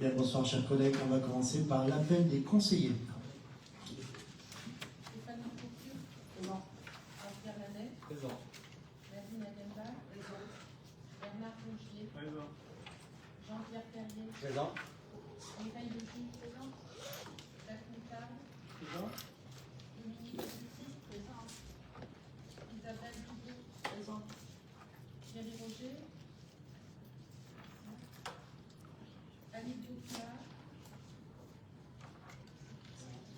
Bien, bonsoir chers collègues, on va commencer par l'appel des conseillers. Stéphane Couture. Présent. Jean-Pierre Lanet. Présent. Nadine Aguemba. Présent. Bernard Rougier. Présent. Jean-Pierre Perrier. Présent. Mireille Lejeune. Présent. Jacques Moutarde. Présent. Dominique Dutis. Présent. Isabelle Dubot. Présent. Thierry Roger. Annick Boucard.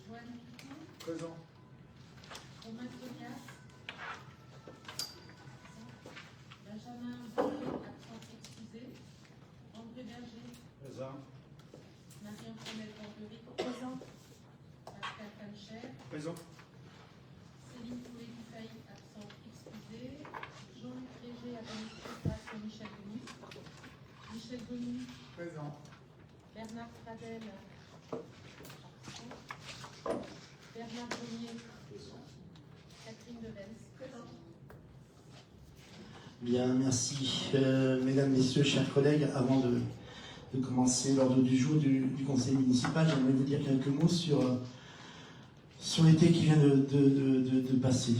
Joanne Picou. Présent. Romain Cognas. Benjamin Bourget, absent excusé. André Berger. Présent. Marie-Antoinette Borderie. Présent. Pascal Pancher. Présent. Céline Poulet-Dufay, absent excusé. Jean-Luc Léger, administré place de Michel Denis. Michel Denis. Présent. Bernard Pradel. Bernard Grenier. Catherine Devens. Présent. Bien, merci. Mesdames, Messieurs, chers collègues, avant de commencer l'ordre du jour du conseil municipal, j'aimerais vous dire quelques mots sur l'été qui vient de passer.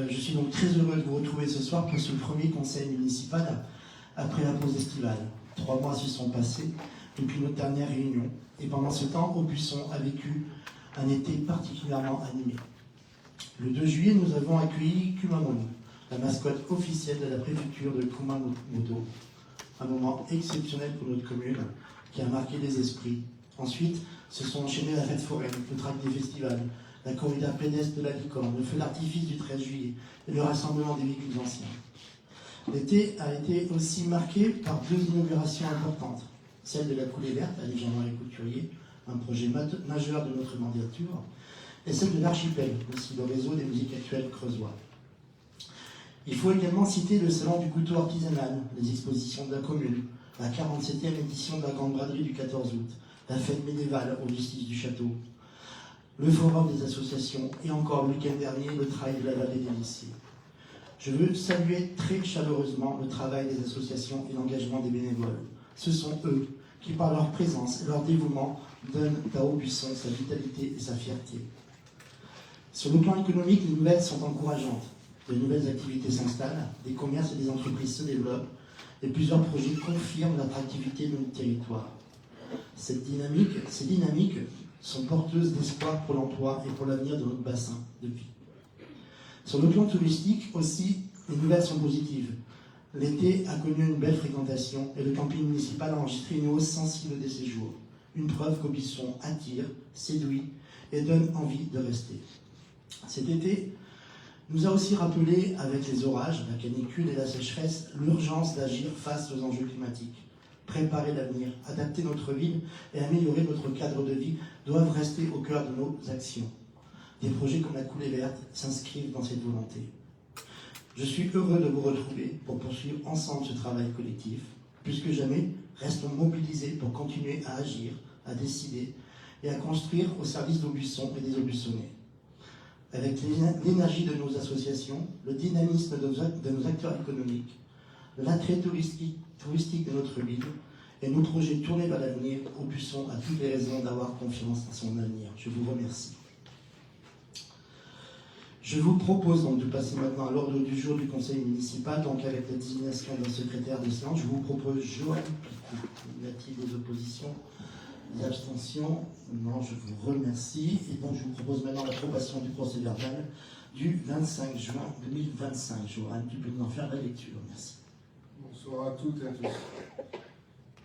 Je suis donc très heureux de vous retrouver ce soir pour ce premier conseil municipal après la pause estivale. 3 mois s'y sont passés depuis notre dernière réunion. Et pendant ce temps, Aubusson a vécu un été particulièrement animé. Le 2 juillet, nous avons accueilli Kumamoto, la mascotte officielle de la préfecture de Kumamoto. Un moment exceptionnel pour notre commune qui a marqué les esprits. Ensuite, se sont enchaînés la fête foraine, le tract des festivals, la corrida pédestre de la licorne, le feu d'artifice du 13 juillet et le rassemblement des véhicules anciens. L'été a été aussi marqué par 2 inaugurations importantes. Celle de la coulée verte à Légion-Marie Couturier, un projet majeur de notre mandature, et celle de l'archipel, aussi le réseau des musiques actuelles creusois. Il faut également citer le salon du couteau artisanal, les expositions de la commune, la 47e édition de la Grande Braderie du 14 août, la fête médiévale au justice du château, le forum des associations et encore le week-end dernier, le trail de la vallée des lycées. Je veux saluer très chaleureusement le travail des associations et l'engagement des bénévoles. Ce sont eux qui, par leur présence et leur dévouement, donnent à Aubusson sa vitalité et sa fierté. Sur le plan économique, les nouvelles sont encourageantes. De nouvelles activités s'installent, des commerces et des entreprises se développent, et plusieurs projets confirment l'attractivité de notre territoire. Ces dynamiques sont porteuses d'espoir pour l'emploi et pour l'avenir de notre bassin de vie. Sur le plan touristique aussi, les nouvelles sont positives. L'été a connu une belle fréquentation et le camping municipal a enregistré une hausse sensible des séjours. Une preuve qu'Aubusson attire, séduit et donne envie de rester. Cet été nous a aussi rappelé, avec les orages, la canicule et la sécheresse, l'urgence d'agir face aux enjeux climatiques. Préparer l'avenir, adapter notre ville et améliorer notre cadre de vie doivent rester au cœur de nos actions. Des projets comme la coulée verte s'inscrivent dans cette volonté. Je suis heureux de vous retrouver pour poursuivre ensemble ce travail collectif. Plus que jamais, restons mobilisés pour continuer à agir, à décider et à construire au service d'Aubusson et des Aubussonnais. Avec l'énergie de nos associations, le dynamisme de nos acteurs économiques, l'attrait touristique de notre ville et nos projets tournés vers l'avenir, Aubusson a toutes les raisons d'avoir confiance en son avenir. Je vous remercie. Je vous propose donc de passer maintenant à l'ordre du jour du conseil municipal, donc avec la désignation d'un secrétaire de séance. Je vous propose Joanne Picou. Y a-t-il des oppositions, des abstentions? Non, je vous remercie. Et donc je vous propose maintenant l'approbation du procès verbal du 25 juin 2025. Joanne, tu peux nous en faire la lecture. Merci. Bonsoir à toutes et à tous.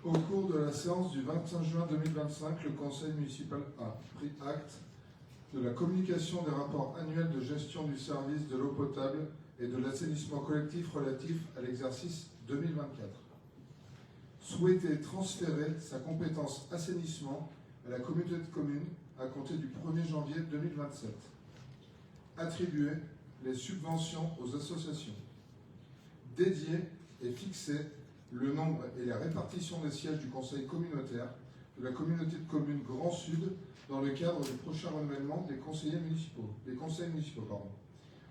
Au cours de la séance du 25 juin 2025, le conseil municipal a pris acte de la communication des rapports annuels de gestion du service de l'eau potable et de l'assainissement collectif relatif à l'exercice 2024. Souhaiter transférer sa compétence assainissement à la communauté de communes à compter du 1er janvier 2027. Attribuer les subventions aux associations. Dédier et fixer le nombre et la répartition des sièges du conseil communautaire de la communauté de communes Grand Sud dans le cadre du prochain renouvellement des conseils municipaux.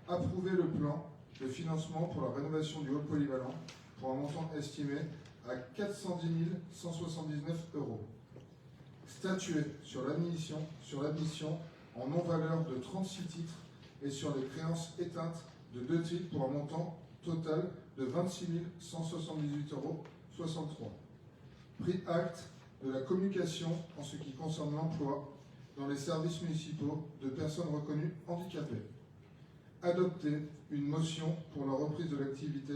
Approuver le plan de financement pour la rénovation du hall polyvalent pour un montant estimé à 410 179 €. Statuer sur l'admission en non-valeur de 36 titres et sur les créances éteintes de 2 titres pour un montant total de 26 178,63 €. Pris acte de la communication en ce qui concerne l'emploi dans les services municipaux de personnes reconnues handicapées. Adopter une motion pour la reprise de l'activité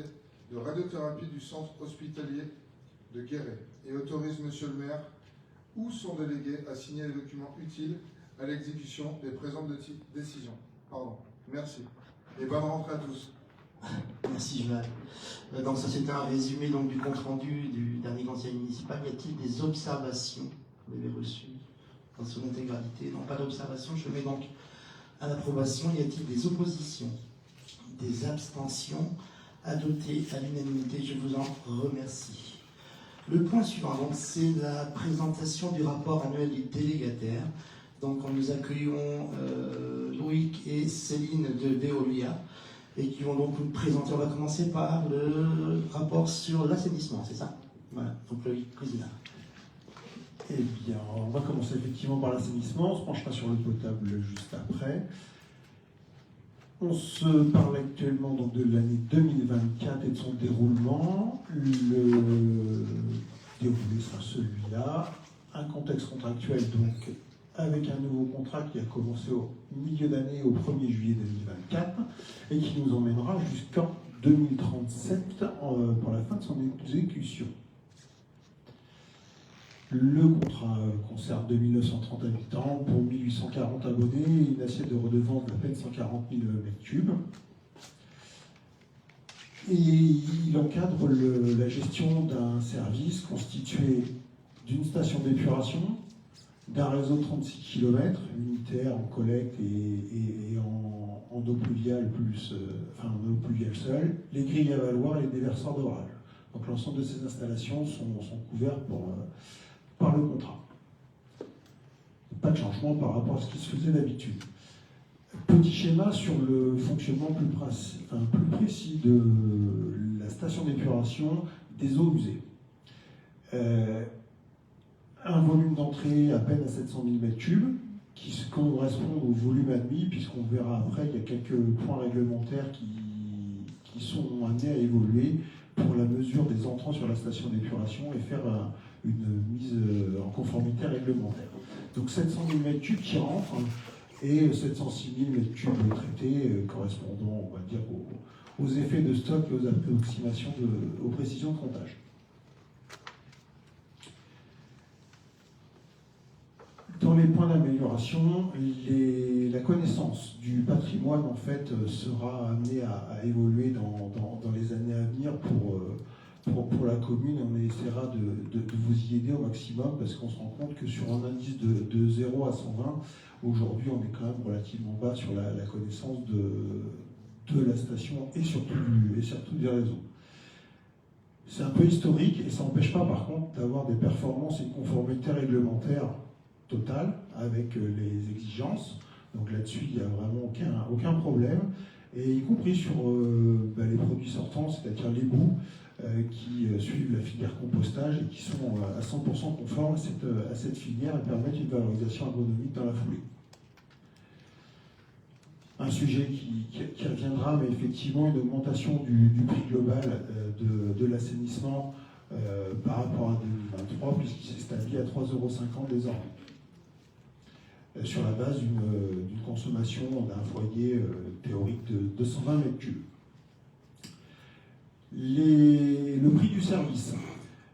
de radiothérapie du centre hospitalier de Guéret et autorise Monsieur le maire ou son délégué à signer les documents utiles à l'exécution des présentes décisions. Merci. Et bonne rentrée à tous. Merci Joël. Donc ça c'était un résumé donc, du compte rendu du dernier conseil municipal. Y a-t-il des observations? Vous l'avez reçu dans son intégralité. Non, pas d'observation. Je mets donc à l'approbation. Y a-t-il des oppositions? Des abstentions? Adopté à l'unanimité. Je vous en remercie. Le point suivant, donc, c'est la présentation du rapport annuel du délégataire. Donc nous accueillons Loïc et Céline de Veolia et qui vont donc nous présenter. On va commencer par le rapport sur l'assainissement, c'est ça? Voilà, donc Loïc, président. Eh bien, on va commencer effectivement par l'assainissement, on se penchera sur le potable juste après. On se parle actuellement donc de l'année 2024 et de son déroulement. Le déroulé sera celui-là. Un contexte contractuel donc avec un nouveau contrat qui a commencé au milieu d'année, au 1er juillet 2024, et qui nous emmènera jusqu'en 2037 pour la fin de son exécution. Le contrat concerne 2930 habitants pour 1840 abonnés et une assiette de redevance d'à peine 140 000 m3. Et il encadre la gestion d'un service constitué d'une station d'épuration, d'un réseau de 36 km, unitaire en collecte et en eau pluviale en eau pluviale seule, les grilles à valoir et les déverseurs d'orage. Donc l'ensemble de ces installations sont couverts par le contrat. Pas de changement par rapport à ce qui se faisait d'habitude. Petit schéma sur le fonctionnement plus précis de la station d'épuration des eaux usées. Un volume d'entrée à peine à 700 000 m3, qui correspond au volume admis, puisqu'on verra après qu'il y a quelques points réglementaires qui sont amenés à évoluer pour la mesure des entrants sur la station d'épuration et faire une mise en conformité réglementaire. Donc 700 000 m3 qui rentrent et 706 000 m3 traités correspondant, on va dire, aux effets de stock et aux approximations, aux précisions de comptage. Dans les points d'amélioration, la connaissance du patrimoine en fait sera amenée à évoluer dans les années à venir pour la commune. On essaiera de vous y aider au maximum parce qu'on se rend compte que sur un indice de 0 à 120, aujourd'hui on est quand même relativement bas sur la connaissance de la station et surtout du réseau. C'est un peu historique et ça n'empêche pas par contre d'avoir des performances et une conformité réglementaire totale avec les exigences. Donc là-dessus, il n'y a vraiment aucun problème. Et y compris sur les produits sortants, c'est-à-dire les boues qui suivent la filière compostage et qui sont à 100% conformes à cette filière et permettent une valorisation agronomique dans la foulée. Un sujet qui reviendra, mais effectivement une augmentation du prix global de l'assainissement par rapport à 2023, puisqu'il s'est établi à 3,50 € désormais. Sur la base d'une consommation d'un foyer théorique de 220 m3. Le prix du service.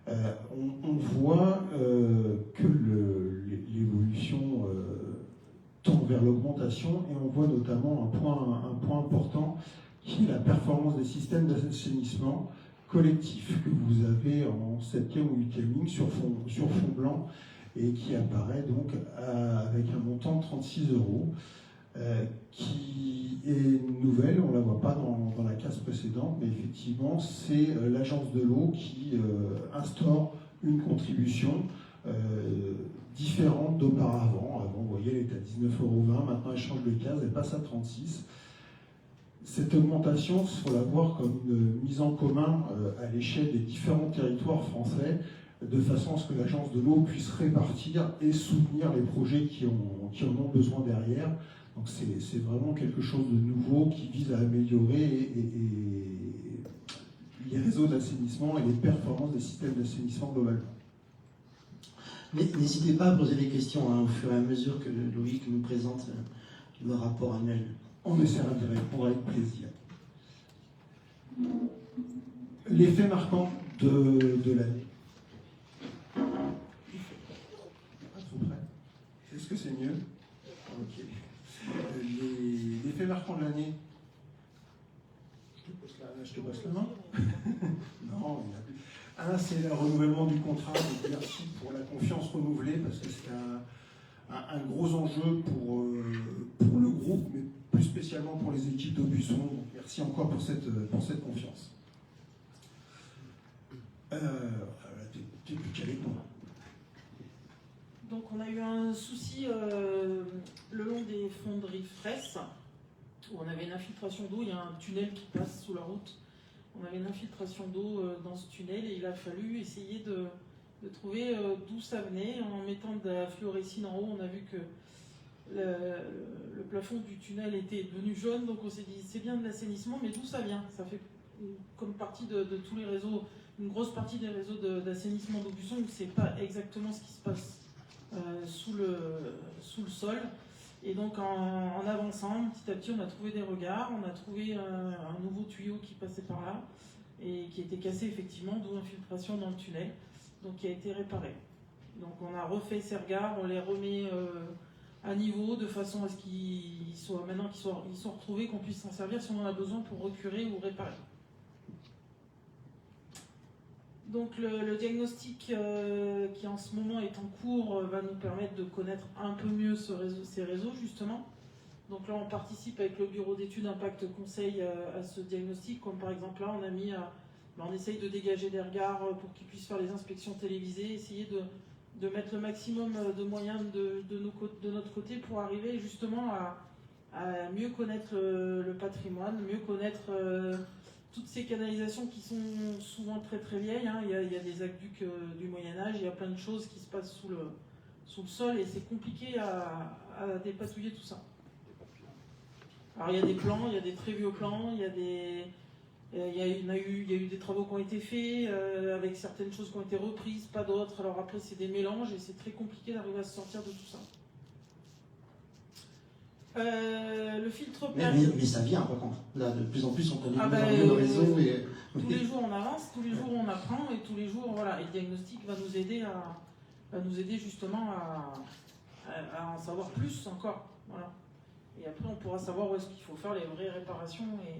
On voit que l'évolution tend vers l'augmentation et on voit notamment un point important qui est la performance des systèmes d'assainissement collectif que vous avez en 7e ou 8e ligne sur fond blanc et qui apparaît donc avec un montant de 36 €, qui est nouvelle, on ne la voit pas dans la case précédente, mais effectivement c'est l'agence de l'eau qui instaure une contribution différente d'auparavant. Avant, vous voyez, elle était à 19,20 €, maintenant elle change de case, elle passe à 36 €. Cette augmentation, il faut la voir comme une mise en commun à l'échelle des différents territoires français de façon à ce que l'agence de l'eau puisse répartir et soutenir les projets qui en ont besoin derrière. Donc c'est vraiment quelque chose de nouveau qui vise à améliorer les réseaux d'assainissement et les performances des systèmes d'assainissement globalement. N'hésitez pas à poser des questions au fur et à mesure que Loïc nous présente le rapport annuel. On essaiera de répondre avec plaisir. L'effet marquant de l'année. Pas trop près. Est-ce que c'est mieux? Ok. L'effet marquant de l'année. Je te passe la main. Non, il y a plus. Un, c'est le renouvellement du contrat. Donc merci pour la confiance renouvelée, parce que c'est un gros enjeu pour le groupe, mais plus spécialement pour les équipes d'Aubusson. Donc merci encore pour cette confiance. T'es plus calé que moi. Donc on a eu un souci le long des fonderies Fraisse, où on avait une infiltration d'eau, il y a un tunnel qui passe sous la route. On avait une infiltration d'eau dans ce tunnel et il a fallu essayer de trouver d'où ça venait. En mettant de la fluorescine en haut, on a vu que le plafond du tunnel était devenu jaune, donc on s'est dit c'est bien de l'assainissement, mais d'où ça vient? Ça fait comme partie de tous les réseaux, une grosse partie des réseaux d'assainissement d'Aubusson, où c'est pas exactement ce qui se passe sous le sol. Et donc en avançant, petit à petit, on a trouvé des regards, on a trouvé un nouveau tuyau qui passait par là et qui était cassé effectivement, d'où infiltration dans le tunnel, donc qui a été réparé. Donc on a refait ces regards, on les remet à niveau de façon à ce qu'ils soient retrouvés, qu'on puisse s'en servir si on en a besoin pour recurer ou réparer. Donc le diagnostic qui en ce moment est en cours va nous permettre de connaître un peu mieux ces réseaux justement. Donc là on participe avec le bureau d'études Impact Conseil à ce diagnostic, comme par exemple là on essaye de dégager des regards pour qu'ils puissent faire les inspections télévisées, essayer de mettre le maximum de moyens de notre côté pour arriver justement à mieux connaître le patrimoine, mieux connaître toutes ces canalisations qui sont souvent très très vieilles, hein. Il y a des aqueducs du Moyen-Âge, il y a plein de choses qui se passent sous le sol et c'est compliqué à dépatouiller tout ça. Alors il y a des plans, il y a des très vieux plans, il y a eu des travaux qui ont été faits avec certaines choses qui ont été reprises, pas d'autres. Alors après c'est des mélanges et c'est très compliqué d'arriver à se sortir de tout ça. Le filtre mais ça vient par contre. Là, de plus en plus, on connaît le réseau. Et... Tous les jours on avance, tous les jours on apprend et tous les jours, voilà. Et le diagnostic va nous aider justement à en savoir plus encore. Voilà. Et après on pourra savoir où est-ce qu'il faut faire les vraies réparations. Et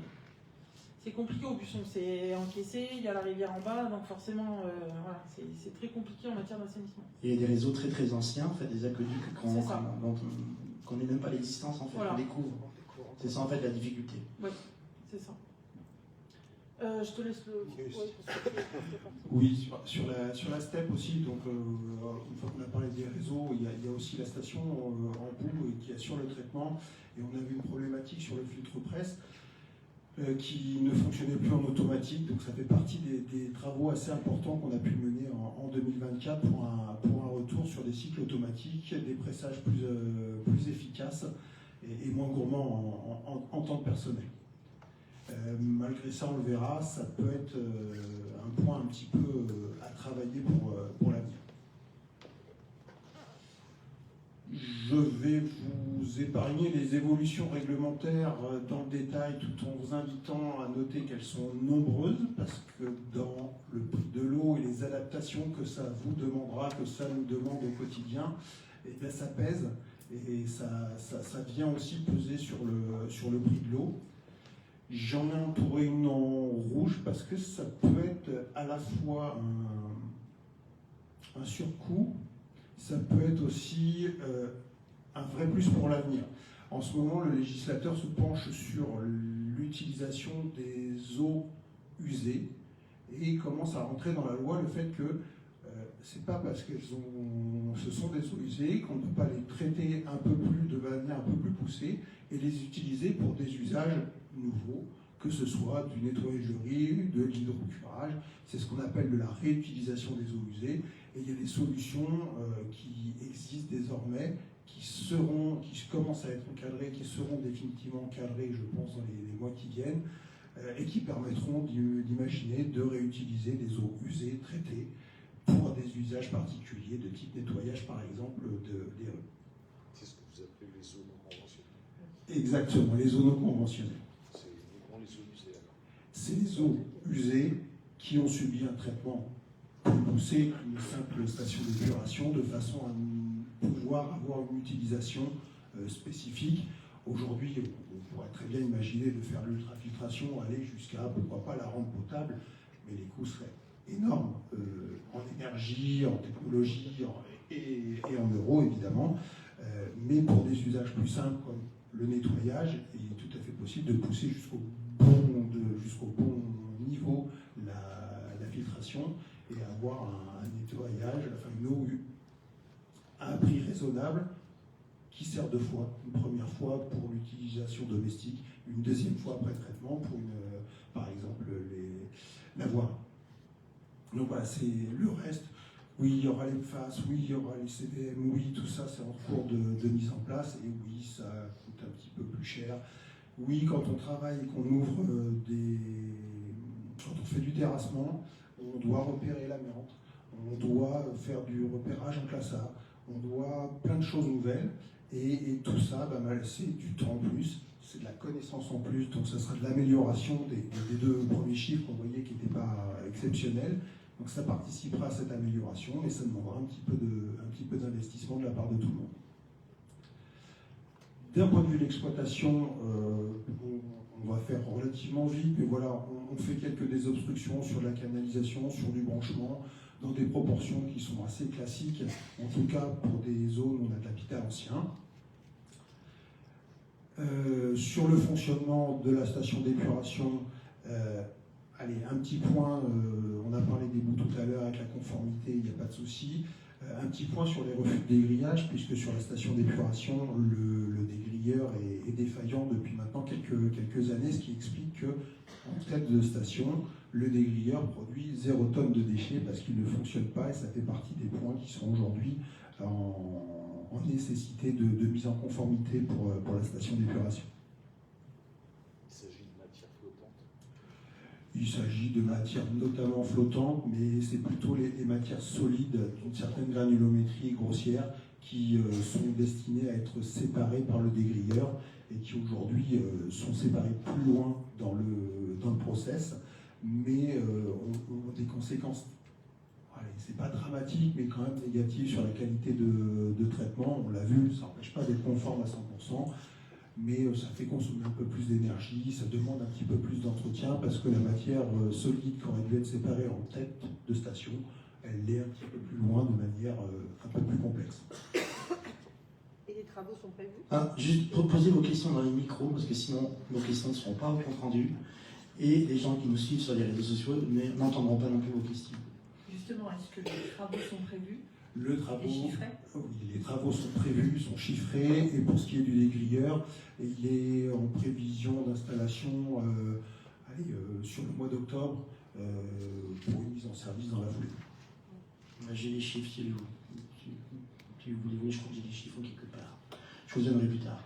c'est compliqué Aubusson, c'est encaissé, il y a la rivière en bas, donc forcément, voilà, c'est très compliqué en matière d'assainissement. Il y a des réseaux très très anciens, en fait, des aqueducs dont on connaît même pas l'existence, en fait, voilà. On découvre. C'est ça en fait la difficulté. Oui, c'est ça. Je te laisse le... Oui, sur la STEP aussi, donc une fois qu'on a parlé des réseaux, il y a aussi la station en bout qui assure le traitement, et on avait une problématique sur le filtre presse qui ne fonctionnait plus en automatique, donc ça fait partie des travaux assez importants qu'on a pu mener en 2024 pour un retour sur des cycles automatiques, des pressages plus efficaces et moins gourmands en temps de personnel. Malgré ça, on le verra, ça peut être un point un petit peu à travailler pour l'avenir. Je vais vous épargner les évolutions réglementaires dans le détail tout en vous invitant à noter qu'elles sont nombreuses parce que dans le prix de l'eau et les adaptations que ça vous demandera, que ça nous demande au quotidien, eh bien ça pèse et ça vient aussi peser sur le prix de l'eau. J'en ai entouré une en rouge parce que ça peut être à la fois un surcoût, ça peut être aussi un vrai plus pour l'avenir. En ce moment, le législateur se penche sur l'utilisation des eaux usées et commence à rentrer dans la loi le fait que c'est pas parce que ce sont des eaux usées qu'on ne peut pas les traiter de manière un peu plus poussée et les utiliser pour des usages nouveaux, que ce soit du nettoyagerie, de l'hydrocurage. C'est ce qu'on appelle de la réutilisation des eaux usées. Et il y a des solutions qui existent désormais, qui commencent à être encadrées, qui seront définitivement encadrées, je pense, dans les mois qui viennent, et qui permettront d'imaginer de réutiliser des eaux usées, traitées, pour des usages particuliers, de type nettoyage, par exemple, des rues. C'est ce que vous appelez les eaux non conventionnelles. Exactement, les eaux non conventionnelles. C'est uniquement les eaux usées alors. C'est les eaux usées qui ont subi un traitement plus poussé qu'une simple station d'épuration, de façon à pouvoir avoir une utilisation spécifique. Aujourd'hui, on pourrait très bien imaginer de faire l'ultrafiltration, aller jusqu'à, pourquoi pas, la rendre potable, mais les coûts seraient énormes en énergie, en technologie et en euros, évidemment. Mais pour des usages plus simples comme le nettoyage, il est tout à fait possible de pousser jusqu'au bon niveau la filtration et avoir un nettoyage, enfin une eau à un prix raisonnable qui sert deux fois. Une première fois pour l'utilisation domestique, une deuxième fois après traitement pour, par exemple, la voie. Donc voilà, c'est le reste. Oui, il y aura les PFAS, oui, il y aura les CDM, oui, tout ça, c'est en cours de mise en place. Et oui, ça coûte un petit peu plus cher. Oui, quand on travaille et qu'on ouvre quand on fait du terrassement, on doit repérer l'amiante, on doit faire du repérage en classe A, on doit plein de choses nouvelles. Et tout ça, c'est du temps en plus, c'est de la connaissance en plus, donc ce sera de l'amélioration des deux premiers chiffres qu'on voyait qui n'étaient pas exceptionnels. Donc ça participera à cette amélioration et ça demandera un petit peu d'investissement de la part de tout le monde. D'un point de vue de l'exploitation, on va faire relativement vite, mais voilà, on fait quelques désobstructions sur la canalisation, sur du branchement, dans des proportions qui sont assez classiques, en tout cas pour des zones où on a de l'habitat ancien. Sur le fonctionnement de la station d'épuration, allez, un petit point, on a parlé des bouts tout à l'heure avec la conformité, il n'y a pas de souci. Un petit point sur les refus de dégrillage, puisque sur la station d'épuration, le dégrilleur est défaillant depuis maintenant quelques années, ce qui explique qu'en tête de station, le dégrilleur produit 0 tonne de déchets parce qu'il ne fonctionne pas et ça fait partie des points qui sont aujourd'hui en nécessité de mise en conformité pour la station d'épuration. Il s'agit de matière flottante. Il s'agit de matières notamment flottantes, mais c'est plutôt les matières solides d'une certaine granulométrie grossière qui sont destinées à être séparées par le dégrilleur et qui aujourd'hui sont séparées plus loin dans le process, mais ont des conséquences, allez, c'est pas dramatique, mais quand même négatives sur la qualité de traitement. On l'a vu, ça n'empêche pas d'être conforme à 100%. Mais ça fait consommer un peu plus d'énergie, ça demande un petit peu plus d'entretien parce que la matière solide qui aurait dû être séparée en tête de station, elle l'est un petit peu plus loin de manière un peu plus complexe. Et les travaux sont prévus? Juste posez vos questions dans les micros parce que sinon nos questions ne seront pas au compte rendu et les gens qui nous suivent sur les réseaux sociaux n'entendront pas non plus vos questions. Justement, est-ce que les travaux sont prévus? Les chiffrés? Oui, les travaux sont prévus, sont chiffrés, et pour ce qui est du dégrilleur, il est en prévision d'installation sur le mois d'octobre pour une mise en service dans la foulée. J'ai les chiffres si vous voulez, je crois que j'ai les chiffres quelque part. Je vous donnerai plus tard.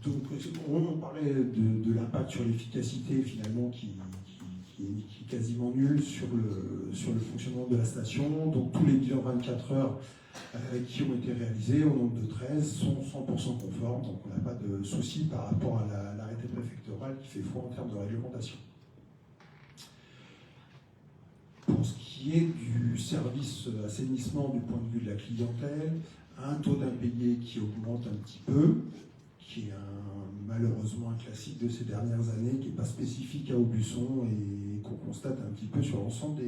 Donc, on parlait de l'impact sur l'efficacité finalement qui est quasiment nul sur le fonctionnement de la station. Donc tous les bilans 24 heures qui ont été réalisés au nombre de 13 sont 100% conformes, donc on n'a pas de souci par rapport à l'arrêté préfectoral qui fait foi en termes de réglementation. Pour ce qui est du service assainissement du point de vue de la clientèle, un taux d'impayé qui augmente un petit peu, qui est malheureusement un classique de ces dernières années, qui n'est pas spécifique à Aubusson et qu'on constate un petit peu sur l'ensemble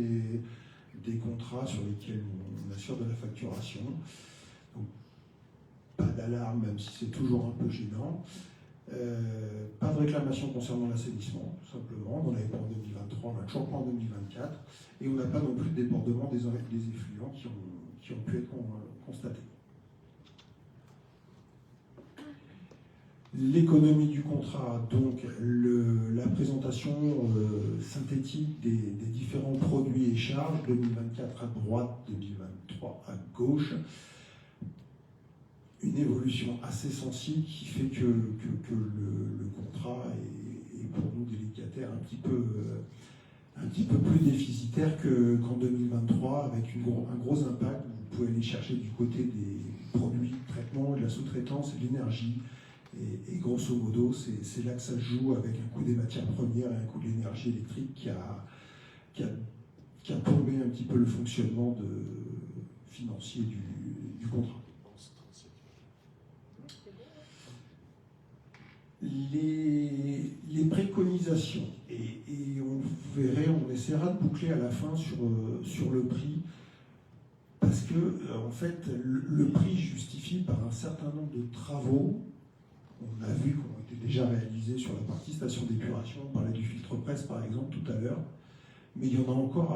des contrats sur lesquels on assure de la facturation. Donc, pas d'alarme, même si c'est toujours un peu gênant. Pas de réclamation concernant l'assainissement, tout simplement. On n'en avait pas en 2023, on n'a toujours pas en 2024. Et on n'a pas non plus de débordement des effluents qui ont pu être constatés. L'économie du contrat, donc la présentation synthétique des différents produits et charges, 2024 à droite, 2023 à gauche, une évolution assez sensible qui fait que le contrat est pour nous délégataire un petit peu plus déficitaire qu'en 2023, avec un gros impact. Vous pouvez aller chercher du côté des produits de traitement, de la sous-traitance et de l'énergie. Et grosso modo, c'est là que ça se joue, avec un coût des matières premières et un coût de l'énergie électrique qui a plombé un petit peu le fonctionnement financier du contrat. Les préconisations, et on essaiera de boucler à la fin sur le prix, parce que en fait, le prix justifie par un certain nombre de travaux. On a vu qu'on était déjà réalisés sur la partie station d'épuration, on parlait du filtre presse par exemple tout à l'heure, mais il y en a encore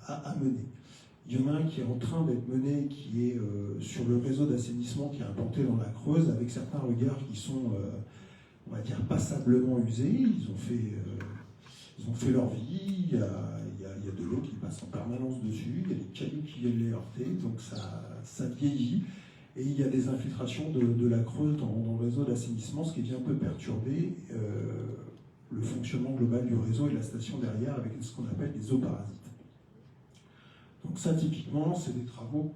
à mener. Il y en a un qui est en train d'être mené, qui est sur le réseau d'assainissement qui est implanté dans la Creuse, avec certains regards qui sont, on va dire, passablement usés. Ils ont fait leur vie, il y a de l'eau qui passe en permanence dessus, il y a des cailloux qui viennent les heurter, donc ça vieillit. Et il y a des infiltrations de la Creuse dans le réseau d'assainissement, ce qui vient un peu perturber le fonctionnement global du réseau et la station derrière, avec ce qu'on appelle des eaux parasites. Donc ça, typiquement, c'est des travaux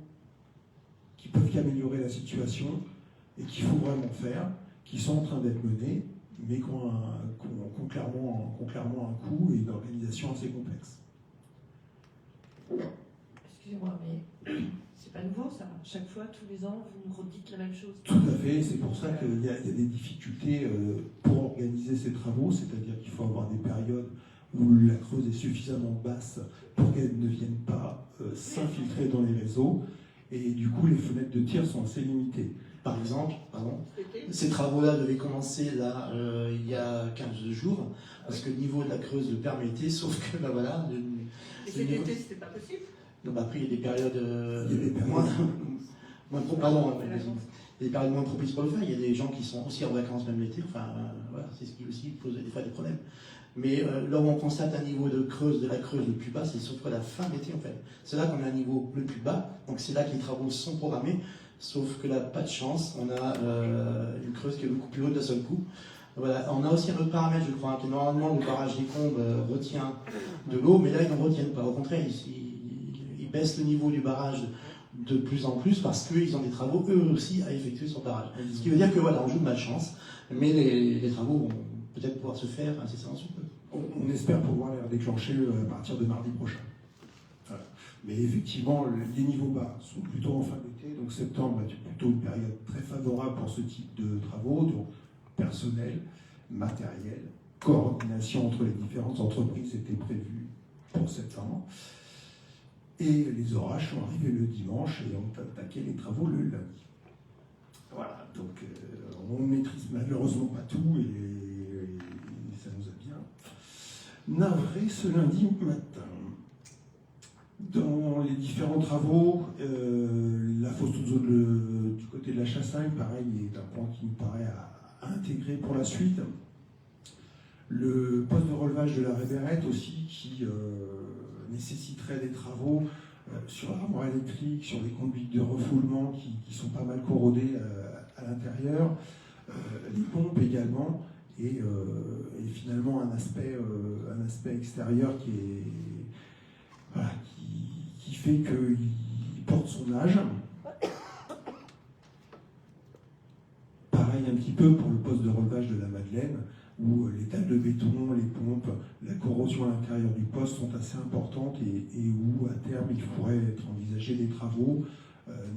qui peuvent qu'améliorer la situation et qu'il faut vraiment faire, qui sont en train d'être menés, mais qui ont clairement un coût et une organisation assez complexe. Excusez-moi, mais c'est pas nouveau ça. Chaque fois, tous les ans, vous nous redites la même chose. Tout à fait, c'est pour ça qu'il y a des difficultés pour organiser ces travaux, c'est-à-dire qu'il faut avoir des périodes où la Creuse est suffisamment basse pour qu'elle ne vienne pas s'infiltrer dans les réseaux, et du coup les fenêtres de tir sont assez limitées. Par exemple, ces travaux-là devaient commencer là, il y a 15 jours, parce que le niveau de la Creuse le permettait, sauf que bah, voilà. Et cet été, c'était pas possible. Donc après, il y a des périodes, Il y a des périodes. moins des périodes moins propices pour le faire. Il y a des gens qui sont aussi en vacances même l'été. Enfin, voilà, c'est ce qui aussi pose des fois des problèmes. Mais là où on constate un niveau de la Creuse le plus bas, c'est surtout à la fin de l'été en fait. C'est là qu'on a un niveau le plus bas. Donc c'est là que les travaux sont programmés. Sauf que là, pas de chance. On a une Creuse qui est beaucoup plus haute d'un seul coup. Voilà. On a aussi un autre paramètre, je crois, que normalement le barrage des Combes retient de l'eau, mais là ils n'en retiennent pas. Au contraire, ils baissent le niveau du barrage de plus en plus parce qu'ils ont des travaux eux aussi à effectuer sur le barrage. Ce qui veut dire que voilà, on joue de malchance, mais les travaux vont peut-être pouvoir se faire incessamment sous peu. On espère pouvoir les déclencher à partir de mardi prochain. Voilà. Mais effectivement, les niveaux bas sont plutôt en fin d'été, donc septembre est plutôt une période très favorable pour ce type de travaux, donc personnel, matériel, coordination entre les différentes entreprises était prévue pour septembre. Et les orages sont arrivés le dimanche et ont attaqué les travaux le lundi. Voilà, donc on ne maîtrise malheureusement pas tout et ça nous a bien navré ce lundi matin. Dans les différents travaux, la fosse du côté de la Chassagne, pareil, est un point qui nous paraît à intégrer pour la suite. Le poste de relevage de la Révérette aussi, qui nécessiterait des travaux sur l'armoire électrique, sur les conduites de refoulement qui sont pas mal corrodées à l'intérieur, les pompes également, et finalement un aspect extérieur qui fait qu'il porte son âge. Pareil un petit peu pour le poste de relevage de la Madeleine, où les dalles de béton, les pompes, la corrosion à l'intérieur du poste sont assez importantes et où à terme il pourrait être envisagé des travaux,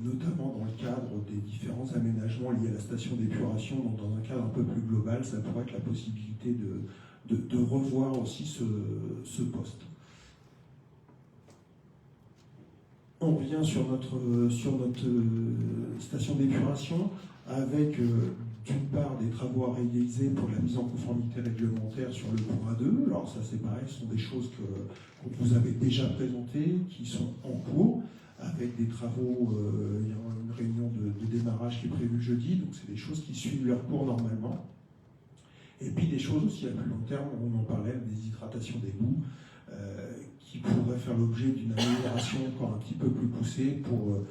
notamment dans le cadre des différents aménagements liés à la station d'épuration. Donc dans un cadre un peu plus global, ça pourrait être la possibilité de revoir aussi ce poste. On revient sur notre station d'épuration avec d'une part des travaux à réaliser pour la mise en conformité réglementaire sur le point 2. Alors ça c'est pareil, ce sont des choses qu'on vous avait déjà présentées, qui sont en cours, avec des travaux, il y a une réunion de démarrage qui est prévue jeudi, donc c'est des choses qui suivent leur cours normalement. Et puis des choses aussi à plus long terme, on en parlait, la déshydratation des boues, qui pourrait faire l'objet d'une amélioration encore un petit peu plus poussée pour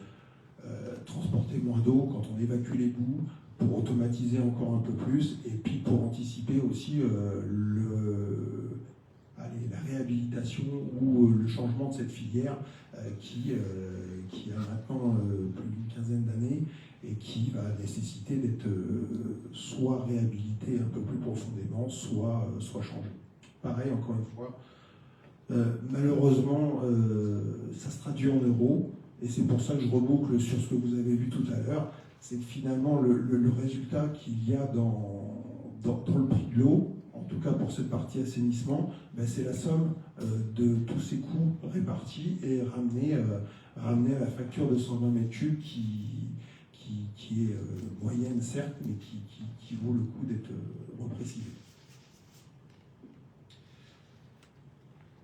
transporter moins d'eau quand on évacue les boues, pour automatiser encore un peu plus, et puis pour anticiper aussi la réhabilitation ou le changement de cette filière qui a maintenant plus d'une quinzaine d'années et qui va nécessiter d'être soit réhabilitée un peu plus profondément, soit changée. Pareil, encore une fois, malheureusement, ça se traduit en euros, et c'est pour ça que je reboucle sur ce que vous avez vu tout à l'heure, c'est que finalement le résultat qu'il y a dans le prix de l'eau, en tout cas pour cette partie assainissement, c'est la somme de tous ces coûts répartis et ramenés à la facture de 120 mètres cubes qui est moyenne certes, mais qui vaut le coup d'être reprécisée.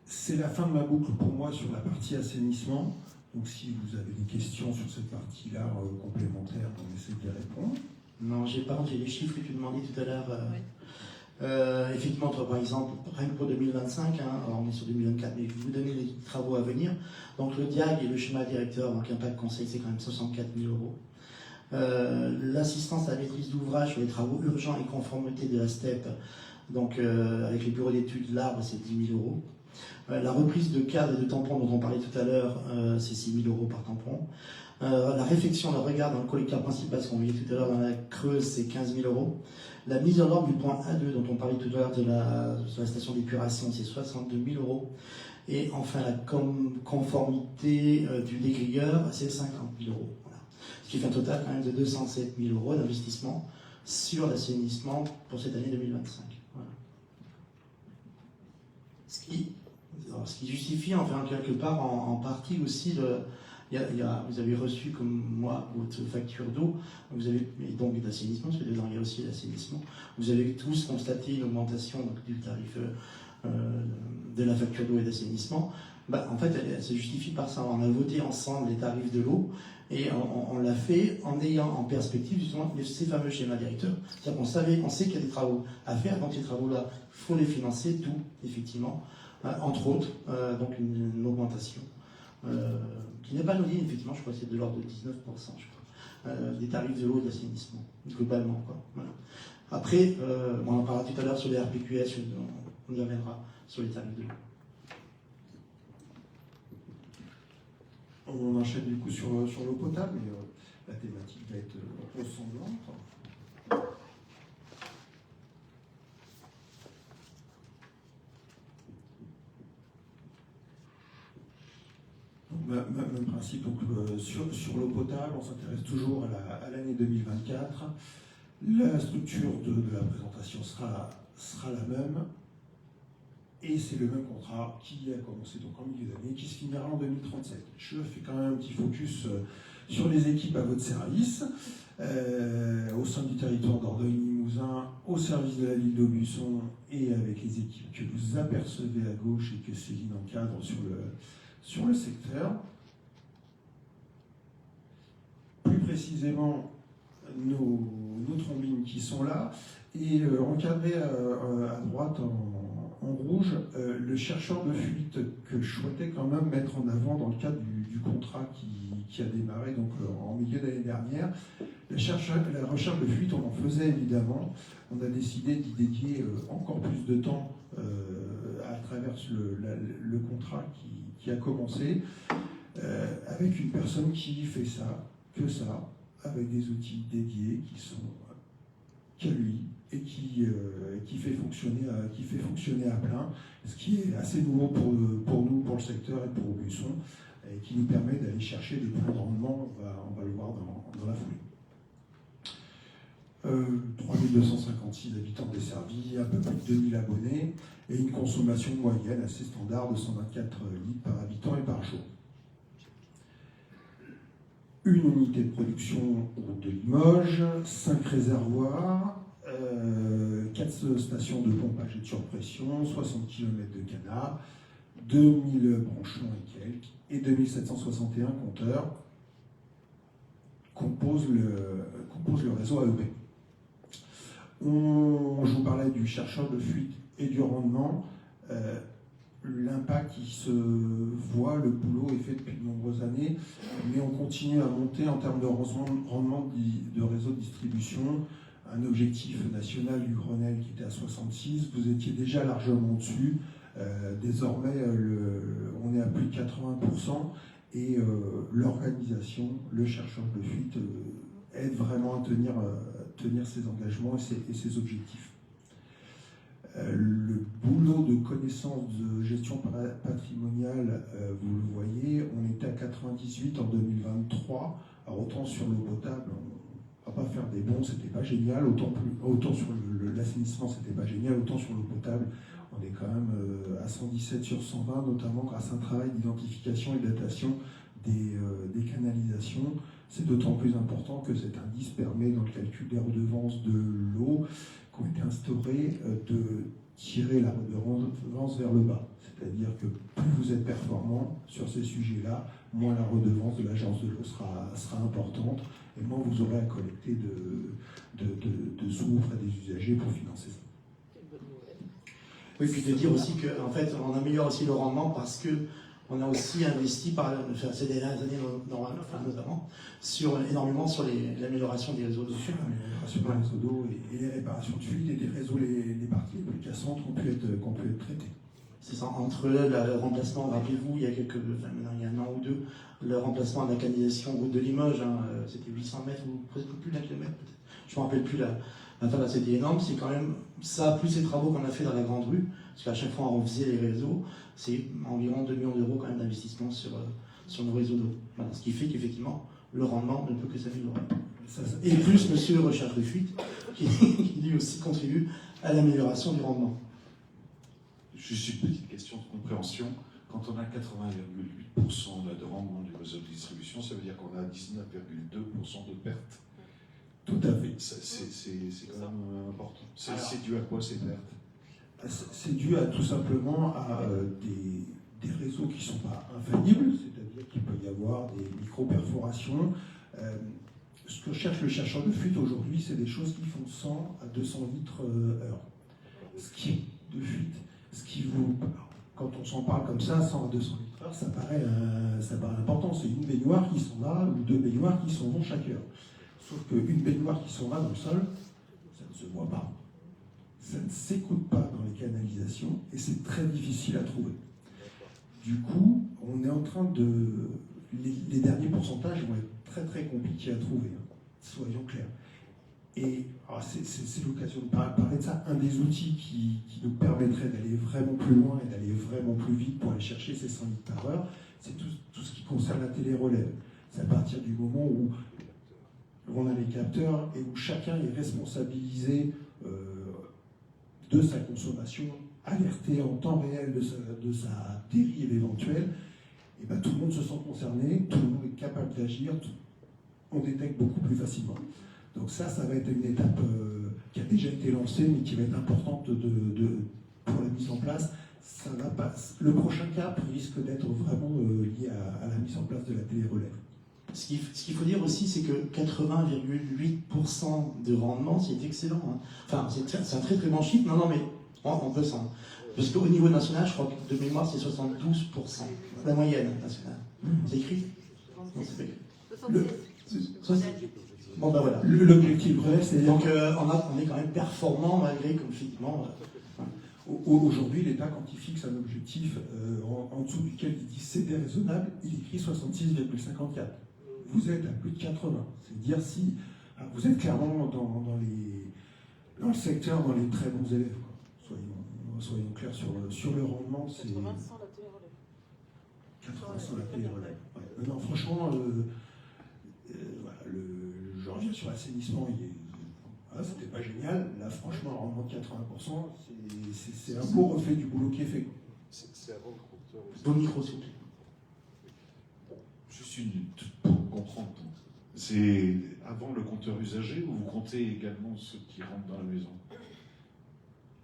C'est la fin de ma boucle pour moi sur la partie assainissement. Donc si vous avez des questions sur cette partie-là complémentaires, on essaie d'y répondre. Non, par contre, j'ai les chiffres que tu demandais tout à l'heure. Effectivement, toi, par exemple, rien que pour 2025, alors on est sur 2024, mais je vais vous donner les travaux à venir. Donc le DIAG et le schéma directeur, donc impact conseil, c'est quand même 64 000 euros. L'assistance à la maîtrise d'ouvrage sur les travaux urgents et conformité de la STEP, donc avec les bureaux d'études, l'arbre, c'est 10 000 euros. La reprise de cadres et de tampons dont on parlait tout à l'heure, c'est 6 000 euros par tampon. La réfection, le regard dans le collecteur principal, ce qu'on voyait tout à l'heure dans la Creuse, c'est 15 000 euros. La mise en ordre du point A2 dont on parlait tout à l'heure sur la station d'épuration, c'est 62 000 euros. Et enfin, la conformité du dégrilleur, c'est 50 000 euros. Voilà. Ce qui fait un total quand même de 207 000 euros d'investissement sur l'assainissement pour cette année 2025. Voilà. Ce qui justifie, enfin, quelque part, en partie aussi, vous avez reçu, comme moi, votre facture d'eau, et donc d'assainissement, parce que dedans il y a aussi l'assainissement. Vous avez tous constaté une augmentation du tarif de la facture d'eau et d'assainissement. En fait, elle se justifie par ça. On a voté ensemble les tarifs de l'eau, et on l'a fait en ayant en perspective justement ces fameux schémas directeurs. C'est-à-dire qu'on sait qu'il y a des travaux à faire, donc ces travaux-là, il faut les financer, tout, effectivement. Entre autres, donc une augmentation qui n'est pas anodine, effectivement, je crois que c'est de l'ordre de 19%, je crois, des tarifs de l'eau et d'assainissement, globalement, quoi. Voilà. Après, on en parlera tout à l'heure sur les RPQS, on y reviendra sur les tarifs de l'eau. On enchaîne du coup sur l'eau potable, mais la thématique va être ressemblante. Même principe, donc, sur l'eau potable, on s'intéresse toujours à l'année 2024. La structure de la présentation sera la même, et c'est le même contrat qui a commencé donc en milieu d'année, qui se finira en 2037. Je fais quand même un petit focus sur les équipes à votre service, au sein du territoire d'Ordogne-Limousin, au service de la ville d'Aubusson, et avec les équipes que vous apercevez à gauche et que Céline encadre sur le secteur. Plus précisément, nos trombines qui sont là, et encadré à droite en rouge, le chercheur de fuite que je souhaitais quand même mettre en avant dans le cadre du contrat qui a démarré donc, en milieu d'année dernière. La recherche de fuite, on en faisait évidemment. On a décidé d'y dédier encore plus de temps à travers le contrat qui a commencé, avec une personne qui fait ça, que ça, avec des outils dédiés qui sont qu'à lui et qui fait fonctionner à plein, ce qui est assez nouveau pour nous, pour le secteur et pour Aubusson, et qui nous permet d'aller chercher des points de rendement, on va le voir dans la foulée. 3256 habitants desservis, un peu plus de 2000 abonnés, et une consommation moyenne assez standard de 124 litres par habitant et par jour. Une unité de production de Limoges, 5 réservoirs, 4 stations de pompage et de surpression, 60 km de canard, 2000 branchements et quelques, et 2761 compteurs composent le réseau AEP. Je vous parlais du chercheur de fuite et du rendement. L'impact, il se voit, le boulot est fait depuis de nombreuses années, mais on continue à monter en termes de rendement de réseau de distribution. Un objectif national du Grenelle qui était à 66, vous étiez déjà largement au-dessus. Désormais, on est à plus de 80%, et l'organisation, le chercheur de fuite, aide vraiment à tenir ses engagements et ses objectifs. Le boulot de connaissance de gestion patrimoniale, vous le voyez, on était à 98 en 2023. Alors autant sur l'eau potable, on ne va pas faire des bons, c'était pas génial, autant sur l'assainissement, c'était pas génial, autant sur l'eau potable, on est quand même à 117 sur 120, notamment grâce à un travail d'identification et de datation des canalisations. C'est d'autant plus important que cet indice permet, dans le calcul des redevances de l'eau qui ont été instaurées, de tirer la redevance vers le bas. C'est-à-dire que plus vous êtes performant sur ces sujets-là, moins la redevance de l'agence de l'eau sera importante, et moins vous aurez à collecter de sous auprès des usagers pour financer ça. Oui, puis de dire aussi qu'en fait, on améliore aussi le rendement parce que on a aussi investi ces dernières années notamment énormément sur l'amélioration des réseaux d'eau. L'amélioration des réseaux d'eau et les réparations de fuite et des réseaux, les parties les plus cassantes qui ont pu être traitées. C'est ça, entre le remplacement, rappelez-vous, il y a un an ou deux, le remplacement de la canalisation route de Limoges, c'était 800 mètres ou presque plus d'un kilomètre peut-être. Je ne me rappelle plus là, c'était énorme. C'est quand même ça, plus les travaux qu'on a fait dans la Grande Rue, parce qu'à chaque fois on refaisait les réseaux, c'est environ 2 millions d'euros quand même d'investissement sur nos réseaux d'eau. Voilà, ce qui fait qu'effectivement, le rendement ne peut que s'améliorer. Et plus monsieur le recherche de fuite, qui lui aussi contribue à l'amélioration du rendement. Juste une petite question de compréhension. Quand on a 80,8% de rendement du réseau de distribution, ça veut dire qu'on a 19,2% de pertes. Tout à fait. C'est quand même important. C'est dû à quoi ces pertes? C'est dû tout simplement à des réseaux qui ne sont pas infaillibles, c'est-à-dire qu'il peut y avoir des micro-perforations. Ce que cherche le chercheur de fuite aujourd'hui, c'est des choses qui font 100 à 200 litres heure. Quand on s'en parle comme ça, 100 à 200 litres heure, ça paraît important. C'est une baignoire qui s'en va ou 2 baignoires qui s'en vont chaque heure. Sauf qu'une baignoire qui s'en va dans le sol, ça ne se voit pas. Ça ne s'écoute pas dans les canalisations et c'est très difficile à trouver. Du coup, on est en train de... Les derniers pourcentages vont être très très compliqués à trouver, soyons clairs. Et c'est l'occasion de parler de ça. Un des outils qui nous permettrait d'aller vraiment plus loin et d'aller vraiment plus vite pour aller chercher ces 100 litres par heure, c'est tout ce qui concerne la télérelève. C'est à partir du moment où on a les capteurs et où chacun est responsabilisé de sa consommation, alerté en temps réel de sa dérive éventuelle, et ben, tout le monde se sent concerné, tout le monde est capable d'agir, on détecte beaucoup plus facilement. Donc ça va être une étape qui a déjà été lancée, mais qui va être importante pour la mise en place. Le prochain cap risque d'être vraiment lié à la mise en place de la télérelève. Ce qu'il faut dire aussi, c'est que 80,8% de rendement, c'est excellent. Enfin, c'est un très très bon chiffre. Non, mais on peut s'en... Parce qu'au niveau national, je crois que de mémoire, c'est 72%. La moyenne nationale. C'est écrit? Non, c'est pas écrit. Bon, ben voilà. L'objectif vrai, c'est... Donc, on est quand même performant, malgré, comme effectivement... Aujourd'hui, l'État, quand il fixe un objectif en dessous duquel il dit c'est déraisonnable, il écrit 66,54. Vous êtes à plus de 80. C'est dire si vous êtes clairement dans le secteur, dans les très bons élèves. Quoi. Soyons clairs sur le rendement. C'est 80 sans la télérelève. 80 sans la télérelève. Ouais. Non, franchement, je reviens sur l'assainissement. C'était pas génial. Là, franchement, un rendement de 80%, c'est un beau reflet du boulot qui est fait. C'est avant le compteur. Vos micros, s'il vous plaît. Juste pour comprendre. C'est avant le compteur usager ou vous comptez également ceux qui rentrent dans la maison?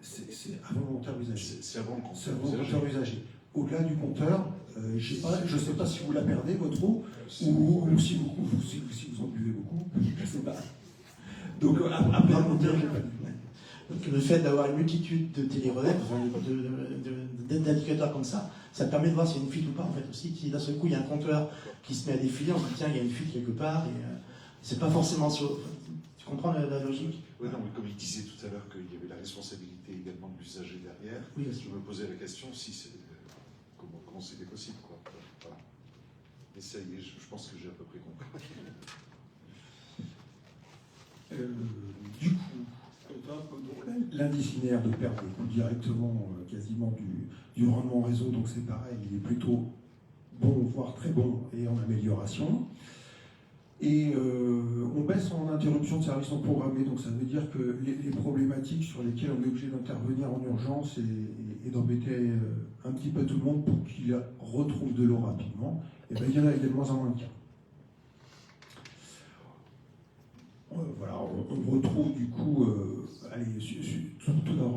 C'est avant le compteur usager. C'est avant le compteur C'est avant le compteur usager. Au-delà du compteur, je ne sais pas si vous la perdez, votre eau, ou si vous en buvez beaucoup, je ne sais pas. Donc après le compteur, j'ai pas dit. Donc, le fait d'avoir une multitude de télérelèves, enfin, d'indicateurs comme ça permet de voir s'il y a une fuite ou pas en fait aussi. Si d'un seul coup il y a un compteur qui se met à défiler, on se dit tiens, il y a une fuite quelque part, et c'est pas forcément sur. Tu comprends la logique? Oui, non, mais comme il disait tout à l'heure qu'il y avait la responsabilité également de l'usager derrière, Oui, aussi. je me posais la question si c'est comment c'était possible, quoi. Voilà. Mais ça y est, je pense que j'ai à peu près compris. Du coup, l'indice linéaire de perte découle directement quasiment du rendement réseau, donc c'est pareil, il est plutôt bon, voire très bon et en amélioration. Et on baisse en interruption de service non programmé, donc ça veut dire que les problématiques sur lesquelles on est obligé d'intervenir en urgence et d'embêter un petit peu tout le monde pour qu'il retrouve de l'eau rapidement, et bien il y a de moins en moins de cas. Voilà, on retrouve du coup,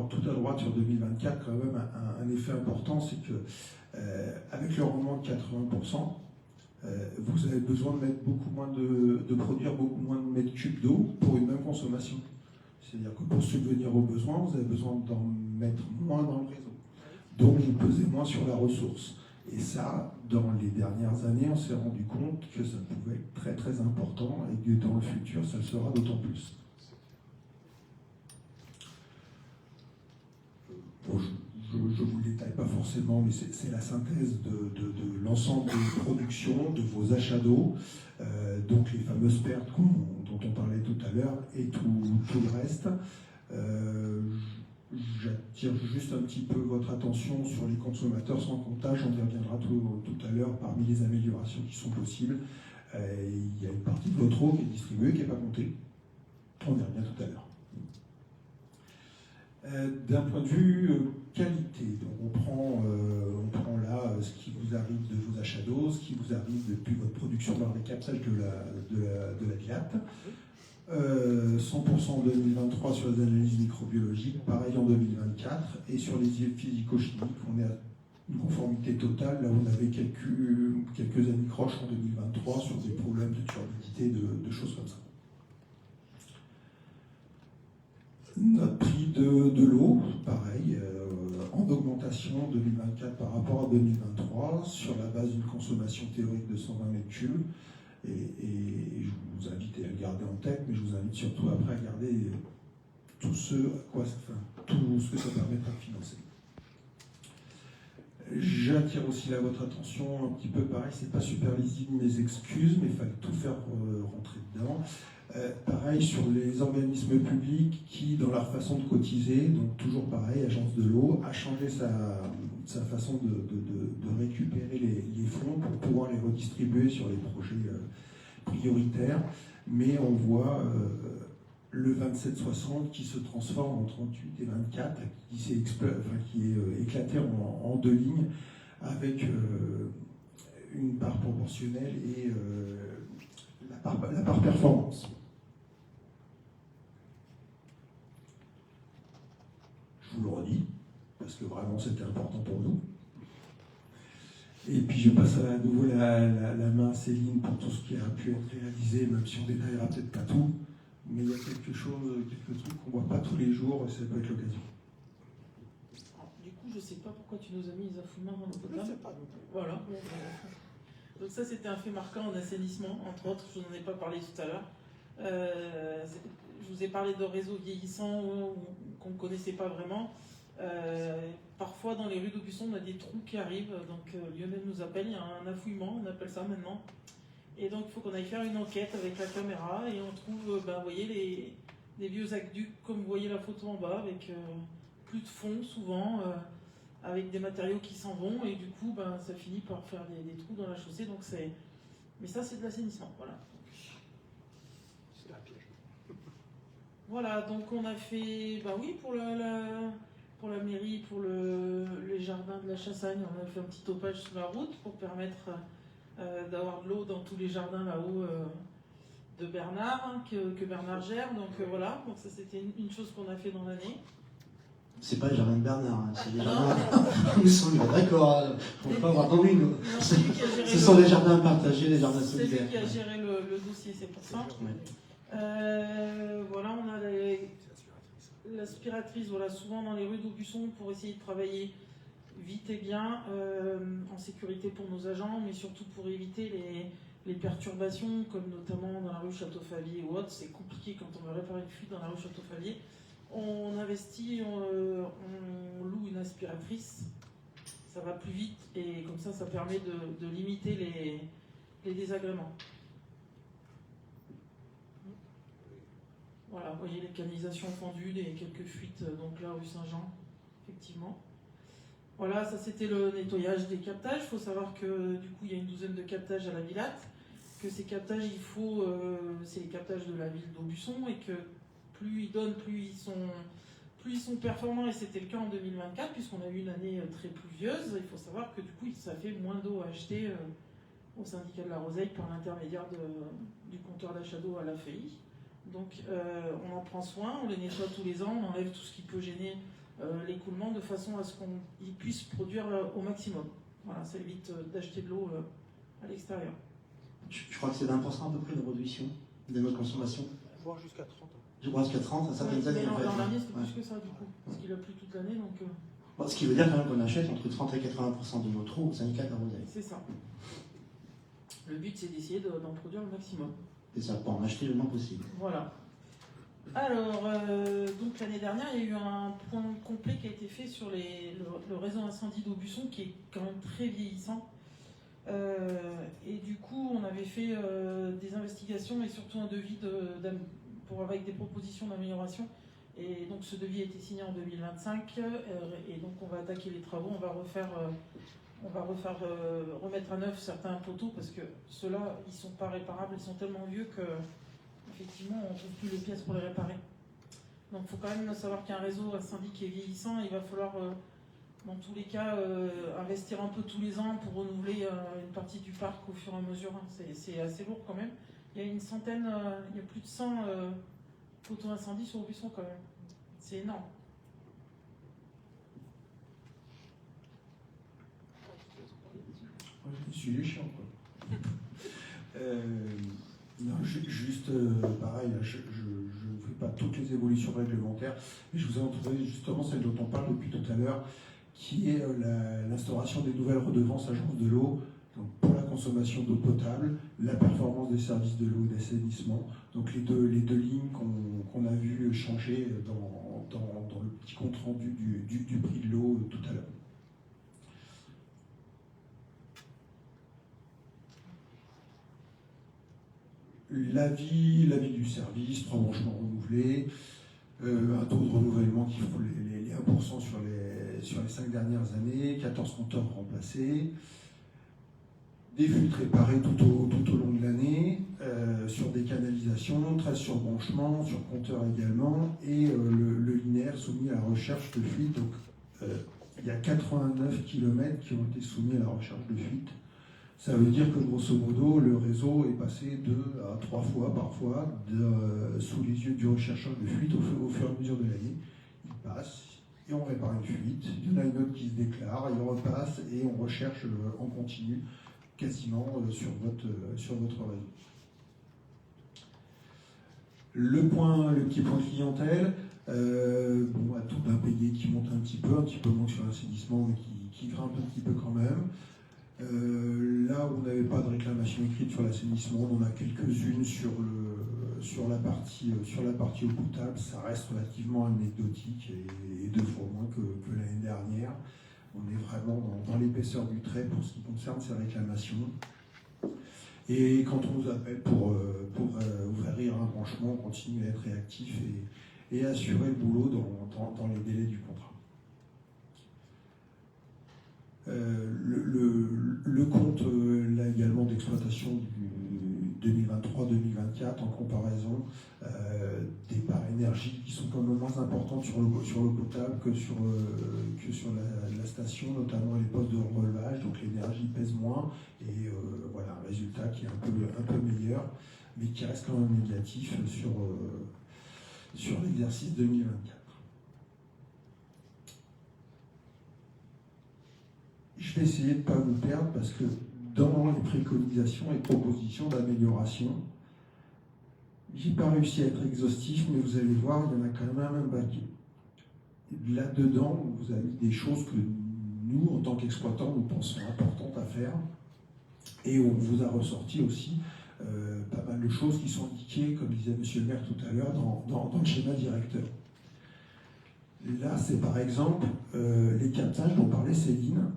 tout à droite sur 2024, quand même un effet important, c'est que avec le rendement de 80%, vous avez besoin de mettre beaucoup moins de produire beaucoup moins de mètres cubes d'eau pour une même consommation. C'est-à-dire que pour subvenir aux besoins, vous avez besoin d'en mettre moins dans le réseau. Donc vous pesez moins sur la ressource. Et ça, dans les dernières années, on s'est rendu compte que ça pouvait être très très important et que dans le futur, ça le sera d'autant plus. Bon, je ne vous le détaille pas forcément, mais c'est la synthèse de l'ensemble des productions, de vos achats d'eau, donc les fameuses pertes dont on parlait tout à l'heure, et tout le reste. J'attire juste un petit peu votre attention sur les consommateurs sans comptage, on y reviendra tout à l'heure parmi les améliorations qui sont possibles. Il y a une partie de votre eau qui est distribuée, qui n'est pas comptée. On y revient tout à l'heure. D'un point de vue qualité, donc on prend là ce qui vous arrive de vos achats d'eau, ce qui vous arrive depuis votre production dans les captages de la diate. 100% en 2023 sur les analyses microbiologiques, pareil en 2024, et sur les physico-chimiques, on est à une conformité totale, là où on avait quelques anicroches en 2023 sur des problèmes de turbidité, de choses comme ça. Notre prix de l'eau, pareil, en augmentation 2024 par rapport à 2023, sur la base d'une consommation théorique de 120 mètres cubes. Et je vous invite à le garder en tête, mais je vous invite surtout après à garder tout ce que ça permettra de financer. J'attire aussi là votre attention, un petit peu pareil, c'est pas super lisible mes excuses, mais il fallait tout faire rentrer dedans. Pareil sur les organismes publics qui, dans leur façon de cotiser, donc toujours pareil, Agence de l'eau, a changé sa façon de récupérer les fonds pour pouvoir les redistribuer sur les projets prioritaires. Mais on voit le 27-60 qui se transforme en 38 et 24, qui est éclaté en deux lignes, avec une part proportionnelle et la part performance. Je vous le redis, parce que vraiment c'était important pour nous. Et puis je passe à nouveau la main à Céline pour tout ce qui a pu être réalisé, même si on ne détaillera peut-être pas tout, mais il y a quelques trucs qu'on ne voit pas tous les jours, et ça peut être l'occasion. Du coup, je ne sais pas pourquoi tu nous as mis les affouements dans le programme. Je ne sais pas. Voilà. Donc ça, c'était un fait marquant en assainissement, entre autres, je n'en ai pas parlé tout à l'heure. Je vous ai parlé de réseaux vieillissants qu'on ne connaissait pas vraiment. Parfois, dans les rues d'Aubusson, on a des trous qui arrivent. Donc Lionel nous appelle, il y a un affouillement, on appelle ça maintenant. Et donc, il faut qu'on aille faire une enquête avec la caméra et on trouve, vous voyez, les vieux aqueducs, comme vous voyez la photo en bas, avec plus de fond souvent, avec des matériaux qui s'en vont. Et du coup, ça finit par faire des trous dans la chaussée. Donc mais ça, c'est de l'assainissement. Voilà. Voilà, donc on a fait, pour la mairie, pour les jardins de la Chassagne, on a fait un petit topage sur la route pour permettre d'avoir de l'eau dans tous les jardins là-haut de Bernard, que Bernard gère. Donc voilà, donc ça c'était une chose qu'on a fait dans l'année. C'est pas les jardins de Bernard, hein, c'est les jardins. Nous sommes d'accord, on ne peut pas avoir envie. Ce sont les jardins partagés, les jardins solidaires. C'est lui qui a géré le dossier, c'est pour ça. Ouais. Voilà, l'aspiratrice, voilà, souvent dans les rues d'Aubusson pour essayer de travailler vite et bien, en sécurité pour nos agents, mais surtout pour éviter les perturbations, comme notamment dans la rue Château-Favier ou autre. C'est compliqué quand on veut réparer une fuite dans la rue Château-Favier. On investit, on loue une aspiratrice, ça va plus vite et comme ça permet de limiter les désagréments. Voilà, vous voyez les canalisations fendues, quelques fuites, donc là rue Saint-Jean, effectivement. Voilà, ça c'était le nettoyage des captages. Il faut savoir que du coup il y a une douzaine de captages à la Villate, que ces captages, c'est les captages de la ville d'Aubusson et que plus ils donnent, plus ils sont performants, et c'était le cas en 2024 puisqu'on a eu une année très pluvieuse. Il faut savoir que du coup ça fait moins d'eau à acheter au syndicat de la Roseille par l'intermédiaire du compteur d'achat d'eau à la FEI. Donc on en prend soin, on les nettoie tous les ans, on enlève tout ce qui peut gêner l'écoulement de façon à ce qu'ils puissent produire au maximum. Voilà, ça évite d'acheter de l'eau à l'extérieur. Je crois que c'est 20% à peu près de réduction de notre consommation. Voire jusqu'à 30. Je crois jusqu'à 30 à certaines années. En fait. L'an dernier c'était plus que ça du coup, parce qu'il a plu toute l'année. Donc, Bon, ce qui veut dire quand même qu'on achète entre 30 et 80% de notre eau au syndicat de la Roseille. c'est ça. Le but c'est d'essayer d'en produire le maximum. Et ça pour en acheter le moins possible. Voilà. Alors, donc l'année dernière, il y a eu un point complet qui a été fait sur le réseau incendie d'Aubusson, qui est quand même très vieillissant. Et du coup, on avait fait des investigations et surtout un devis avec des propositions d'amélioration. Et donc, ce devis a été signé en 2025. Et donc, on va attaquer les travaux. On va remettre à neuf certains poteaux parce que ceux-là, ils sont pas réparables. Ils sont tellement vieux que effectivement, on ne trouve plus les pièces pour les réparer. Donc il faut quand même savoir qu'il y a un réseau incendie qui est vieillissant. Il va falloir, dans tous les cas, investir un peu tous les ans pour renouveler une partie du parc au fur et à mesure. C'est assez lourd quand même. Il y a une centaine, il y a plus de 100 poteaux incendies sur Aubusson quand même. C'est énorme. Sujet chiant, quoi. Non, juste pareil, je ne fais pas toutes les évolutions réglementaires, mais je vous ai retrouvé justement celle dont on parle depuis tout à l'heure, qui est l'instauration des nouvelles redevances agences de l'eau, donc pour la consommation d'eau potable, la performance des services de l'eau et d'assainissement, donc les deux lignes qu'on a vu changer dans le petit compte rendu du prix de l'eau tout à l'heure. L'avis du service, 3 branchements renouvelés, un taux de renouvellement qui faut les 1% sur les 5 dernières années, 14 compteurs remplacés, des filtres réparés tout au long de l'année, sur des canalisations, 13 sur branchement, sur compteurs également, et le linéaire soumis à la recherche de fuite. Donc il y a 89 km qui ont été soumis à la recherche de fuite. Ça veut dire que grosso modo, le réseau est passé 2 à 3 fois parfois sous les yeux du rechercheur de fuite au fur et à mesure de l'année. Il passe et on répare une fuite. Il y en a une autre qui se déclare, il repasse et on recherche en continu quasiment sur votre réseau. Le petit point clientèle, à tout d'impayé qui monte un petit peu moins que sur l'assainissement, mais qui grimpe un petit peu quand même. Là où on n'avait pas de réclamation écrite sur l'assainissement, on en a quelques-unes sur la partie eau potable. Ça reste relativement anecdotique et 2 fois moins que l'année dernière. On est vraiment dans l'épaisseur du trait pour ce qui concerne ces réclamations. Et quand on nous appelle pour ouvrir un branchement, on continue à être réactif et assurer le boulot dans les délais du contrat. Le compte là également d'exploitation du 2023-2024 en comparaison des parts énergie qui sont quand même moins importantes sur l'eau potable que sur la station, notamment les postes de relevage, donc l'énergie pèse moins et voilà un résultat qui est un peu meilleur, mais qui reste quand même négatif sur l'exercice 2024. Je vais essayer de ne pas vous perdre parce que dans les préconisations et propositions d'amélioration, J'ai pas réussi à être exhaustif, mais vous allez voir, il y en a quand même un paquet. Là-dedans, vous avez des choses que nous, en tant qu'exploitants, nous pensons importantes à faire. Et on vous a ressorti aussi pas mal de choses qui sont indiquées, comme disait M. le maire tout à l'heure, dans le schéma directeur. Là, c'est par exemple les captages dont parlait Céline.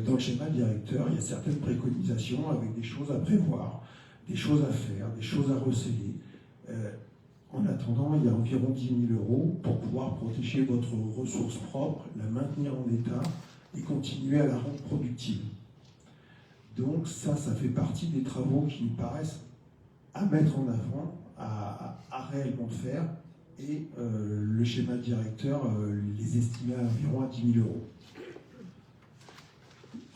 Dans le schéma directeur, il y a certaines préconisations avec des choses à prévoir, des choses à faire, des choses à recéler. En attendant, il y a environ 10 000 € pour pouvoir protéger votre ressource propre, la maintenir en état et continuer à la rendre productive. Donc ça fait partie des travaux qui nous paraissent à mettre en avant, à réellement faire. Et le schéma directeur les estimait à environ à 10 000 €.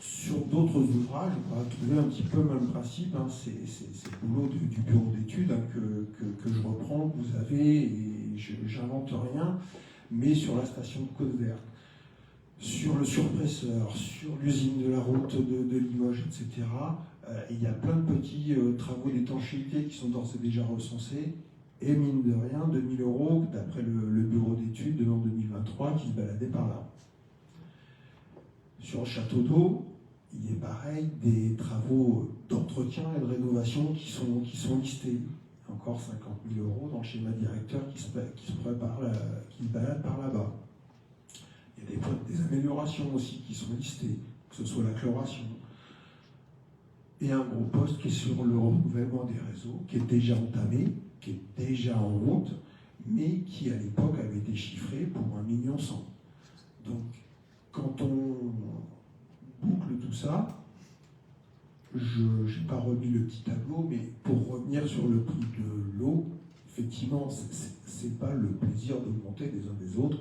Sur d'autres ouvrages, on va trouver un petit peu le même principe. Hein, c'est le boulot du bureau d'études que je reprends, que vous avez, et j'invente rien, mais sur la station de Côte-Verte, sur le surpresseur, sur l'usine de la route de Limoges, etc. Il y a plein de petits travaux d'étanchéité qui sont d'ores et déjà recensés. Et mine de rien, 2 000 € d'après le bureau d'études de l'an 2023 qui se baladait par là. Sur le château d'eau, il est pareil, des travaux d'entretien et de rénovation qui sont listés. Encore 50 000 € dans le schéma directeur qui se balade par là-bas. Il y a des améliorations aussi qui sont listées, que ce soit la chloration. Et un gros poste qui est sur le renouvellement des réseaux, qui est déjà entamé, qui est déjà en route, mais qui à l'époque avait été chiffré pour 1,1 million. Donc, quand on boucle tout ça, je n'ai pas remis le petit tableau, mais pour revenir sur le prix de l'eau, effectivement, ce n'est pas le plaisir d'augmenter des uns des autres.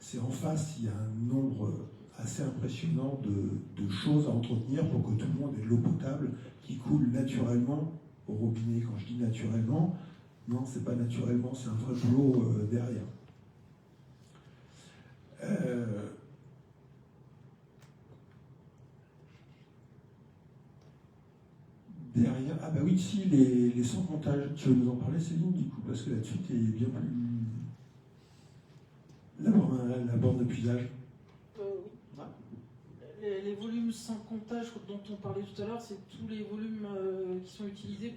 C'est en face, il y a un nombre assez impressionnant de choses à entretenir pour que tout le monde ait de l'eau potable qui coule naturellement au robinet. Quand je dis naturellement, non, c'est pas naturellement, c'est un vrai boulot derrière. Derrière, ah bah oui, si, les sans comptage, tu veux nous en parler, Céline, du coup, parce que là-dessus, tu es bien plus... La borne de puisage. Oui. Les volumes sans comptage dont on parlait tout à l'heure, c'est tous les volumes qui sont utilisés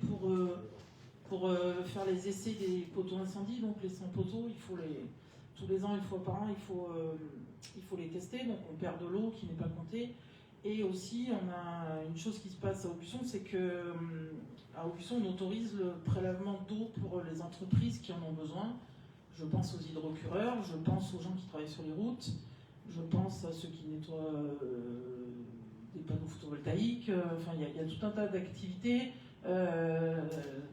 pour faire les essais des poteaux incendie. Donc les 100 poteaux, tous les ans, une fois par an, il faut les tester. Donc on perd de l'eau qui n'est pas comptée. Et aussi, on a une chose qui se passe à Aubusson, c'est qu'à Aubusson, on autorise le prélèvement d'eau pour les entreprises qui en ont besoin. Je pense aux hydrocureurs, je pense aux gens qui travaillent sur les routes, je pense à ceux qui nettoient des panneaux photovoltaïques. Enfin, il y a tout un tas d'activités.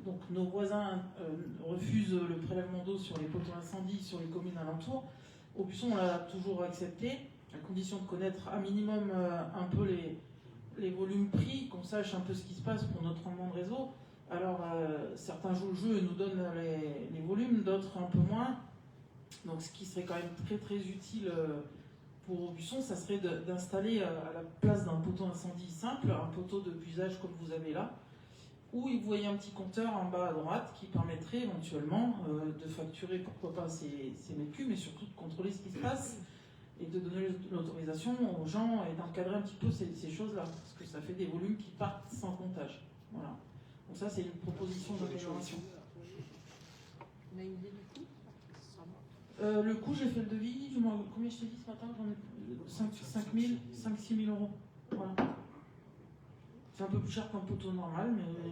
Donc nos voisins refusent le prélèvement d'eau sur les poteaux incendies, sur les communes alentours. Aubusson, on l'a toujours accepté, à condition de connaître à minimum un peu les volumes pris, qu'on sache un peu ce qui se passe pour notre rendement de réseau. Alors, certains jouent le jeu et nous donnent les volumes, d'autres un peu moins. Donc, ce qui serait quand même très très utile pour Aubusson, ça serait d'installer à la place d'un poteau incendie simple, un poteau de puisage comme vous avez là, où vous voyez un petit compteur en bas à droite qui permettrait éventuellement de facturer, pourquoi pas, ces mètres cubes, mais surtout de contrôler ce qui se passe et de donner l'autorisation aux gens et d'encadrer un petit peu ces choses-là, parce que ça fait des volumes qui partent sans comptage. Voilà. Donc ça, c'est une proposition d'amélioration. On a une idée du coût ? Le coût, j'ai fait le devis. Combien je t'ai dit ce matin? J'en ai 5-6 000 €. Voilà. C'est un peu plus cher qu'un poteau normal, mais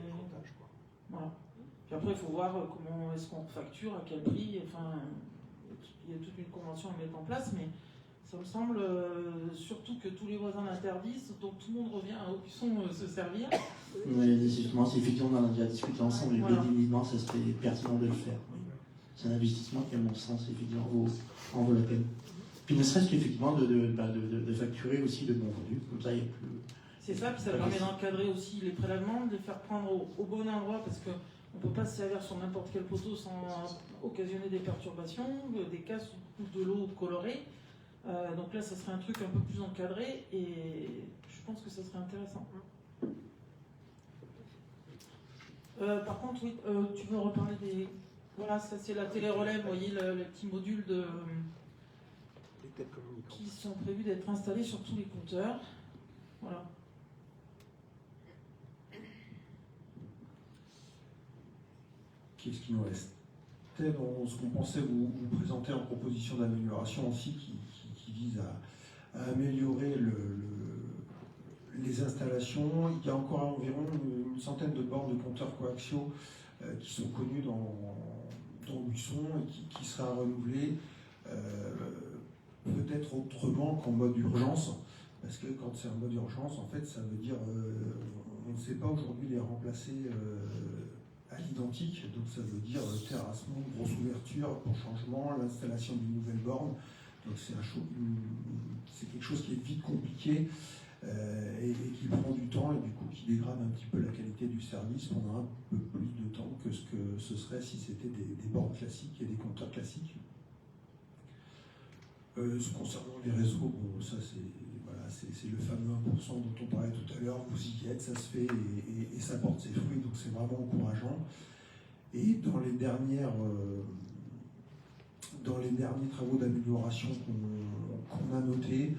voilà. Puis après, il faut voir comment est-ce qu'on facture, à quel prix. Enfin, il y a toute une convention à mettre en place, mais ça me semble surtout que tous les voisins l'interdisent, donc tout le monde revient à Aubusson se servir. Oui, justement, c'est effectivement, on en a déjà discuté ensemble, et Voilà. évidemment, ça serait pertinent de le faire. C'est un investissement qui, à mon sens, effectivement, en vaut la peine. Puis ne serait-ce qu'effectivement de facturer aussi de bons volumes, comme ça il y a plus... C'est ça, puis ça permet d'encadrer aussi les prélèvements, de les faire prendre au bon endroit, parce qu'on ne peut pas se servir sur n'importe quel poteau sans occasionner des perturbations, des casses ou de l'eau colorée. Donc là, ça serait un truc un peu plus encadré, et je pense que ça serait intéressant. Par contre, oui, tu veux reparler des Voilà, ça c'est la télé-relais, vous voyez les petits modules qui sont prévus d'être installés sur tous les compteurs. Voilà. Qu'est-ce qui nous reste? Dans ce qu'on pensait vous présenter en proposition d'amélioration aussi qui vise à améliorer les installations. Il y a encore environ une centaine de bornes de compteurs coaxiaux qui sont connus dans Luçon et qui sera renouvelé peut-être autrement qu'en mode urgence, parce que quand c'est en mode urgence, en fait, ça veut dire on ne sait pas aujourd'hui les remplacer à l'identique, donc ça veut dire terrassement, grosse ouverture pour changement, l'installation d'une nouvelle borne, donc c'est quelque chose qui est vite compliqué et qui prend du temps et du coup qui dégrade un petit peu la qualité du service pendant un peu plus de temps que ce que ce serait si c'était des bornes classiques et des compteurs classiques. Concernant les réseaux, bon, ça c'est le fameux 1% dont on parlait tout à l'heure, vous y êtes, ça se fait et ça porte ses fruits, donc c'est vraiment encourageant. Et dans les derniers travaux d'amélioration qu'on a notés,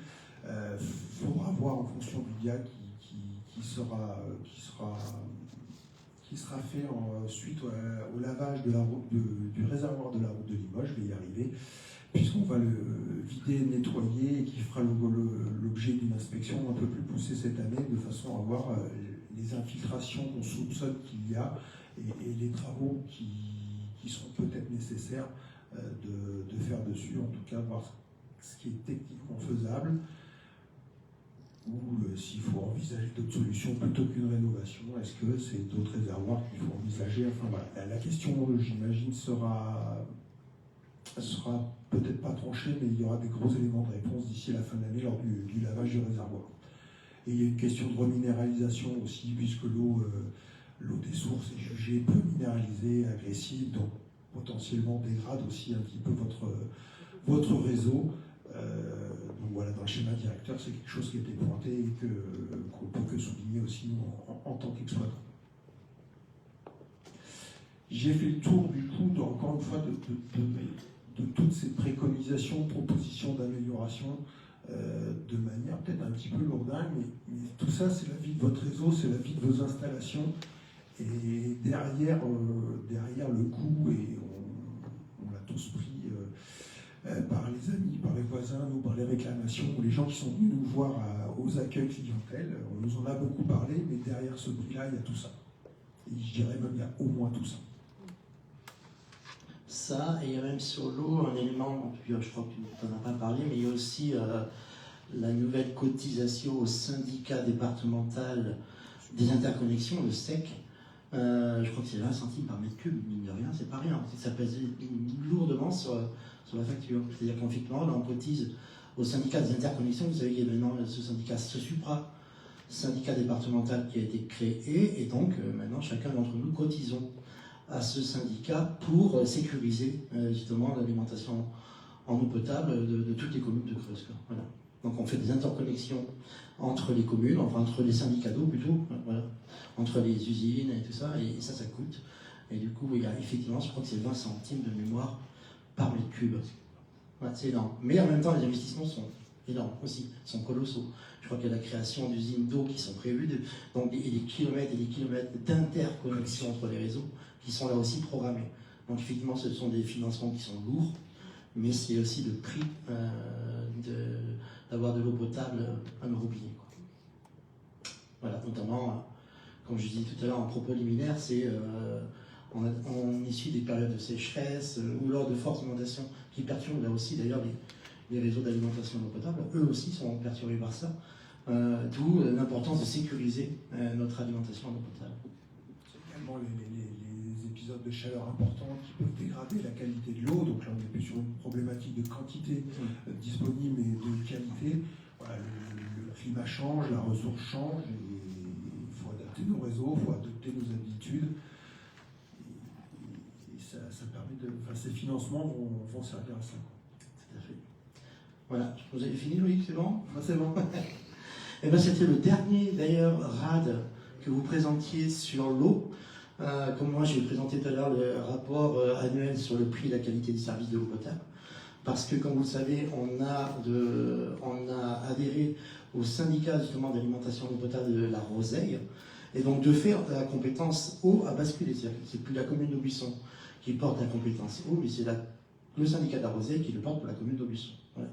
faudra voir en fonction du dia qui sera fait suite au lavage de la route du réservoir de la route de Limoges, je vais y arriver, puisqu'on va le vider, nettoyer et qui fera l'objet d'une inspection un peu plus poussée cette année, de façon à voir les infiltrations qu'on soupçonne qu'il y a et les travaux qui seront peut-être nécessaires de faire dessus, en tout cas voir ce qui est techniquement faisable, ou s'il faut envisager d'autres solutions plutôt qu'une rénovation. Est-ce que c'est d'autres réservoirs qu'il faut envisager? Enfin voilà, la question, j'imagine, sera peut-être pas tranchée, mais il y aura des gros éléments de réponse d'ici la fin de l'année lors du lavage du réservoir. Et il y a une question de reminéralisation aussi, puisque l'eau des sources est jugée peu minéralisée, agressive, donc potentiellement dégrade aussi un petit peu votre réseau. Donc voilà, dans le schéma directeur, c'est quelque chose qui a été pointé et qu'on peut que souligner aussi en tant qu'exploitant. J'ai fait le tour du coup, encore une fois, de toutes ces préconisations, propositions d'amélioration, de manière peut-être un petit peu lourdingue, mais tout ça, c'est la vie de votre réseau, c'est la vie de vos installations. Et derrière le coût, et on l'a tous pris par les amis, par les voisins, ou par les réclamations, ou les gens qui sont venus nous voir aux accueils clientèle, on nous en a beaucoup parlé, mais derrière ce prix-là, il y a tout ça. Et je dirais même, il y a au moins tout ça. Ça, et il y a même sur l'eau un élément, je crois que tu n'en as pas parlé, mais il y a aussi la nouvelle cotisation au syndicat départemental des interconnexions, le SEC. Je crois que c'est 20 centimes par mètre cube, mine de rien, c'est pas rien, ça pèse lourdement sur la facture. C'est-à-dire qu'effectivement, là, on cotise au syndicat des interconnexions. Vous savez qu'il y a maintenant ce syndicat, ce supra syndicat départemental qui a été créé, et donc maintenant chacun d'entre nous cotisons à ce syndicat pour sécuriser justement l'alimentation en eau potable de toutes les communes de Creuse. Voilà. Donc on fait des interconnexions entre les communes, enfin entre les syndicats d'eau plutôt, voilà, entre les usines et tout ça, et ça coûte. Et du coup, il y a effectivement, je crois que c'est 20 centimes de mémoire par mètre cube. Voilà, c'est énorme. Mais en même temps, les investissements sont énormes aussi, sont colossaux. Je crois qu'il y a la création d'usines d'eau qui sont prévues, donc, et des kilomètres et des kilomètres d'interconnexion entre les réseaux qui sont là aussi programmés. Donc effectivement, ce sont des financements qui sont lourds, mais c'est aussi le prix d'avoir de l'eau potable à nos robinets. Voilà, notamment, comme je disais tout à l'heure en propos liminaire, c'est on essuie des périodes de sécheresse ou lors de fortes inondations qui perturbent là aussi d'ailleurs les réseaux d'alimentation d'eau potable. Eux aussi sont perturbés par ça, d'où l'importance de sécuriser notre alimentation en eau potable. C'est également les épisodes de chaleur importants qui peuvent dégrader la qualité de l'eau. Donc là, on est plus sur une problématique de quantité disponible et de qualité. Voilà, le climat change, la ressource change, et il faut adapter nos réseaux, il faut adapter nos habitudes. Et ça permet de. Enfin, ces financements vont servir à ça. Tout à fait. Voilà, vous avez fini, Loïc, c'est bon? C'est bon. Et bien, c'était le dernier, d'ailleurs, RAD que vous présentiez sur l'eau. Comme moi, j'ai présenté tout à l'heure le rapport annuel sur le prix et la qualité du service de l'eau potable. Parce que, comme vous le savez, on a adhéré au syndicat justement d'alimentation d'eau potable de la Roseille. Et donc, de faire la compétence eau à basculer. C'est plus la commune d'Aubusson qui porte la compétence eau, mais c'est le syndicat de la Roseille qui le porte pour la commune d'Aubusson. Voilà.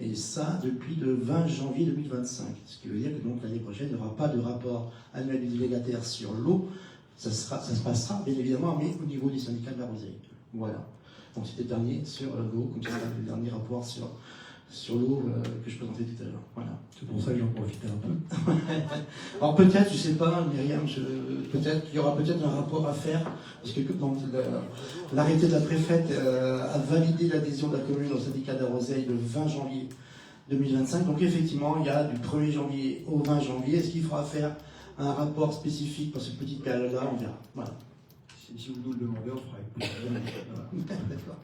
Et ça, depuis le 20 janvier 2025. Ce qui veut dire que donc l'année prochaine, il n'y aura pas de rapport annuel du délégataire sur l'eau. Ça se passera, bien évidemment, mais au niveau du syndicat de la Roseille. Voilà. Donc c'était le dernier sur l'eau, comme ça, le dernier rapport sur l'eau que je présentais tout à l'heure. Voilà. C'est pour ça que j'en profitais un peu. Alors peut-être, je ne sais pas, Myriam, peut-être qu'il y aura peut-être un rapport à faire, parce que donc, l'arrêté de la préfète a validé l'adhésion de la commune au syndicat de la Roseille le 20 janvier 2025. Donc effectivement, il y a du 1er janvier au 20 janvier. Est-ce qu'il faudra faire un rapport spécifique pour cette petite période-là? On verra. Voilà. Si vous nous le demandez, on fera avec plaisir. D'accord.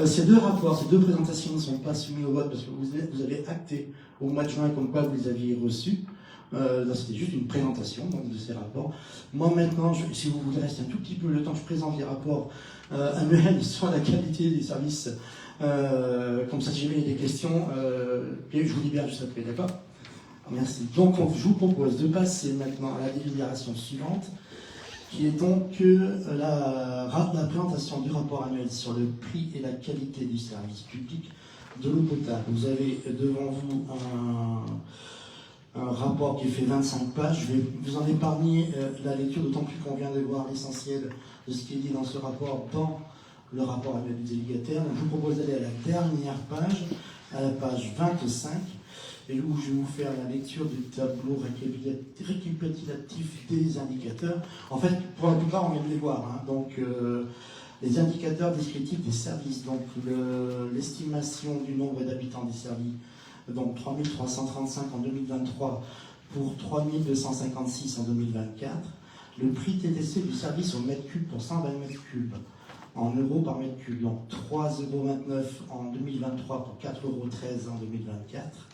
Ces deux rapports, ces deux présentations ne sont pas soumis au vote parce que vous avez acté au mois de juin comme quoi vous les aviez reçus. Là, c'était juste une présentation donc, de ces rapports. Moi, maintenant, si vous voulez rester un tout petit peu le temps que je présente les rapports annuels sur la qualité des services, comme ça, si jamais il y a des questions, je vous libère juste après, d'accord? Merci. Donc, je vous propose de passer maintenant à la délibération suivante, qui est donc la présentation du rapport annuel sur le prix et la qualité du service public de l'eau potable. Vous avez devant vous un rapport qui fait 25 pages. Je vais vous en épargner la lecture, d'autant plus qu'on vient de voir l'essentiel de ce qui est dit dans ce rapport dans le rapport annuel du délégataire. Donc, je vous propose d'aller à la dernière page, à la page 25, et où je vais vous faire la lecture du tableau récapitulatif des indicateurs. En fait, pour la plupart, on vient de les voir. Hein. Donc, les indicateurs descriptifs des services, donc l'estimation du nombre d'habitants desservis, donc 3335 en 2023 pour 3256 en 2024. Le prix TTC du service au mètre cube pour 120 mètres cubes en euros par mètre cube, donc 3,29 € en 2023 pour 4,13 € en 2024.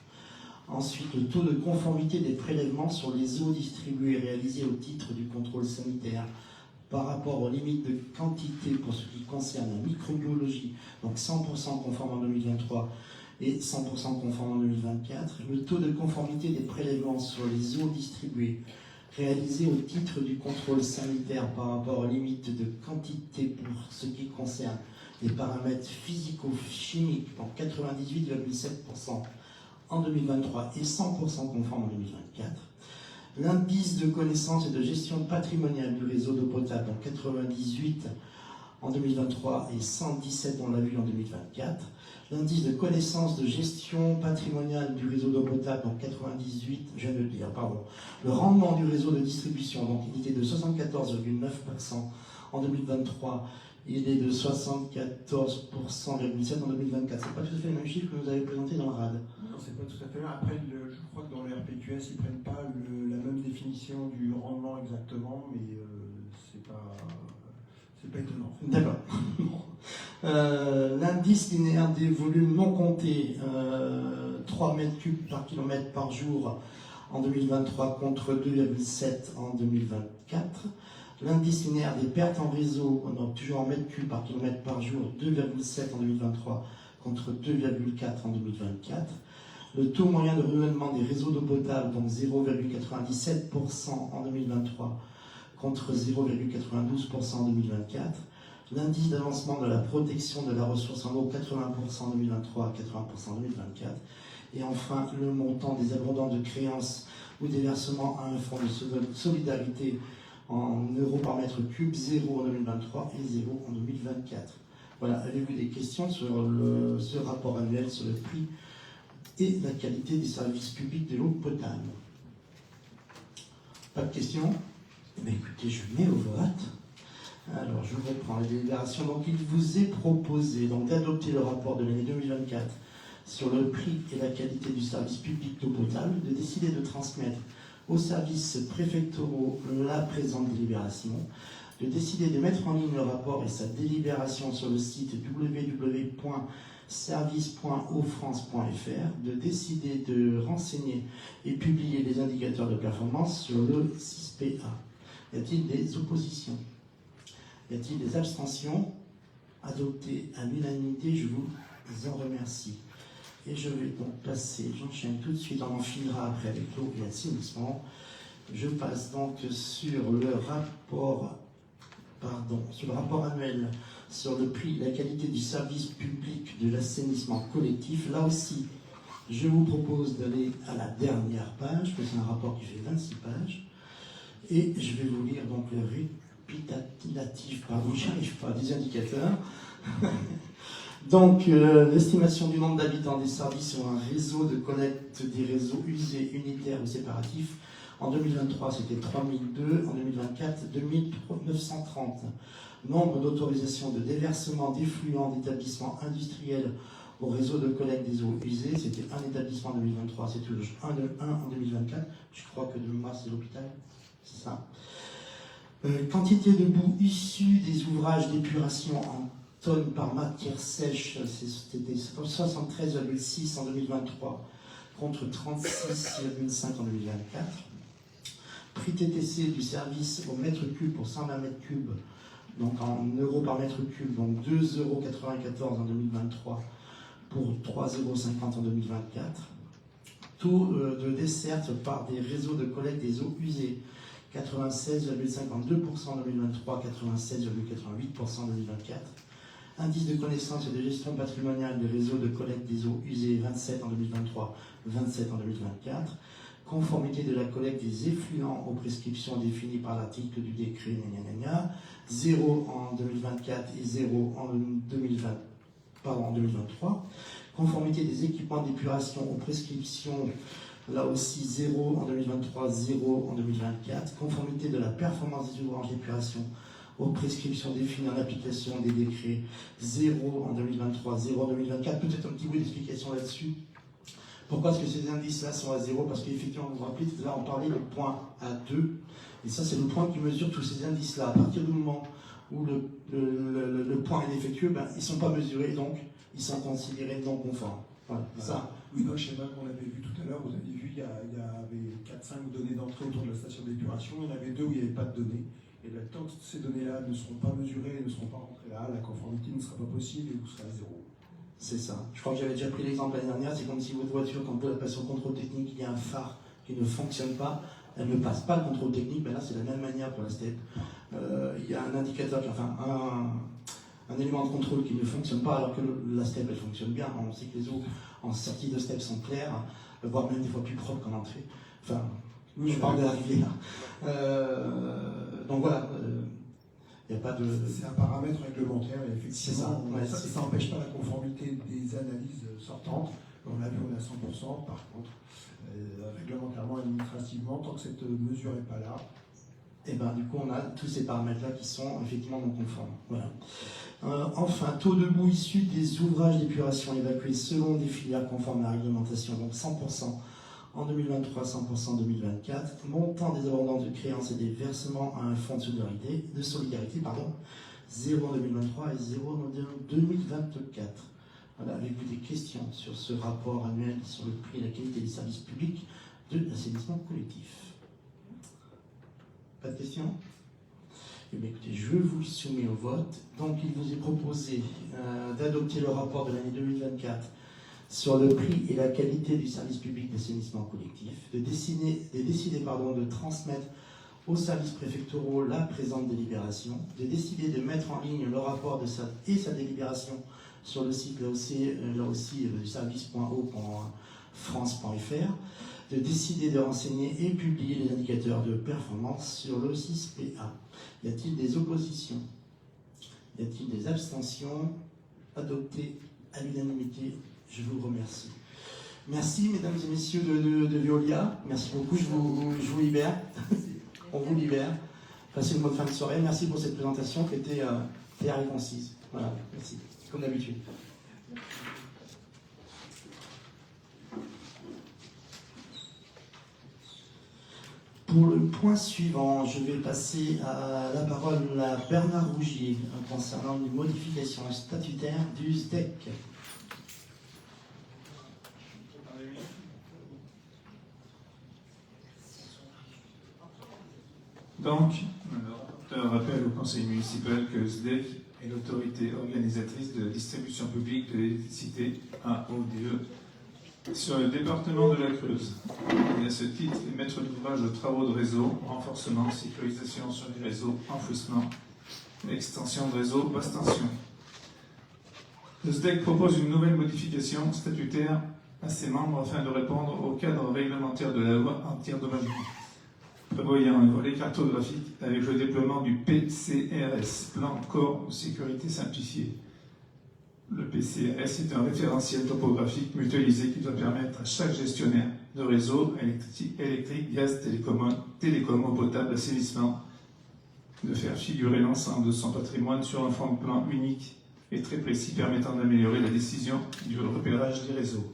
Ensuite, le taux de conformité des prélèvements sur les eaux distribuées réalisées au titre du contrôle sanitaire par rapport aux limites de quantité pour ce qui concerne la microbiologie, donc 100% conforme en 2023 et 100% conforme en 2024. Le taux de conformité des prélèvements sur les eaux distribuées réalisées au titre du contrôle sanitaire par rapport aux limites de quantité pour ce qui concerne les paramètres physico-chimiques, donc 98,7% en 2023 et 100% conforme en 2024. L'indice de connaissance et de gestion patrimoniale du réseau d'eau potable, donc 98 en 2023 et 117 on l'a vu en 2024. L'indice de connaissance de gestion patrimoniale du réseau d'eau potable, donc 98, je viens de le dire, pardon. Le rendement du réseau de distribution, donc il était de 74,9% en 2023. Il est de 74,7% en 2024. C'est pas tout à fait le même chiffre que vous avez présenté dans le RAD. Non, c'est pas tout à fait là. Après, je crois que dans les RPQS, ils prennent pas la même définition du rendement exactement, mais c'est pas étonnant. D'accord. L'indice linéaire des volumes non comptés, 3 mètres cubes par kilomètre par jour en 2023 contre 2,7 en 2024. L'indice linéaire des pertes en réseau, donc toujours en mètres cubes par kilomètre par jour, 2,7 en 2023 contre 2,4 en 2024. Le taux moyen de renouvellement des réseaux d'eau potable, donc 0,97% en 2023 contre 0,92% en 2024. L'indice d'avancement de la protection de la ressource en eau, 80% en 2023, 80% en 2024. Et enfin, le montant des abondants de créances ou des versements à un fonds de solidarité en euros par mètre cube, 0 en 2023 et 0 en 2024. Voilà, avez-vous des questions sur ce rapport annuel sur le prix et la qualité des services publics de l'eau potable? Pas de questions? Eh bien, écoutez, je mets au vote. Alors, je reprends la délibération. Donc, il vous est proposé d'adopter le rapport de l'année 2024 sur le prix et la qualité du service public d'eau potable, de décider de transmettre aux services préfectoraux la présente délibération, de décider de mettre en ligne le rapport et sa délibération sur le site www.service.ofrance.fr, de décider de renseigner et publier les indicateurs de performance sur le 6PA. Y a-t-il des oppositions? Y a-t-il des abstentions? Adopté à l'unanimité, je vous en remercie. Et je vais donc passer, j'enchaîne tout de suite, on en finira après avec l'eau et l'assainissement. Je passe donc sur le rapport annuel sur le prix et la qualité du service public de l'assainissement collectif. Là aussi, je vous propose d'aller à la dernière page, parce que c'est un rapport qui fait 26 pages. Et je vais vous lire donc le récapitulatif, j'arrive pas, des indicateurs. Donc, l'estimation du nombre d'habitants des services sur un réseau de collecte des réseaux usés, unitaires ou séparatifs. En 2023, c'était 3002. En 2024, 2930. Nombre d'autorisations de déversement d'effluents d'établissements industriels au réseau de collecte des eaux usées, c'était un établissement en 2023, c'est toujours un en 2024. Je crois que de mars, c'est l'hôpital. C'est ça. Quantité de boue issue des ouvrages d'épuration en tonnes par matière sèche, c'était 73,6 en 2023 contre 36,5 en 2024. Prix TTC du service au mètre cube pour 120 mètres cubes, donc en euros par mètre cube, donc 2,94 € en 2023 pour 3,50 € en 2024. Taux de desserte par des réseaux de collecte des eaux usées, 96,52% en 2023, 96,88% en 2024. Indice de connaissance et de gestion patrimoniale des réseaux de collecte des eaux usées, 27 en 2023, 27 en 2024. Conformité de la collecte des effluents aux prescriptions définies par l'article du décret 0 en 2024 et 0 en 2023. Conformité des équipements d'épuration aux prescriptions, là aussi 0 en 2023, 0 en 2024. Conformité de la performance des ouvrages d'épuration aux prescriptions définies en application des décrets, 0 en 2023, 0 en 2024. Peut-être un petit bout d'explication là-dessus. Pourquoi est-ce que ces indices-là sont à 0? Parce qu'effectivement, vous vous rappelez, là on parlait du point A2, et ça c'est le point qui mesure tous ces indices-là. À partir du moment où le point est défectueux, ben, ils ne sont pas mesurés, donc ils sont considérés non conformes. Voilà, ça. Oui, dans le schéma qu'on avait vu tout à l'heure, vous avez vu, il y avait 4-5 données d'entrée autour de la station d'épuration, il y en avait 2 où il n'y avait pas de données. Et là, tant que ces données-là ne seront pas mesurées, ne seront pas rentrées là, la conformité ne sera pas possible et vous serez à 0. C'est ça. Je crois que j'avais déjà pris l'exemple l'année dernière, c'est comme si votre voiture, quand vous la passez au contrôle technique, il y a un phare qui ne fonctionne pas, elle ne passe pas le contrôle technique, ben là c'est la même manière pour la STEP. Il y a un indicateur, enfin un élément de contrôle qui ne fonctionne pas alors que la STEP elle fonctionne bien. On sait que les eaux en sortie de STEP sont claires, voire même des fois plus propres qu'en entrée. Enfin, je parle de l'arrivée là. Donc voilà. Il n'y a pas de... C'est un paramètre réglementaire et effectivement, ça n'empêche pas la conformité des analyses sortantes. On a vu, on est à 100%. Par contre, réglementairement, administrativement, tant que cette mesure n'est pas là. Et ben du coup, on a tous ces paramètres-là qui sont effectivement non conformes. Voilà. Enfin, taux de boue issu des ouvrages d'épuration évacués selon des filières conformes à la réglementation, donc 100% en 2023, 100% en 2024. Montant des abondances de créances et des versements à un fonds de solidarité, 0 en 2023 et 0 en 2024. Voilà, avez-vous des questions sur ce rapport annuel sur le prix et la qualité des services publics de l'assainissement collectif? Pas de questions? Eh bien, écoutez, je vous le soumets au vote. Donc, il vous est proposé d'adopter le rapport de l'année 2024 sur le prix et la qualité du service public d'assainissement collectif, de décider de transmettre aux services préfectoraux la présente délibération, de décider de mettre en ligne le rapport et sa délibération sur le site là aussi du service.o.france.fr, de décider de renseigner et publier les indicateurs de performance sur le 6PA. Y a-t-il des oppositions? Y a-t-il des abstentions? Adopté à l'unanimité. Je vous remercie. Merci, mesdames et messieurs de Veolia. Merci beaucoup. Je vous libère. On vous libère. Passez une bonne fin de soirée. Merci pour cette présentation qui était claire et concise. Voilà, merci. Comme d'habitude. Pour le point suivant, je vais passer la parole à Bernard Rougier concernant une modification statutaire du SDEC. Donc, rappelle au conseil municipal que le SDEC est l'autorité organisatrice de la distribution publique de l'électricité AODE sur le département de la Creuse. Et à ce titre, est maître d'ouvrage de travaux de réseau, renforcement, sécurisation sur les réseaux, enfouissement, extension de réseau, basse tension. Le SDEC propose une nouvelle modification statutaire à ses membres afin de répondre au cadre réglementaire de la loi anti-endommagement, prévoyant un volet cartographique avec le déploiement du PCRS, Plan Corps de Sécurité Simplifié. Le PCRS est un référentiel topographique mutualisé qui doit permettre à chaque gestionnaire de réseau électrique, gaz, télécom, eau potable, assainissement, de faire figurer l'ensemble de son patrimoine sur un fond de plan unique et très précis permettant d'améliorer la décision du repérage des réseaux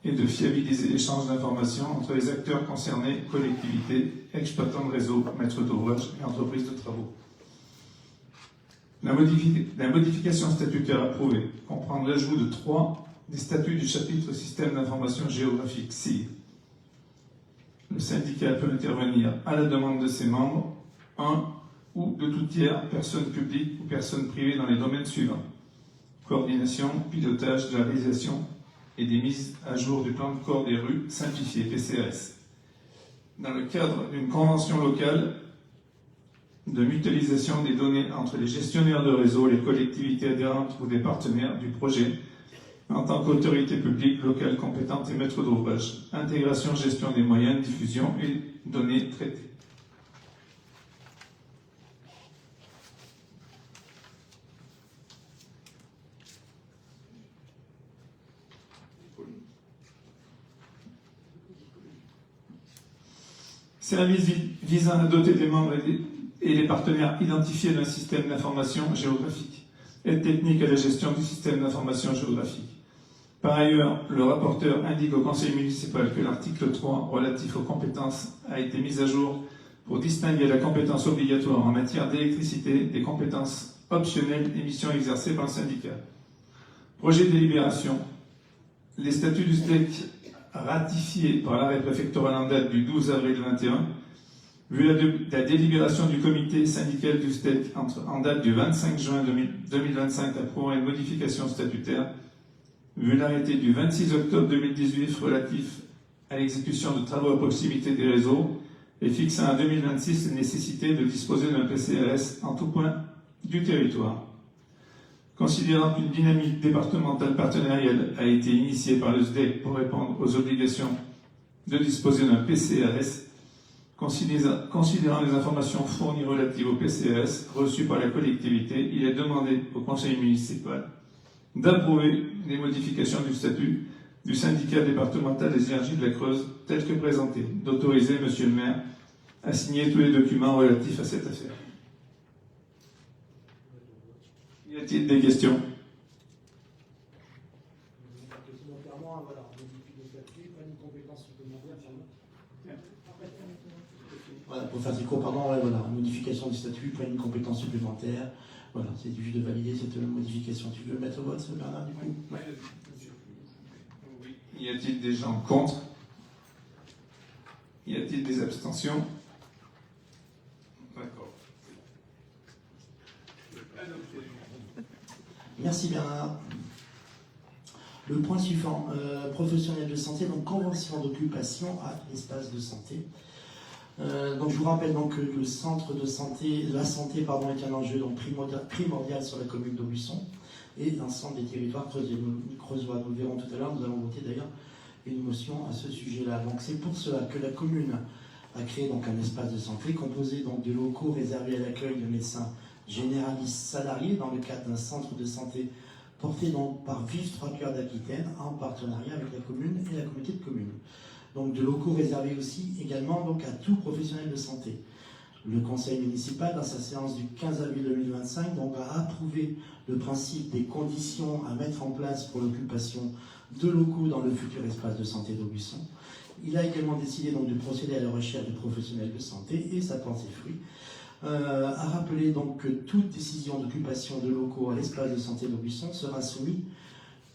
et de fiabiliser l'échange d'informations entre les acteurs concernés, collectivités, exploitants de réseau, maîtres d'ouvrage et entreprises de travaux. La modification statutaire approuvée comprend l'ajout de 3 des statuts du chapitre Système d'information géographique, SIG. Le syndicat peut intervenir à la demande de ses membres, 1 ou de tout tiers, personne publique ou personne privée dans les domaines suivants: coordination, pilotage de la réalisation et des mises à jour du plan de corps des rues simplifié, PCRS, dans le cadre d'une convention locale de mutualisation des données entre les gestionnaires de réseau, les collectivités adhérentes ou des partenaires du projet, en tant qu'autorité publique locale compétente et maître d'ouvrage, intégration, gestion des moyens, diffusion et données traitées. Service visant à doter des membres et les partenaires identifiés d'un système d'information géographique. Aide technique à la gestion du système d'information géographique. Par ailleurs, le rapporteur indique au conseil municipal que l'article 3 relatif aux compétences a été mis à jour pour distinguer la compétence obligatoire en matière d'électricité des compétences optionnelles et missions exercées par le syndicat. Projet de délibération. Les statuts du SDEC ratifiés par l'arrêt préfectoral en date du 12 avril 2021, vu la délibération du comité syndical du SDEC en date du 25 juin 2025 approuvant une modification statutaire, vu l'arrêté du 26 octobre 2018 relatif à l'exécution de travaux à proximité des réseaux et fixant en 2026 la nécessité de disposer d'un PCRS en tout point du territoire. Considérant qu'une dynamique départementale partenariale a été initiée par le SDEC pour répondre aux obligations de disposer d'un PCRS, considérant les informations fournies relatives au PCRS reçues par la collectivité, il est demandé au conseil municipal d'approuver les modifications du statut du syndicat départemental des énergies de la Creuse tel que présenté, d'autoriser Monsieur le maire à signer tous les documents relatifs à cette affaire. Y a-t-il des questions? Volontairement, voilà, on modifie le statut, pas une compétence supplémentaire. Voilà, pour faire court, pardon, ouais, voilà, modification du statut, pas une compétence supplémentaire. Voilà, c'est juste de valider cette modification. Tu veux mettre au vote, Bernard, du coup? Oui. Y a-t-il des gens contre? Y a-t-il des abstentions? D'accord. Merci Bernard. Le point suivant, professionnel de santé, donc convention d'occupation à l'espace de santé. Donc je vous rappelle donc que le centre de santé, la santé pardon, est un enjeu donc primordial sur la commune d'Aubusson et l'ensemble des territoires creusois. Nous le verrons tout à l'heure, nous allons voter d'ailleurs une motion à ce sujet-là. Donc c'est pour cela que la commune a créé donc un espace de santé composé donc de locaux réservés à l'accueil de médecins généralistes salariés dans le cadre d'un centre de santé porté donc par Vive 3 Cœurs d'Aquitaine en partenariat avec la commune et la communauté de communes. Donc de locaux réservés aussi également donc à tout professionnel de santé. Le conseil municipal, dans sa séance du 15 avril 2025, donc, a approuvé le principe des conditions à mettre en place pour l'occupation de locaux dans le futur espace de santé d'Aubusson. Il a également décidé donc de procéder à la recherche de professionnels de santé et ça porte ses fruits. A rappelé donc que toute décision d'occupation de locaux à l'espace de santé d'Aubusson sera soumise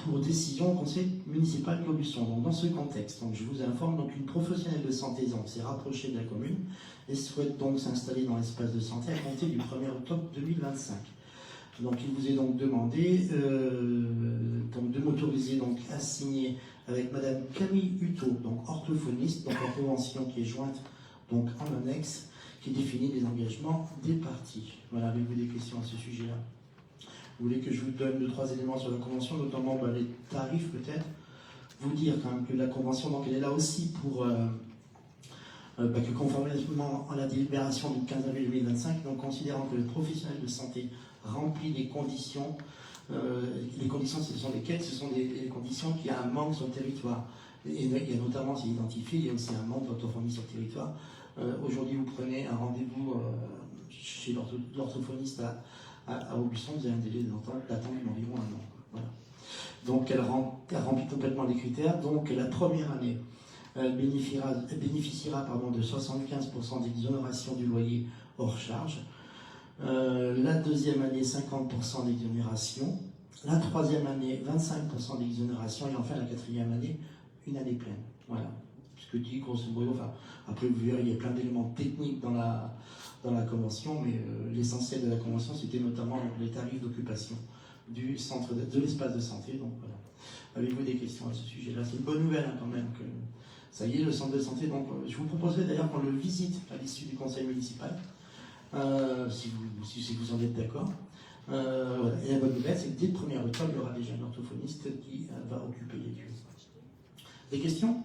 pour décision au conseil municipal de Aubusson. Donc, dans ce contexte, donc, je vous informe, donc, une professionnelle de santé s'est rapprochée de la commune et souhaite donc s'installer dans l'espace de santé à compter du 1er octobre 2025. Donc, il vous est donc demandé donc, de m'autoriser donc, à signer avec Madame Camille Hutto, donc orthophoniste, donc en convention qui est jointe donc, en annexe, qui définit les engagements des parties. Voilà, avez-vous des questions à ce sujet-là? Vous voulez que je vous donne 2-3 éléments sur la convention, notamment les tarifs peut-être? Vous dire quand même que la convention, donc, elle est là aussi pour que conformément à la délibération du 15 avril 2025, donc considérant que le professionnel de santé remplit les conditions ce sont lesquelles? Ce sont des conditions qu'il y a un manque sur le territoire. Et il y a notamment, c'est identifié, il y a aussi un manque d'orthophonie sur le territoire. Aujourd'hui, vous prenez un rendez-vous chez l'orthophoniste à Aubusson, vous avez un délai d'attente d'environ 1 an. Voilà. Donc elle remplit complètement les critères. Donc la première année, elle bénéficiera de 75% d'exonération du loyer hors charge. La deuxième année, 50% d'exonération. La troisième année, 25% d'exonération. Et enfin, la quatrième année, une année pleine. Voilà. Ce que dit grosso modo, enfin, après vous verrez, il y a plein d'éléments techniques dans la convention, mais l'essentiel de la convention, c'était notamment les tarifs d'occupation du centre de l'espace de santé. Donc voilà. Avez-vous des questions à ce sujet-là? C'est une bonne nouvelle hein, quand même que ça y est, le centre de santé. Donc je vous proposerai d'ailleurs qu'on le visite à l'issue du conseil municipal, si vous en êtes d'accord. Voilà. Et la bonne nouvelle, c'est que dès le 1er octobre, il y aura déjà un orthophoniste qui va occuper les lieux. Des questions?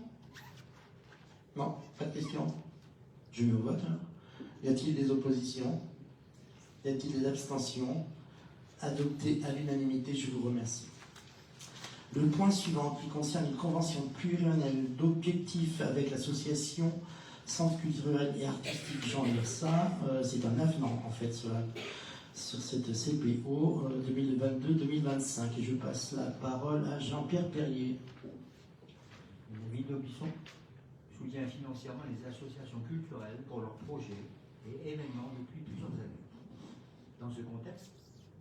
Non, pas de questions. Je mets au vote. Hein. Y a-t-il des oppositions? Y a-t-il des abstentions? Adopté à l'unanimité, je vous remercie. Le point suivant qui concerne une convention pluriannuelle d'objectifs avec l'association Centre culturel et artistique Jean Lursa, c'est un avenant en fait sur cette CPO 2022-2025. Et je passe la parole à Jean-Pierre Perrier. Ville d'Aubusson soutient financièrement les associations culturelles pour leurs projets et événements depuis plusieurs années. Dans ce contexte,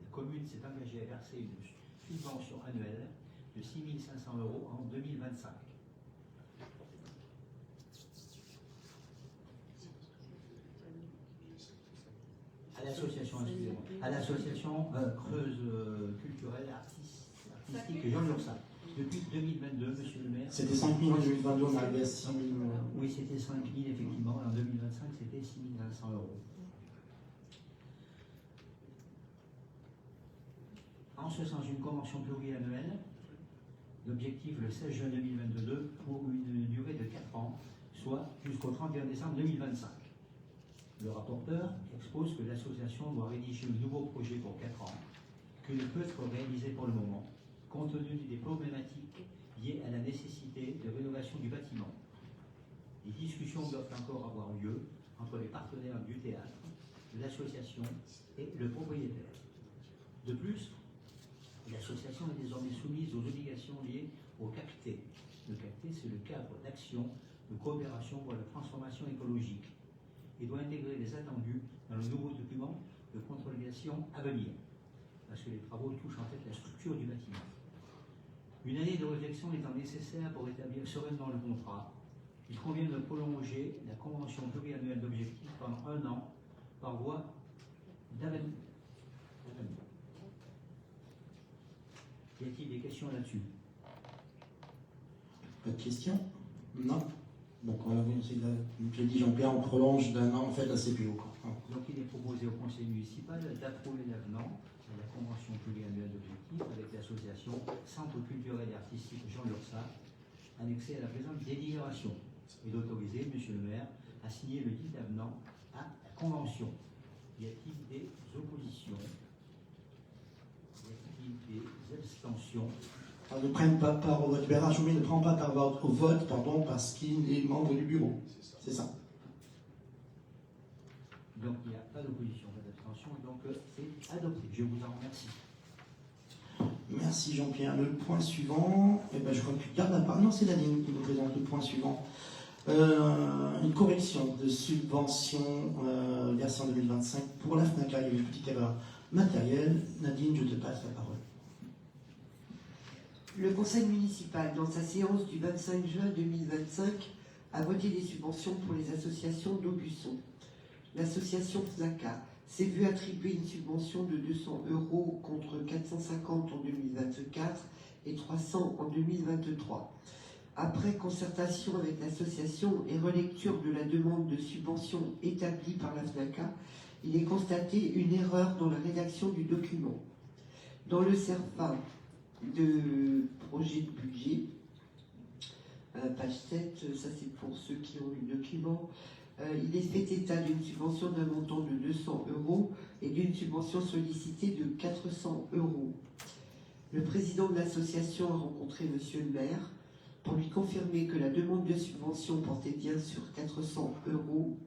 la commune s'est engagée à verser une subvention annuelle de 6 500 € en 2025. À l'association Creuse culturelle artistique Jean Lursa. Depuis 2022, monsieur le maire. C'était 5 000 en 2022, on arrivait à 6 000. Oui, c'était 5 000 effectivement. En 2025, c'était 6 500 €. En ce sens, une convention pluriannuelle, l'objectif le 16 juin 2022 pour une durée de 4 ans, soit jusqu'au 31 décembre 2025. Le rapporteur expose que l'association doit rédiger un nouveau projet pour 4 ans, que ne peut être réalisé pour le moment, compte tenu des problématiques liées à la nécessité de rénovation du bâtiment. Les discussions doivent encore avoir lieu entre les partenaires du théâtre, de l'association et le propriétaire. De plus, l'association est désormais soumise aux obligations liées au CACT. Le CACT, c'est le cadre d'action de coopération pour la transformation écologique et doit intégrer les attendus dans le nouveau document de consolidation à venir, parce que les travaux touchent en fait la structure du bâtiment. Une année de réflexion étant nécessaire pour établir sereinement le contrat, il convient de prolonger la convention pluriannuelle d'objectifs pendant 1 an par voie d'amendement. Y a-t-il des questions là-dessus? Pas de questions? Non. Donc, comme l'a dit Jean-Pierre, on prolonge d'1 an en fait la CPO. Donc, il est proposé au conseil municipal d'approuver l'avenant à la convention pluriannuelle d'objectifs avec l'association Centre culturel et artistique Jean Lursa, annexée à la présente délibération, et d'autoriser monsieur le maire à signer le dit avenant à la convention. Y a-t-il des oppositions? Y a-t-il des abstentions? Alors, ne prennent pas part au vote. Bernard Joumé ne prend pas part au vote, parce qu'il est membre du bureau. C'est ça. Donc il n'y a pas d'opposition, pas d'abstention, donc c'est adopté. Je vous en remercie. Merci Jean-Pierre. Le point suivant, je crois que tu gardes la parole. Non, c'est Nadine qui nous présente le point suivant. Une correction de subvention version 2025 pour la FNACA. Il y a une petite erreur matérielle. Nadine, je te passe la parole. Le conseil municipal, dans sa séance du 25 juin 2025, a voté des subventions pour les associations d'Aubusson. L'association FNACA s'est vue attribuer une subvention de 200 € contre 450 en 2024 et 300 en 2023. Après concertation avec l'association et relecture de la demande de subvention établie par la FNACA, il est constaté une erreur dans la rédaction du document. Dans le CERFA de projet de budget, page 7, ça c'est pour ceux qui ont eu le document, il est fait état d'une subvention d'un montant de 200 € et d'une subvention sollicitée de 400 €. Le président de l'association a rencontré monsieur le maire pour lui confirmer que la demande de subvention portait bien sur 400 €.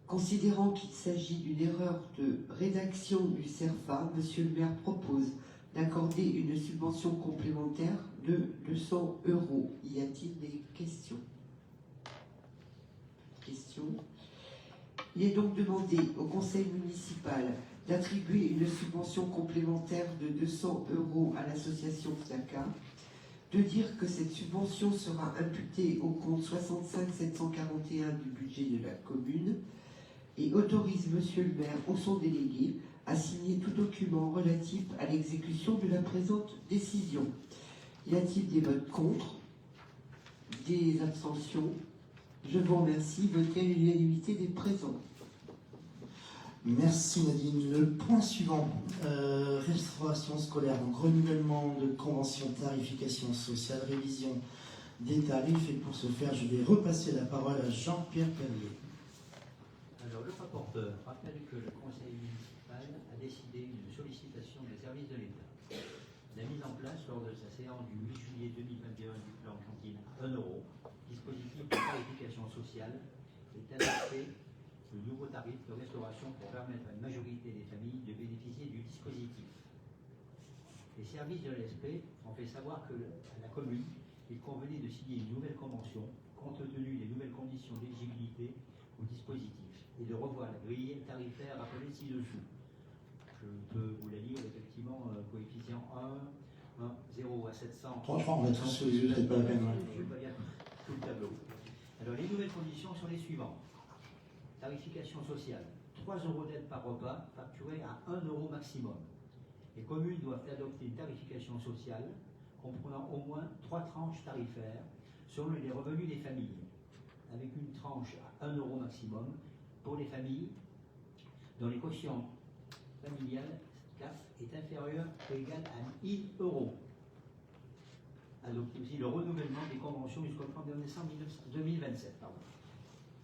Considérant qu'il s'agit d'une erreur de rédaction du CERFA, monsieur le maire propose d'accorder une subvention complémentaire de 200 €. Y a-t-il des questions? Il est donc demandé au conseil municipal d'attribuer une subvention complémentaire de 200 € à l'association FNACA, de dire que cette subvention sera imputée au compte 65 741 du budget de la commune et autorise monsieur le maire ou son délégué à signer tout document relatif à l'exécution de la présente décision. Y a-t-il des votes contre? Des abstentions? Je vous remercie. Votez à l'unanimité des présents. Merci Nadine. Le point suivant, restauration scolaire, donc renouvellement de convention, tarification sociale, révision des tarifs. Et pour ce faire, je vais repasser la parole à Jean-Pierre Perrier. Alors, le rapporteur rappelle que le conseil municipal a décidé d'une sollicitation des services de l'État. La mise en place lors de sa séance du 8 juillet 2021 du plan cantine à 1 €, dispositif de tarification sociale, est adapté le nouveau tarif de restauration pour permettre à une majorité des familles de bénéficier du dispositif. Les services de l'ESP ont fait savoir que à la commune, il convenait de signer une nouvelle convention compte tenu des nouvelles conditions d'éligibilité au dispositif et de revoir la grille tarifaire rappelée ci-dessous. Je peux vous la lire effectivement, coefficient 1, 0 à 700. Franchement, on a tous sous les yeux, c'est pas la peine. Je vais pas lire tout le tableau. Alors, les nouvelles conditions sont les suivantes. Tarification sociale, 3 € d'aide par repas, facturée à 1 € maximum. Les communes doivent adopter une tarification sociale comprenant au moins 3 tranches tarifaires selon les revenus des familles, avec une tranche à 1 € maximum pour les familles dont les quotients familiales CAF est inférieur ou égal à 1000 €. Adopter aussi le renouvellement des conventions jusqu'au 31 décembre 2027.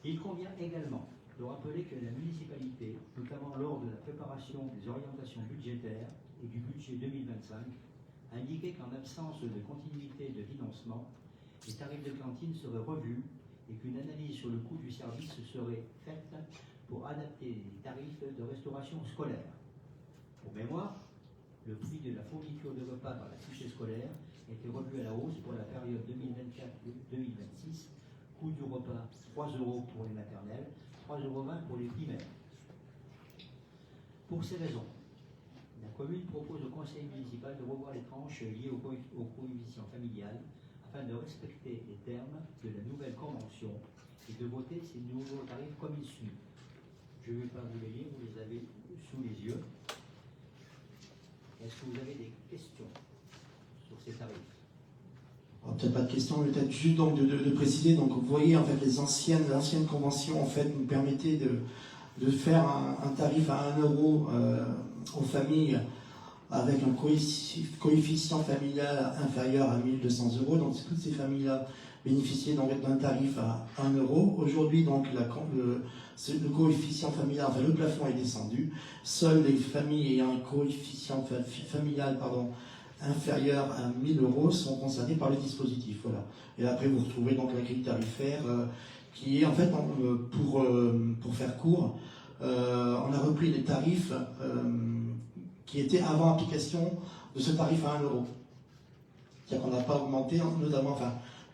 Il convient également de rappeler que la municipalité, notamment lors de la préparation des orientations budgétaires et du budget 2025, a indiqué qu'en absence de continuité de financement, les tarifs de cantine seraient revus et qu'une analyse sur le coût du service serait faite pour adapter les tarifs de restauration scolaire. Pour mémoire, le prix de la fourniture de repas dans la fiche scolaire a été revu à la hausse pour la période 2024-2026. Coût du repas 3 € pour les maternelles, 3,20 € pour les primaires. Pour ces raisons, la commune propose au conseil municipal de revoir les tranches liées au coefficient familial afin de respecter les termes de la nouvelle convention et de voter ces nouveaux tarifs comme il suit. Je ne vais pas vous les lire, vous les avez sous les yeux. Est-ce que vous avez des questions sur ces tarifs? Peut-être pas de question, mais peut-être juste donc de préciser. Donc vous voyez en fait l'ancienne convention en fait nous permettait de faire un tarif à 1 € aux familles avec un coefficient familial inférieur à 1200 €. Donc toutes ces familles-là bénéficiaient donc d'un tarif à 1 €. Aujourd'hui donc le coefficient familial, enfin le plafond est descendu. Seules les familles ayant un coefficient familial inférieur à 1000 € sont concernés par le dispositif. Voilà. Et après, vous retrouvez donc la grille tarifaire qui est en fait, pour faire court, on a repris les tarifs qui étaient avant application de ce tarif à 1 €. C'est-à-dire qu'on n'a pas augmenté, notamment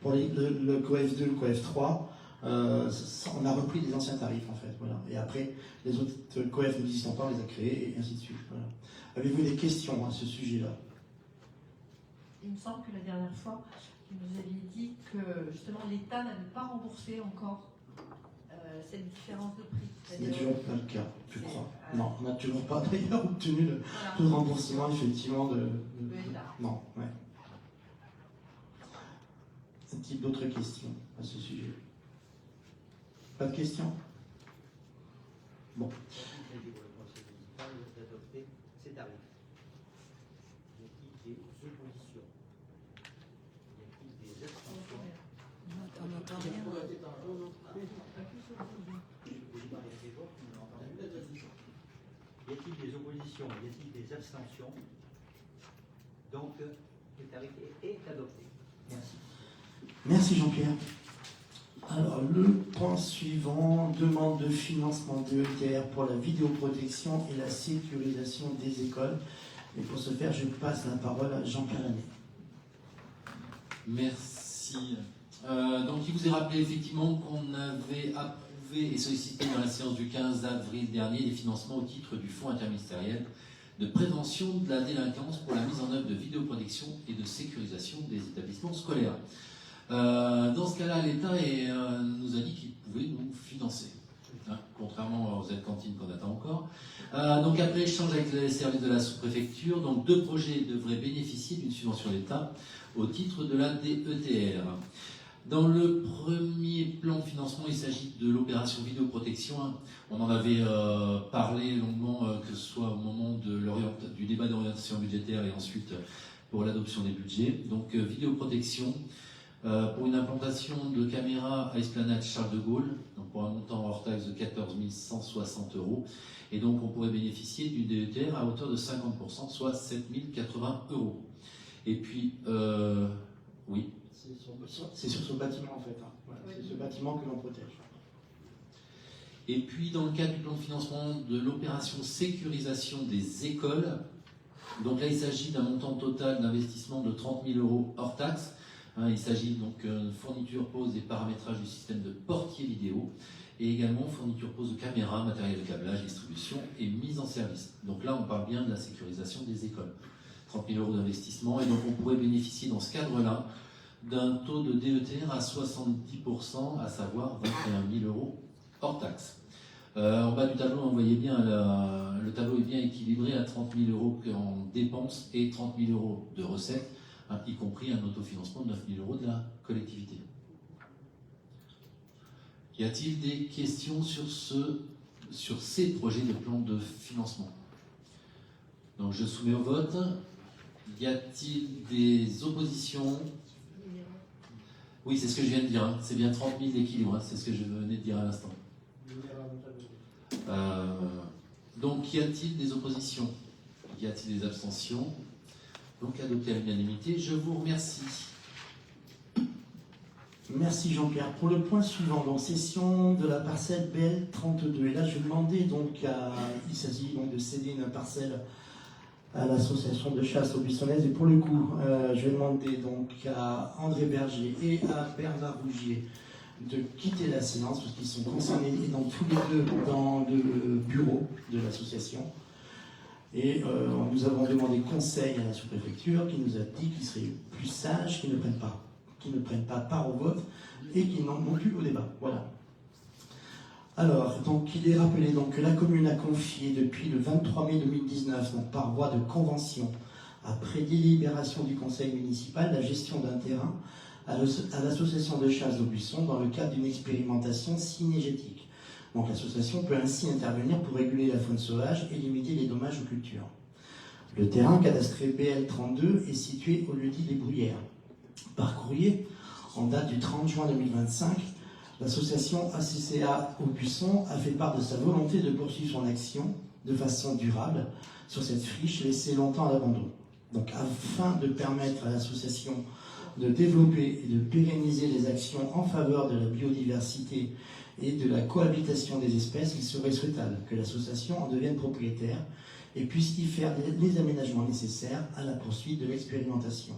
pour le COEF 2, le COEF 3, on a repris les anciens tarifs en fait. Voilà. Et après, les autres COEF n'existant pas, on les a créés et ainsi de suite. Voilà. Avez-vous des questions à ce sujet-là? il me semble que la dernière fois, vous nous aviez dit que justement l'État n'avait pas remboursé encore cette différence de prix. Ce n'est toujours pas le cas, je crois. Non, on n'a toujours pas d'ailleurs obtenu le remboursement effectivement de l'État. Non, ouais. A-t-il d'autres questions à ce sujet? Pas de questions? Bon. D'adopter ces tarifs. Y a-t-il des oppositions? Y a-t-il des abstentions? On n'entend rien. Y a-t-il des oppositions? Y a-t-il des abstentions? Donc, le tarif est adopté. Merci. Merci Jean-Pierre. Alors, le point suivant, demande de financement DETR pour la vidéoprotection et la sécurisation des écoles. Et pour ce faire, je passe la parole à Jean-Pierre Lamet. Merci. Donc, il vous est rappelé effectivement qu'on avait approuvé et sollicité dans la séance du 15 avril dernier les financements au titre du Fonds interministériel de prévention de la délinquance pour la mise en œuvre de vidéoprotection et de sécurisation des établissements scolaires. Dans ce cas-là, l'État nous a dit qu'il pouvait nous financer, contrairement aux aides cantines qu'on attend encore. Donc après échange avec les services de la sous-préfecture, donc 2 projets devraient bénéficier d'une subvention d'État au titre de la DETR. Dans le premier plan de financement, il s'agit de l'opération vidéoprotection. On en avait parlé longuement, que ce soit au moment du débat d'orientation budgétaire et ensuite pour l'adoption des budgets. Donc vidéoprotection pour une implantation de caméras à Esplanade Charles de Gaulle, donc pour un montant hors taxe de 14 160 €. Et donc on pourrait bénéficier du DETR à hauteur de 50%, soit 7 080 €. Et puis, oui. C'est sur ce bâtiment en fait. Voilà, c'est ce bâtiment que l'on protège. Et puis dans le cadre du plan de financement de l'opération sécurisation des écoles, donc là il s'agit d'un montant total d'investissement de 30 000 € hors taxe. Il s'agit donc de fourniture, pose et paramétrage du système de portier vidéo et également fourniture, pose de caméras, matériel de câblage, distribution et mise en service. Donc là on parle bien de la sécurisation des écoles. 30 000 € d'investissement et donc on pourrait bénéficier dans ce cadre-là d'un taux de DETR à 70%, à savoir 21 000 € hors taxe. En bas du tableau, on voyait bien, le tableau est bien équilibré à 30 000 € en dépenses et 30 000 € de recettes, y compris un autofinancement de 9 000 € de la collectivité. Y a-t-il des questions sur ces projets de plan de financement? Donc je soumets au vote. Y a-t-il des oppositions? Oui, c'est ce que je viens de dire. C'est bien 30 000 d'équilibre. C'est ce que je venais de dire à l'instant. Donc, y a-t-il des oppositions? Y a-t-il des abstentions? Donc, adopté à l'unanimité. Je vous remercie. Merci Jean-Pierre. Pour le point suivant, donc cession de la parcelle BL32. Et là, je vais demander donc il s'agit donc de céder une parcelle à l'association de chasse Aubusson-Lez. Et pour le coup, je vais demander donc à André Berger et à Bernard Rougier de quitter la séance parce qu'ils sont concernés et donc tous les deux dans le bureau de l'association. Et nous avons demandé conseil à la sous-préfecture qui nous a dit qu'il serait plus sage qu'ils ne prennent pas part au vote et qu'ils n'en ont plus au débat. Voilà. Alors, donc, il est rappelé donc, que la commune a confié depuis le 23 mai 2019, donc, par voie de convention, après délibération du conseil municipal, la gestion d'un terrain à l'association de chasse d'Aubusson dans le cadre d'une expérimentation cynégétique. Donc l'association peut ainsi intervenir pour réguler la faune sauvage et limiter les dommages aux cultures. Le terrain cadastré BL32 est situé au lieu-dit des Bruyères. Par courrier, en date du 30 juin 2025, l'association ACCA Aubusson a fait part de sa volonté de poursuivre son action de façon durable sur cette friche laissée longtemps à l'abandon. Donc afin de permettre à l'association de développer et de pérenniser les actions en faveur de la biodiversité et de la cohabitation des espèces, il serait souhaitable que l'association en devienne propriétaire et puisse y faire les aménagements nécessaires à la poursuite de l'expérimentation.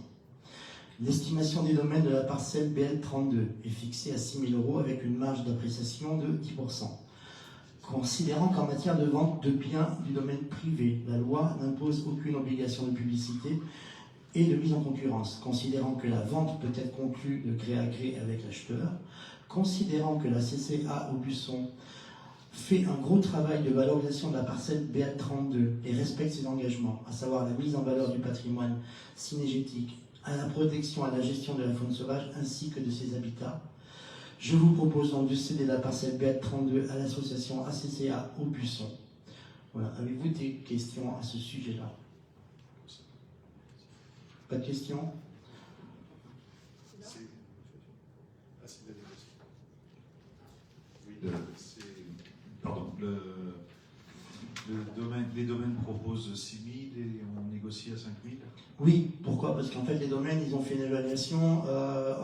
L'estimation des domaines de la parcelle BL32 est fixée à 6 000 € avec une marge d'appréciation de 10%. Considérant qu'en matière de vente de biens du domaine privé, la loi n'impose aucune obligation de publicité et de mise en concurrence, considérant que la vente peut être conclue de gré à gré avec l'acheteur, considérant que la CCA Aubusson fait un gros travail de valorisation de la parcelle BL32 et respecte ses engagements, à savoir la mise en valeur du patrimoine cynégétique, à la protection et à la gestion de la faune sauvage ainsi que de ses habitats. Je vous propose donc de céder la parcelle BL32 à l'association ACCA Aubusson. Voilà. Avez-vous des questions à ce sujet-là? Pas de questions? Les domaines proposent 6 000 et on négocie à 5 000. Oui, pourquoi? Parce qu'en fait, les domaines, ils ont fait une évaluation,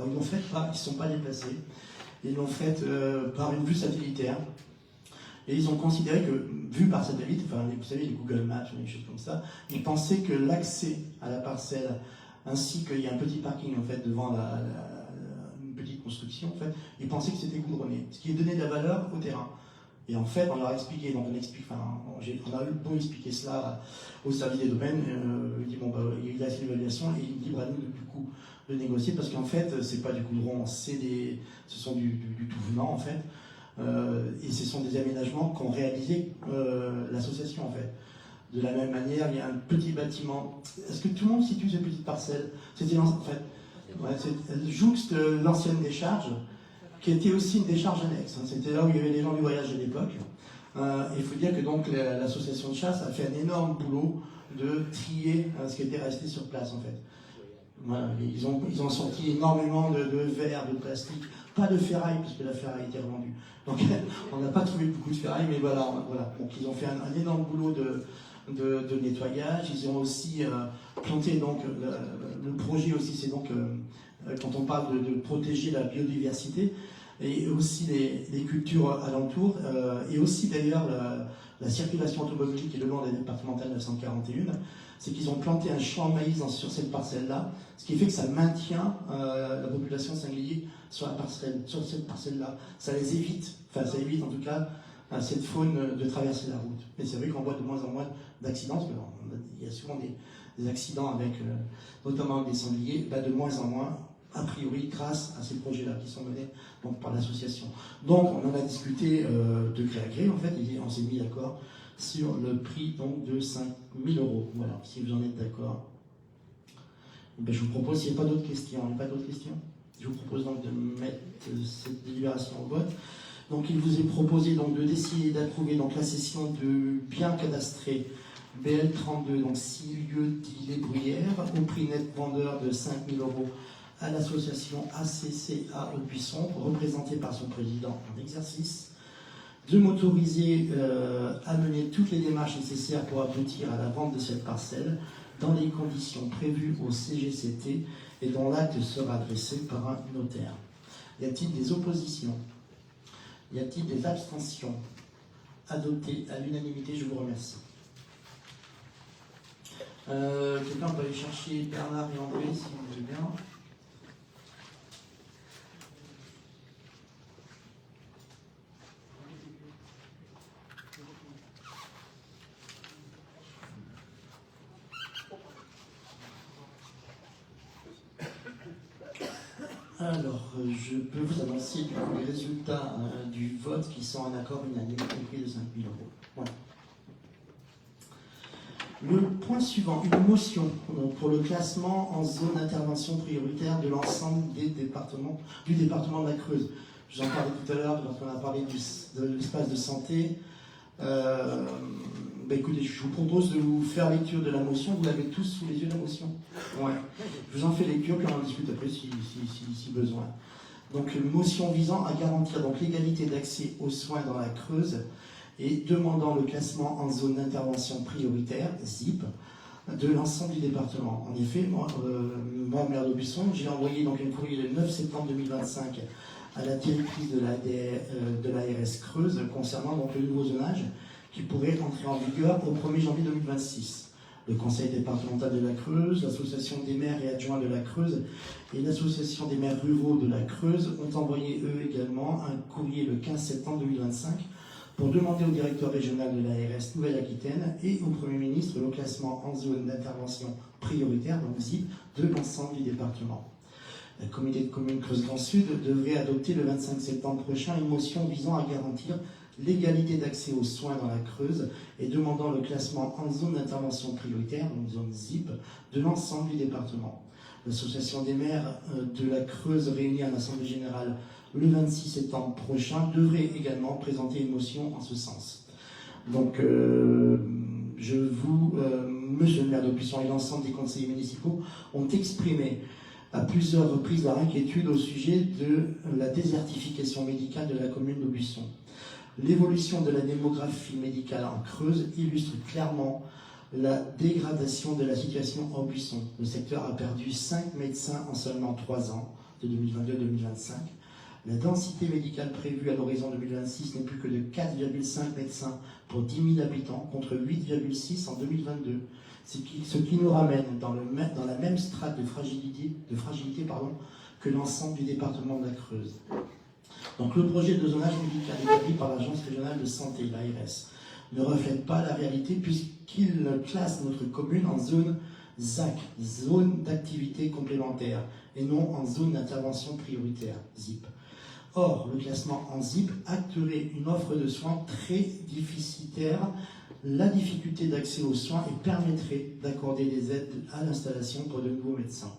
ils l'ont faite pas, ils ne sont pas déplacés. Ils l'ont faite par une vue satellitaire. Et ils ont considéré que, vu par satellite, enfin, vous savez, les Google Maps, des choses comme ça, ils pensaient que l'accès à la parcelle, ainsi qu'il y a un petit parking en fait devant une petite construction, en fait, ils pensaient que c'était goudronné, ce qui donnait de la valeur au terrain. Et en fait, on leur a expliqué, donc on a eu beau expliquer cela au service des domaines, il dit bon, bah, il a fait l'évaluation et il libre à nous du coup de négocier parce qu'en fait, c'est pas du goudron, ce sont du tout venant en fait, et ce sont des aménagements qu'ont réalisé l'association en fait. De la même manière, il y a un petit bâtiment. Est-ce que tout le monde situe cette petite parcelle? C'était en fait, elle jouxte l'ancienne décharge, qui était aussi une décharge annexe. C'était là où il y avait les gens du voyage à l'époque. Il faut dire que donc l'association de chasse a fait un énorme boulot de trier ce qui était resté sur place en fait. Voilà, ils ont sorti énormément de verre, de plastique, pas de ferraille puisque la ferraille était revendue. Donc on n'a pas trouvé beaucoup de ferraille, mais voilà. Donc ils ont fait un énorme boulot de nettoyage. Ils ont aussi planté donc le projet aussi, c'est donc quand on parle de protéger la biodiversité et aussi les cultures alentours et aussi d'ailleurs la circulation automobile qui est le long de la départementale 941, c'est qu'ils ont planté un champ de maïs sur cette parcelle-là, ce qui fait que ça maintient la population sanglier sur cette parcelle-là. Ça les évite, ça évite en tout cas cette faune de traverser la route. Mais c'est vrai qu'on voit de moins en moins d'accidents, parce qu'il y a souvent des accidents avec, notamment avec des sangliers, de moins en moins, a priori grâce à ces projets-là qui sont menés donc, par l'association. Donc on en a discuté de gré à gré, en fait, et on s'est mis d'accord sur le prix donc, de 5 000 €. Voilà, si vous en êtes d'accord. Je vous propose, s'il n'y a pas d'autres questions, je vous propose donc de mettre cette délibération au vote. Donc il vous est proposé donc, de décider d'approuver donc, la cession de biens cadastrés BL32, donc 6 lieux dit Les Bruyères, au prix net vendeur de 5 000 € à l'association ACCA Aubusson, représentée par son président en exercice, de m'autoriser à mener toutes les démarches nécessaires pour aboutir à la vente de cette parcelle dans les conditions prévues au CGCT et dont l'acte sera adressé par un notaire. Y a-t-il des oppositions? Y a-t-il des abstentions? Adopté à l'unanimité, je vous remercie. Quelqu'un peut aller chercher Bernard et André, si vous voulez bien. Alors, je peux vous annoncer du coup, les résultats du vote qui sont en accord unanime, compris de 5 000 €. Voilà. Le point suivant, une motion pour le classement en zone d'intervention prioritaire de l'ensemble du département de la Creuse. J'en parlais tout à l'heure lorsqu'on a parlé de l'espace de santé. Écoutez, je vous propose de vous faire lecture de la motion. Vous l'avez tous sous les yeux, la motion? Ouais. Je vous en fais lecture, puis on en discute après si besoin. Donc, une motion visant à garantir donc l'égalité d'accès aux soins dans la Creuse et demandant le classement en zone d'intervention prioritaire, ZIP, de l'ensemble du département. En effet, moi maire d'Aubusson, j'ai envoyé donc un courrier le 9 septembre 2025 à la directrice de l'ARS Creuse concernant donc le nouveau zonage qui pourrait entrer en vigueur au 1er janvier 2026. Le Conseil départemental de la Creuse, l'Association des maires et adjoints de la Creuse et l'Association des maires ruraux de la Creuse ont envoyé eux également un courrier le 15 septembre 2025 pour demander au directeur régional de l'ARS Nouvelle-Aquitaine et au Premier ministre le classement en zone d'intervention prioritaire, donc ZIP, de l'ensemble du département. La communauté de communes Creuse-Grand Sud devrait adopter le 25 septembre prochain une motion visant à garantir l'égalité d'accès aux soins dans la Creuse et demandant le classement en zone d'intervention prioritaire, donc zone ZIP, de l'ensemble du département. L'association des maires de la Creuse réunie en assemblée générale le 26 septembre prochain devrait également présenter une motion en ce sens. Donc, monsieur le maire d'Aubusson et l'ensemble des conseillers municipaux ont exprimé à plusieurs reprises leur inquiétude au sujet de la désertification médicale de la commune d'Aubusson. L'évolution de la démographie médicale en Creuse illustre clairement la dégradation de la situation en Aubusson. Le secteur a perdu 5 médecins en seulement 3 ans, de 2022 à 2025. La densité médicale prévue à l'horizon 2026 n'est plus que de 4,5 médecins pour 10 000 habitants, contre 8,6 en 2022. Ce qui nous ramène dans la même strate de fragilité que l'ensemble du département de la Creuse. Donc le projet de zonage médical établi par l'Agence régionale de santé, l'ARS, ne reflète pas la réalité puisqu'il classe notre commune en zone ZAC, zone d'activité complémentaire, et non en zone d'intervention prioritaire, ZIP. Or, le classement en ZIP acterait une offre de soins très déficitaire, la difficulté d'accès aux soins et permettrait d'accorder des aides à l'installation pour de nouveaux médecins.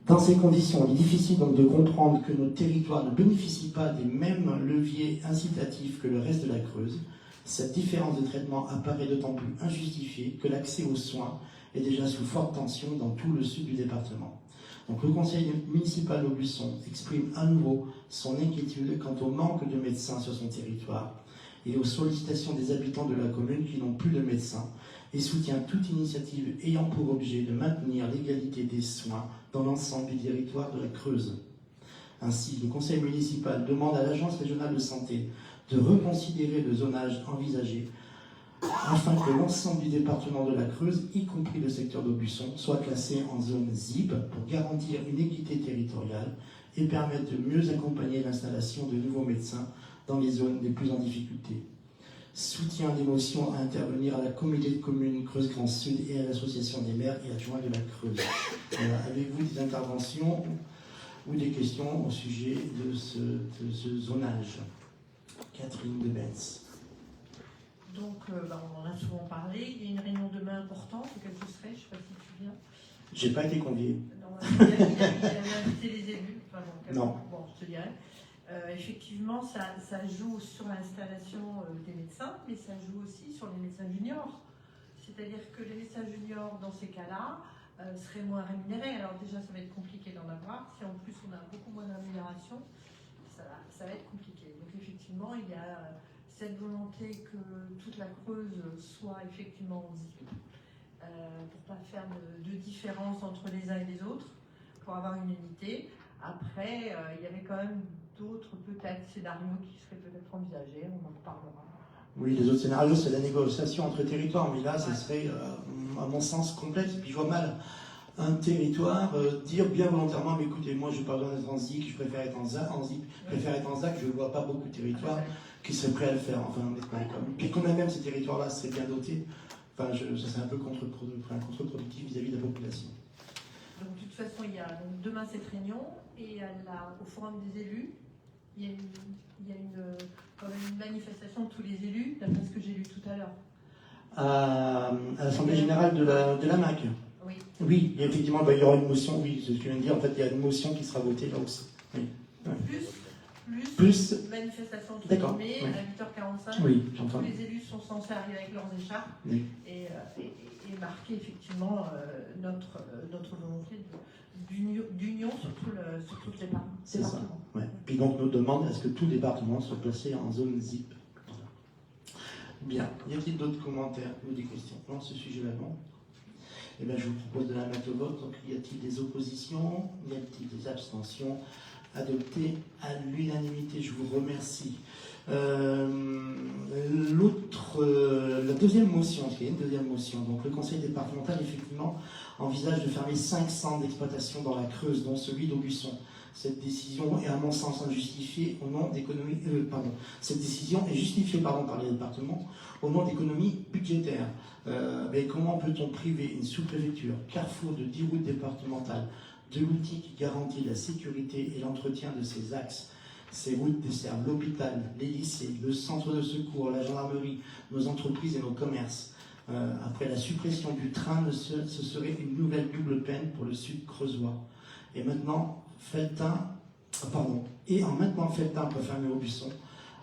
Dans ces conditions, il est difficile donc de comprendre que notre territoire ne bénéficie pas des mêmes leviers incitatifs que le reste de la Creuse. Cette différence de traitement apparaît d'autant plus injustifiée que l'accès aux soins est déjà sous forte tension dans tout le sud du département. Donc le conseil municipal d'Aubusson exprime à nouveau son inquiétude quant au manque de médecins sur son territoire et aux sollicitations des habitants de la commune qui n'ont plus de médecins et soutient toute initiative ayant pour objet de maintenir l'égalité des soins dans l'ensemble du territoire de la Creuse. Ainsi, le conseil municipal demande à l'Agence régionale de santé de reconsidérer le zonage envisagé afin que l'ensemble du département de la Creuse, y compris le secteur d'Aubusson, soit classé en zone ZIP pour garantir une équité territoriale et permettre de mieux accompagner l'installation de nouveaux médecins dans les zones les plus en difficulté. Soutien des motions à intervenir à la communauté de communes Creuse-Grand Sud et à l'association des maires et adjoints de la Creuse. Avez-vous des interventions ou des questions au sujet de ce zonage? Catherine de Benz. Donc, on en a souvent parlé. Il y a une réunion demain importante auquel je serai. Je ne sais pas si tu viens. J'ai pas été convié. Non, il a invité les élus. Enfin, donc, non. Bon, je te dirai. Effectivement, ça joue sur l'installation des médecins, mais ça joue aussi sur les médecins juniors. C'est-à-dire que les médecins juniors, dans ces cas-là, seraient moins rémunérés. Alors déjà, ça va être compliqué d'en avoir. Si en plus on a beaucoup moins de rémunération, ça va être compliqué. Donc effectivement, il y a cette volonté que toute la Creuse soit effectivement en ZIP, pour ne pas faire de différence entre les uns et les autres, pour avoir une unité. Après, il y avait quand même d'autres peut-être scénarios qui seraient peut-être envisagés, on en reparlera. Oui, les autres scénarios, c'est la négociation entre territoires, mais là, ça serait, à mon sens, complexe. Puis je vois mal un territoire dire bien volontairement, mais écoutez, moi, je n'ai pas besoin d'être en ZIC, je préfère être en ZIP, je préfère être en ZAC, je ne vois pas beaucoup de territoires qui seraient prêts à le faire, enfin, honnêtement. Puis quand même, ces territoires-là seraient bien dotés, enfin, ça serait un peu contre-productif vis-à-vis de la population. Donc, de toute façon, il y a donc, demain cette réunion, et au forum des élus, il y a quand même une manifestation de tous les élus, d'après ce que j'ai lu tout à l'heure. À l'Assemblée générale de la MAC. Oui. Oui, effectivement, il y aura une motion, oui, c'est ce que je viens de dire, en fait, il y a une motion qui sera votée là aussi. Oui. Ouais. Plus manifestation de mai à 8h45. Oui, tous les élus sont censés arriver avec leurs écharpes, oui. et marquer effectivement notre volonté d'union sur tout le département. C'est ça. Ouais. Puis donc nous demande à ce que tout département soit placé en zone ZIP. Voilà. Bien. Y a-t-il d'autres commentaires ou des questions dans ce sujet-là? Non. Eh bien, je vous propose de la mettre au vote. Donc, y a-t-il des oppositions? Y a-t-il des abstentions? Adopté à l'unanimité, je vous remercie. La deuxième motion, il y a une deuxième motion. Donc, le conseil départemental, effectivement, envisage de fermer 5 centres d'exploitation dans la Creuse, dont celui d'Aubusson. Cette décision est à mon sens injustifiée au nom d'économies. Cette décision est justifiée par les départements au nom d'économies budgétaires. Mais comment peut-on priver une sous-préfecture, carrefour de 10 routes départementales, de l'outil qui garantit la sécurité et l'entretien de ces axes? Ces routes desservent l'hôpital, les lycées, le centre de secours, la gendarmerie, nos entreprises et nos commerces. Après la suppression du train, ce serait une nouvelle double peine pour le sud creusois. Et maintenant, en maintenant Felletin pour fermer Aubusson,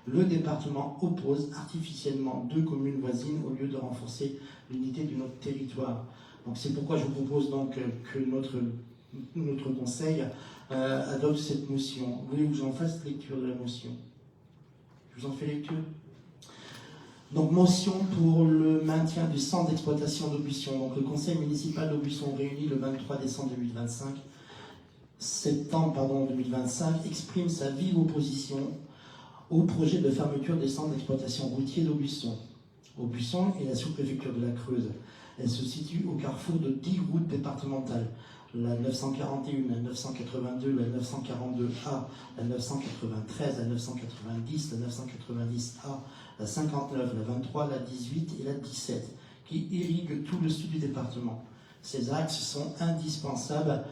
le département oppose artificiellement 2 communes voisines au lieu de renforcer l'unité de notre territoire. Donc c'est pourquoi je vous propose donc que notre conseil adopte cette motion. Vous voulez que j'en fasse lecture de la motion? Je vous en fais lecture. Donc, motion pour le maintien du centre d'exploitation d'Aubusson. Donc, le conseil municipal d'Aubusson réuni le 23 décembre 2025 exprime sa vive opposition au projet de fermeture des centres d'exploitation routier d'Aubusson. Aubusson est la sous-préfecture de la Creuse. Elle se situe au carrefour de 10 routes départementales. La 941, la 982, la 942A, la 993, la 990, la 990A, la 59, la 23, la 18 et la 17, qui irriguent tout le sud du département. Ces axes sont indispensables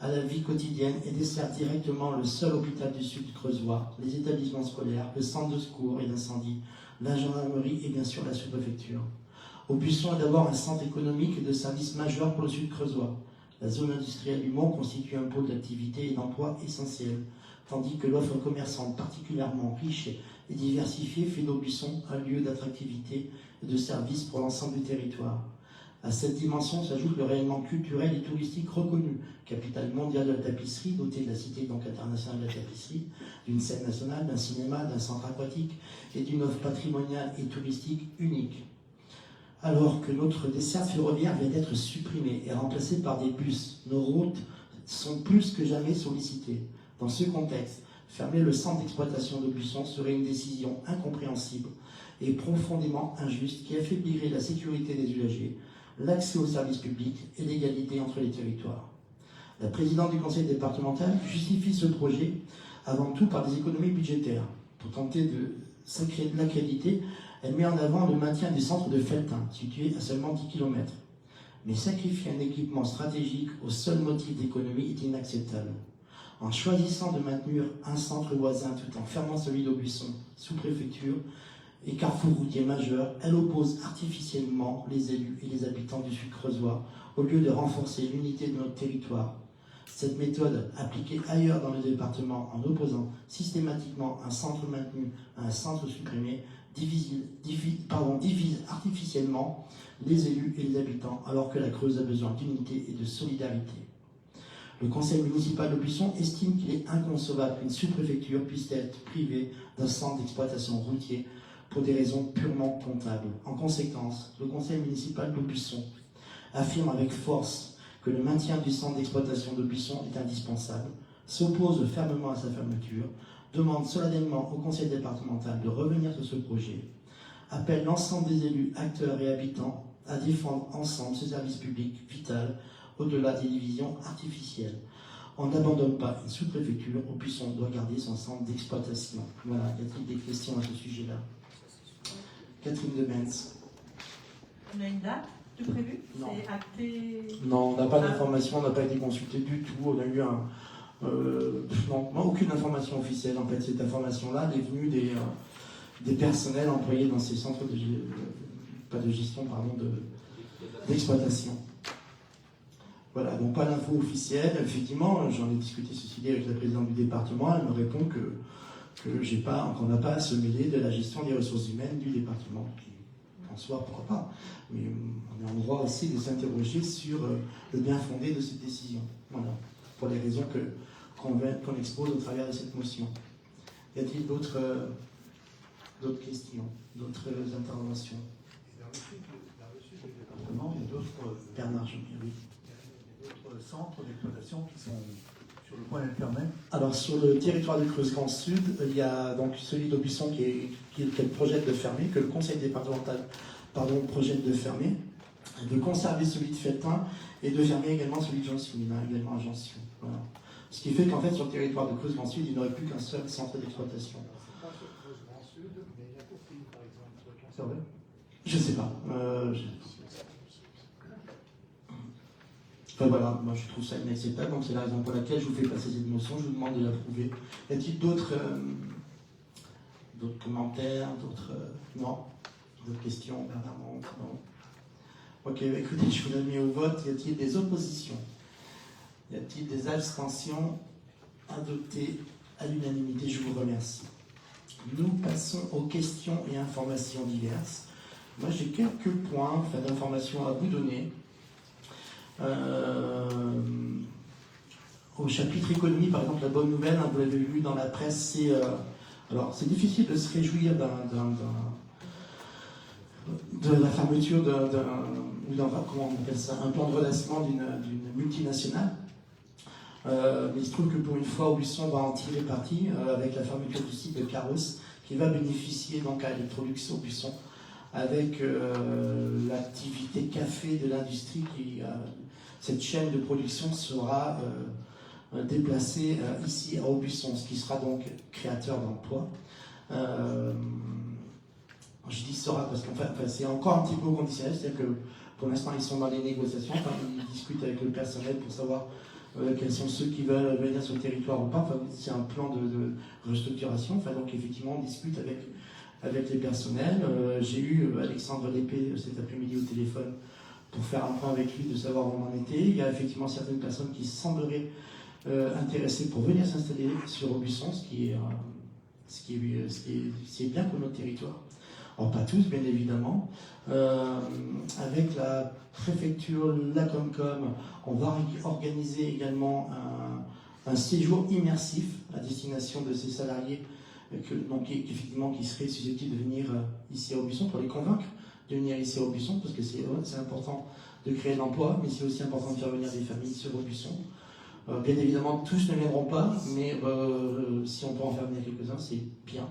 à la vie quotidienne et desservent directement le seul hôpital du sud creusois, les établissements scolaires, le centre de secours et d'incendie, la gendarmerie et bien sûr la sous-préfecture. Aubusson est d'abord un centre économique et de services majeur pour le sud creusois. La zone industrielle du Mont constitue un pôle d'activité et d'emploi essentiel, tandis que l'offre commerçante particulièrement riche et diversifiée fait d'Aubusson un lieu d'attractivité et de service pour l'ensemble du territoire. À cette dimension s'ajoute le rayonnement culturel et touristique reconnu, capitale mondiale de la tapisserie, dotée de la cité donc internationale de la tapisserie, d'une scène nationale, d'un cinéma, d'un centre aquatique et d'une offre patrimoniale et touristique unique. Alors que notre desserte ferroviaire vient d'être supprimée et remplacée par des bus, nos routes sont plus que jamais sollicitées. Dans ce contexte, fermer le centre d'exploitation d'Aubusson serait une décision incompréhensible et profondément injuste qui affaiblirait la sécurité des usagers, l'accès aux services publics et l'égalité entre les territoires. La présidente du conseil départemental justifie ce projet avant tout par des économies budgétaires. Pour tenter de l'accréditer, elle met en avant le maintien du centre de Felletin, situé à seulement 10 km. Mais sacrifier un équipement stratégique au seul motif d'économie est inacceptable. En choisissant de maintenir un centre voisin tout en fermant celui d'Aubusson, sous-préfecture et carrefour routier majeur, elle oppose artificiellement les élus et les habitants du sud creusois au lieu de renforcer l'unité de notre territoire. Cette méthode, appliquée ailleurs dans le département en opposant systématiquement un centre maintenu à un centre supprimé, divise artificiellement les élus et les habitants, alors que la Creuse a besoin d'unité et de solidarité. Le conseil municipal d'Aubusson estime qu'il est inconcevable qu'une sous-préfecture puisse être privée d'un centre d'exploitation routier pour des raisons purement comptables. En conséquence, le conseil municipal d'Aubusson affirme avec force que le maintien du centre d'exploitation d'Aubusson est indispensable, s'oppose fermement à sa fermeture, demande solennellement au conseil départemental de revenir sur ce projet, appelle l'ensemble des élus, acteurs et habitants à défendre ensemble ce service public vital au-delà des divisions artificielles. On n'abandonne pas une sous-préfecture, Aubusson doit garder son centre d'exploitation. Voilà, y a-t-il des questions à ce sujet-là? Catherine de Metz. On a une date de prévue? Non. C'est acté? Non, on n'a pas d'information, on n'a pas été consulté du tout. On a eu aucune information officielle. En fait, cette information-là est venue des personnels employés dans ces centres d'exploitation. Voilà, donc pas d'info officielle. Effectivement, j'en ai discuté ceci dit avec la présidente du département. Elle me répond qu'on n'a pas à se mêler de la gestion des ressources humaines du département. En soi, pourquoi pas. Mais on est en droit aussi de s'interroger sur le bien fondé de cette décision. Voilà, pour les raisons qu'on expose au travers de cette motion. Y a-t-il d'autres questions, d'autres interventions? Vers le sud du département, il y a d'autres Bernard, je oui. d'autres centres d'exploitation qui sont sur le point d'être fermés. Alors, sur le territoire du Creuse Grand Sud, il y a donc celui d'Aubusson qu'elle projette de fermer, que le conseil départemental projette de fermer, de conserver celui de Felletin et de fermer également celui de Janssou. Il y en a également à Janssou. Voilà. Ce qui fait qu'en fait, sur le territoire de Creuse Grand Sud, il n'y aurait plus qu'un seul centre d'exploitation. C'est pas sur Creuse Grand Sud, mais la Courtine, par exemple. C'est vrai? Je sais pas. Enfin voilà, moi je trouve ça inacceptable, donc c'est la raison pour laquelle je vous fais passer cette motion, je vous demande de l'approuver. Y a-t-il d'autres commentaires, d'autres... non? D'autres questions, Bernard? Non. Ok, écoutez, je vous la mets au vote. Y a-t-il des oppositions? Y a-t-il des abstentions? Adoptées à l'unanimité, je vous remercie. Nous passons aux questions et informations diverses. Moi, j'ai quelques points d'informations à vous donner. Au chapitre économie, par exemple, la bonne nouvelle, vous l'avez lu dans la presse, c'est... alors, c'est difficile de se réjouir de la fermeture comment on appelle ça, un plan de redressement d'une multinationale. Mais il se trouve que pour une fois, Aubusson va en tirer parti avec la fermeture du site de Carros, qui va bénéficier donc à Electrolux Aubusson, avec l'activité café de l'industrie. Cette chaîne de production sera déplacée ici à Aubusson, ce qui sera donc créateur d'emplois. Je dis sera parce qu'en fait, c'est encore un petit peu conditionnel, c'est-à-dire que pour l'instant ils sont dans les négociations, ils discutent avec le personnel pour savoir quels sont ceux qui veulent venir sur le territoire ou pas. Enfin, c'est un plan de restructuration, donc effectivement on discute avec les personnels. J'ai eu Alexandre Lépée cet après-midi au téléphone pour faire un point avec lui, de savoir où on en était. Il y a effectivement certaines personnes qui sembleraient intéressées pour venir s'installer sur Aubusson, ce qui est bien pour notre territoire. Alors pas tous, bien évidemment. Avec la préfecture, la Comcom, on va organiser également un séjour immersif à destination de ces salariés qui seraient susceptibles de venir ici à Aubusson, pour les convaincre de venir ici à Aubusson, parce que c'est important de créer de l'emploi, mais c'est aussi important de faire venir des familles sur Aubusson. Bien évidemment, tous ne viendront pas, mais si on peut en faire venir quelques-uns, c'est bien.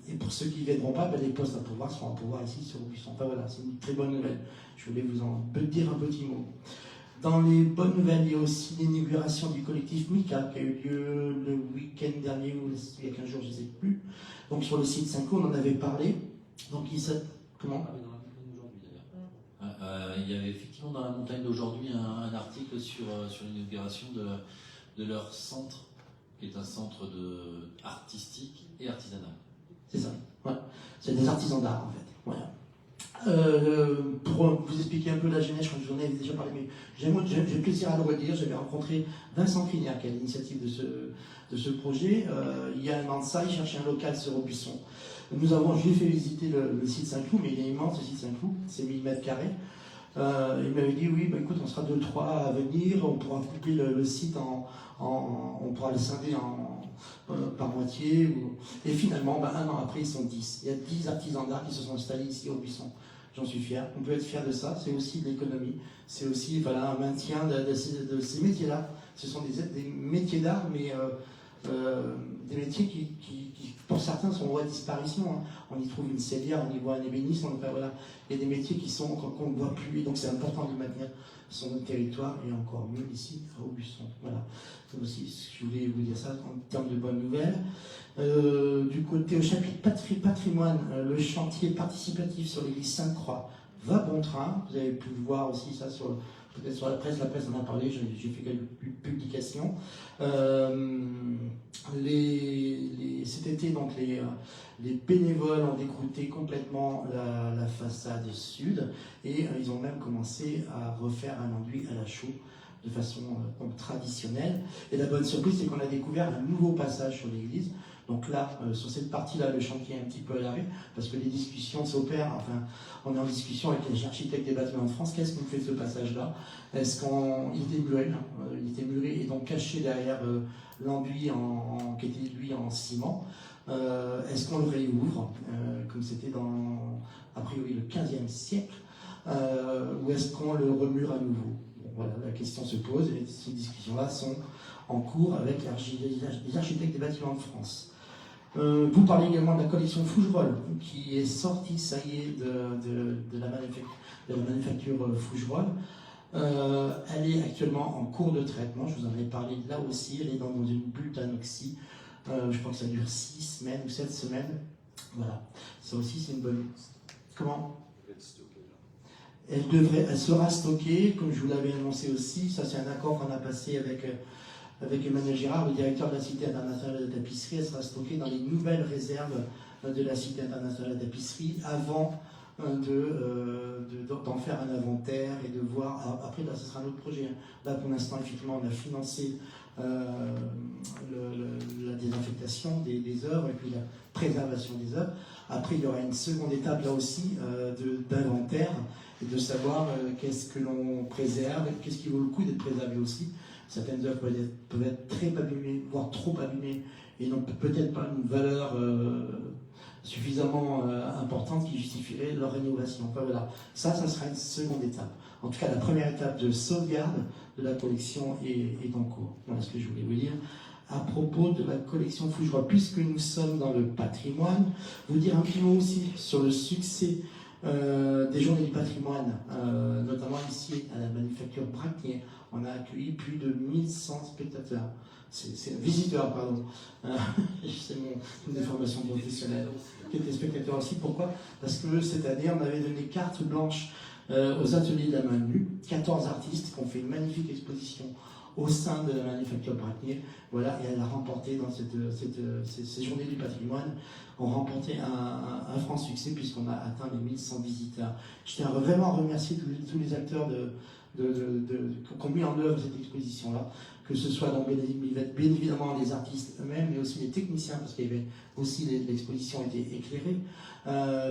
Et pour ceux qui ne viendront pas, les postes à pourvoir seront à pourvoir ici sur Aubusson. Enfin voilà, c'est une très bonne nouvelle. Je voulais vous en dire un petit mot. Dans les bonnes nouvelles, il y a aussi l'inauguration du collectif MICA qui a eu lieu le week-end dernier, ou il y a 15 jours, je ne sais plus. Donc sur le site Cinco, on en avait parlé. Donc comment? Il y avait effectivement dans la montagne d'aujourd'hui un article sur l'inauguration de leur centre, qui est un centre artistique et artisanal. C'est ça, ouais. C'est des artisans d'art en fait. Voilà. Pour vous expliquer un peu la jeunesse, je crois que j'en ai déjà parlé, mais j'ai plaisir à le redire. J'avais rencontré Vincent Crignac qui est à l'initiative de ce projet. Il y a un an de ça, il cherchait un local sur Aubusson. Je lui ai fait visiter le site Saint-Cloud, mais il est immense le site Saint-Cloud, c'est 1000 mètres carrés. Il m'avait dit oui, écoute, on sera 2-3 à venir, on pourra couper le site on pourra le scinder par moitié. Et finalement, un an après, ils sont 10. Il y a 10 artisans d'art qui se sont installés ici au Buisson. J'en suis fier. On peut être fier de ça. C'est aussi de l'économie. C'est aussi un maintien de ces métiers-là. Ce sont des métiers d'art, mais des métiers qui, pour certains, sont en voie de disparition. On y trouve une sellière, on y voit un ébéniste. Il y a des métiers qu'on ne voit plus. Et donc, c'est important de maintenir sur notre territoire, et encore mieux ici, à Aubusson. Voilà. C'est aussi, je voulais vous dire ça en termes de bonnes nouvelles. Du côté au chapitre patrimoine, le chantier participatif sur l'église Sainte-Croix va bon train. Vous avez pu voir aussi ça peut-être sur la presse en a parlé, j'ai fait quelques publications. Cet été, donc, les bénévoles ont décrouté complètement la façade sud, et ils ont même commencé à refaire un enduit à la chaux de façon traditionnelle. Et la bonne surprise, c'est qu'on a découvert un nouveau passage sur l'église. Donc là, sur cette partie-là, le chantier est un petit peu à l'arrêt, parce que les discussions s'opèrent. On est en discussion avec les architectes des bâtiments de France. Qu'est-ce qu'on fait de ce passage-là? Il était muré et donc caché derrière l'enduit qui était lui en ciment. Est-ce qu'on le réouvre, comme c'était a priori, le 15e siècle, ou est-ce qu'on le remure à nouveau? Voilà, la question se pose, et ces discussions-là sont en cours avec les architectes des bâtiments de France. Vous parlez également de la collection Fougerolles, qui est sortie, ça y est, de la manufacture Fougerolles. Elle est actuellement en cours de traitement, je vous en ai parlé là aussi, elle est dans une bulle d'anoxie. Je crois que ça dure 6 semaines ou 7 semaines. Voilà, ça aussi c'est une bonne... Comment ? Elle sera stockée, comme je vous l'avais annoncé aussi. Ça, c'est un accord qu'on a passé avec Emmanuel Girard, le directeur de la Cité internationale de la tapisserie. Elle sera stockée dans les nouvelles réserves de la Cité internationale de la tapisserie avant d'en faire un inventaire et de voir. Après, là, ce sera un autre projet. Là, pour l'instant, effectivement, on a financé la désinfectation des œuvres et puis la préservation des œuvres. Après, il y aura une seconde étape, là aussi, d'inventaire et de savoir qu'est-ce que l'on préserve, qu'est-ce qui vaut le coup d'être préservé aussi. Certaines œuvres peuvent être très abîmées, voire trop abîmées, et n'ont peut-être pas une valeur suffisamment importante qui justifierait leur rénovation. Enfin voilà, ça sera une seconde étape. En tout cas, la première étape de sauvegarde de la collection est en cours. Voilà ce que je voulais vous dire. À propos de la collection Fougeroy, puisque nous sommes dans le patrimoine, vous dire un petit mot aussi sur le succès des Journées du patrimoine, notamment ici à la Manufacture Bracnier. On a accueilli plus de 1100 spectateurs. C'est visiteurs, pardon. C'est une déformation professionnelle. Qui étaient spectateurs aussi. Pourquoi ? Parce que cette année, on avait donné carte blanche aux ateliers de la main nue. 14 artistes qui ont fait une magnifique exposition au sein de la Manufacture Bracnier. Voilà, et elle a remporté dans ces Journées du patrimoine, ont remporté un franc succès puisqu'on a atteint les 1100 visiteurs. Je tiens vraiment à remercier tous les acteurs qui ont mis en œuvre cette exposition-là, que ce soit donc bien évidemment les artistes eux-mêmes, mais aussi les techniciens, parce qu'il y avait aussi l'exposition était éclairée,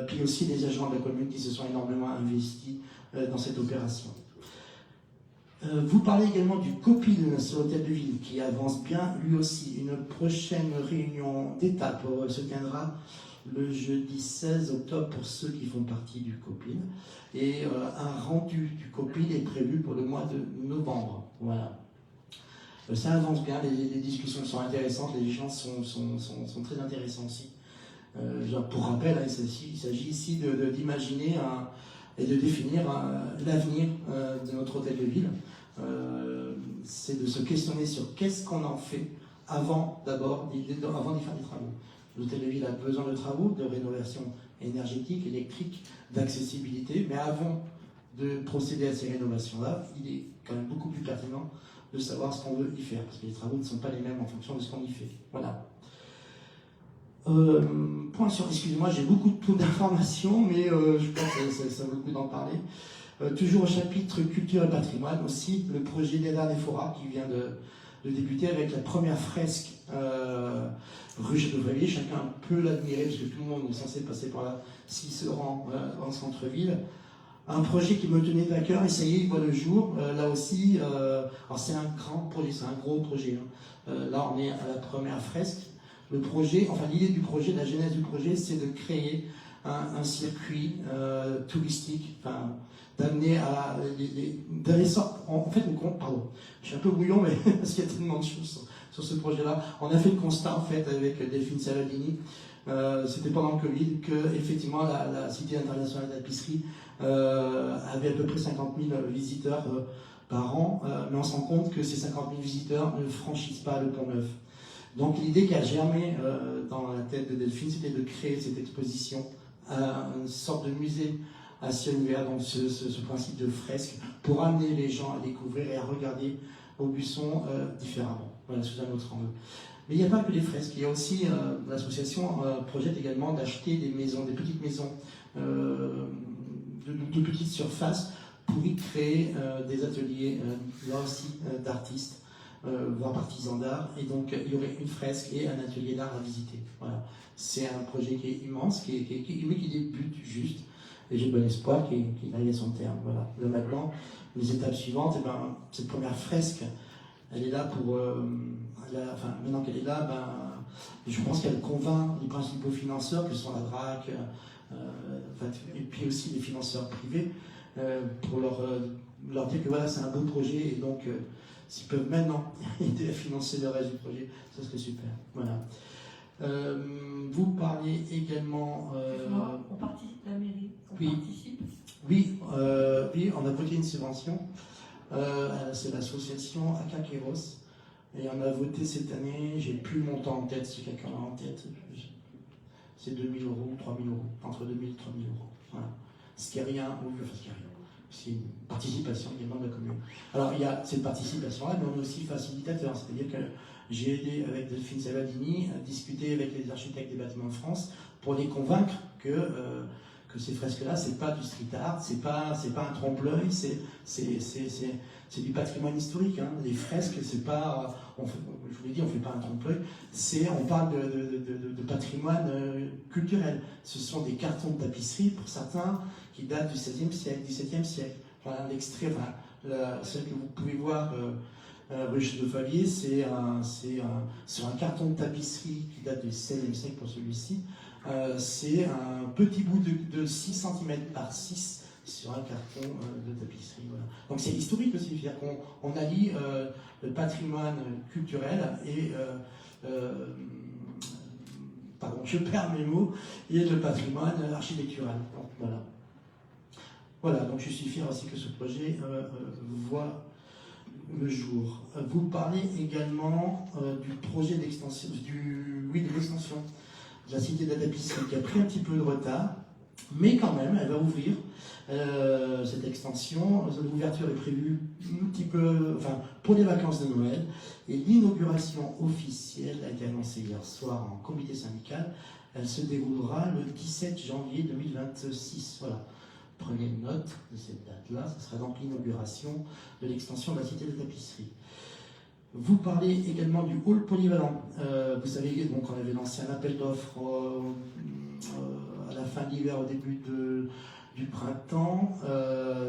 puis aussi les agents de la commune qui se sont énormément investis dans cette opération. Vous parlez également du COPIL sur l'hôtel de ville qui avance bien lui aussi. Une prochaine réunion d'étape se tiendra le jeudi 16 octobre pour ceux qui font partie du COPIL. Et un rendu du COPIL est prévu pour le mois de novembre. Voilà. Ça avance bien, les discussions sont intéressantes, les échanges sont très intéressants aussi. Pour rappel, il s'agit ici d'imaginer et de définir l'avenir de notre hôtel de ville. C'est de se questionner sur qu'est-ce qu'on en fait avant d'y faire des travaux. L'hôtel de ville a besoin de travaux, de rénovation énergétique, électrique, d'accessibilité, mais avant de procéder à ces rénovations-là, il est quand même beaucoup plus pertinent de savoir ce qu'on veut y faire, parce que les travaux ne sont pas les mêmes en fonction de ce qu'on y fait. Voilà. Excusez-moi, j'ai beaucoup d'informations, mais je pense que ça vaut le coup d'en parler. Toujours au chapitre culture et patrimoine aussi, le projet d'Eda Nefora qui vient de débuter avec la première fresque rue Château-Frévier. Chacun peut l'admirer parce que tout le monde est censé passer par là s'il se rend en centre-ville. Un projet qui me tenait à cœur et ça y est, il voit le jour. Là aussi, alors c'est un grand projet, c'est un gros projet. Là, on est à la première fresque. Le projet, enfin l'idée du projet, la genèse du projet, c'est de créer un circuit touristique, enfin, d'amener à en fait, pardon, je suis un peu bouillon, mais parce qu'il y a tellement de choses sur ce projet-là. On a fait le constat, en fait, avec Delphine Saladini, c'était pendant le Covid, que effectivement la Cité internationale de la tapisserie avait à peu près 50 000 visiteurs par an, mais on se rend compte que ces 50 000 visiteurs ne franchissent pas le Pont-Neuf. Donc l'idée qui a germé dans la tête de Delphine, c'était de créer cette exposition, une sorte de musée à ciel ouvert, donc ce principe de fresque, pour amener les gens à découvrir et à regarder Aubusson différemment, voilà, sous un autre angle. Mais il n'y a pas que les fresques, il y a aussi l'association projette également d'acheter des maisons, des petites maisons de petites surfaces pour y créer des ateliers, là aussi, d'artistes, voire d'artisans d'art, et donc il y aurait une fresque et un atelier d'art à visiter. Voilà. C'est un projet qui est immense, qui débute juste, et j'ai bon espoir qu'il arrive à son terme. Voilà. Là maintenant, les étapes suivantes, cette première fresque, elle est là pour... maintenant qu'elle est là, je pense qu'elle convainc les principaux financeurs, que sont la DRAC, et puis aussi les financeurs privés, pour leur dire que voilà, c'est un beau projet, et donc s'ils peuvent maintenant aider à financer le reste du projet, ça serait super. Voilà. Vous parliez également... la mairie, on oui. participe. Oui, on a voté une subvention C'est l'association Akakeros. Et on a voté cette année, j'ai plus le montant en tête, si quelqu'un l'a en tête. C'est 2 000 euros, 3 000 euros, entre 2 000 et 3 000 euros. Voilà. Ce qui est rien, c'est une participation également de la commune. Alors il y a cette participation-là, mais on est aussi facilitateur, c'est-à-dire que j'ai aidé avec Delphine Savadini à discuter avec les architectes des bâtiments de France pour les convaincre que ces fresques-là, c'est pas du street art, c'est pas un trompe-l'œil, c'est du patrimoine historique. Hein. Les fresques, c'est pas, je vous l'ai dit, on fait pas un trompe-l'œil, on parle de patrimoine culturel. Ce sont des cartons de tapisserie pour certains qui datent du XVIe siècle, du XVIIe siècle. Voilà, l'extrait, celle que vous pouvez voir rue de Favier, c'est sur un carton de tapisserie qui date du XVIe siècle pour celui-ci. C'est un petit bout de 6 cm par 6 sur un carton de tapisserie. Voilà. Donc c'est historique aussi, c'est-à-dire qu'on allie le patrimoine culturel et pardon, je perds mes mots, et le patrimoine architectural. Donc, voilà. Voilà, donc je suis fier aussi que ce projet voit le jour. Vous parlez également du projet d'extension, de l'extension de la cité de la tapisserie qui a pris un petit peu de retard, mais quand même, elle va ouvrir cette extension. L'ouverture est prévue un petit peu, pour les vacances de Noël, et l'inauguration officielle a été annoncée hier soir en comité syndical. Elle se déroulera le 17 janvier 2026. Voilà. Prenez note de cette date-là, ce sera donc l'inauguration de l'extension de la cité de la tapisserie. Vous parlez également du hall polyvalent. Vous savez, donc, on avait lancé un appel d'offres à la fin de l'hiver, au début du printemps.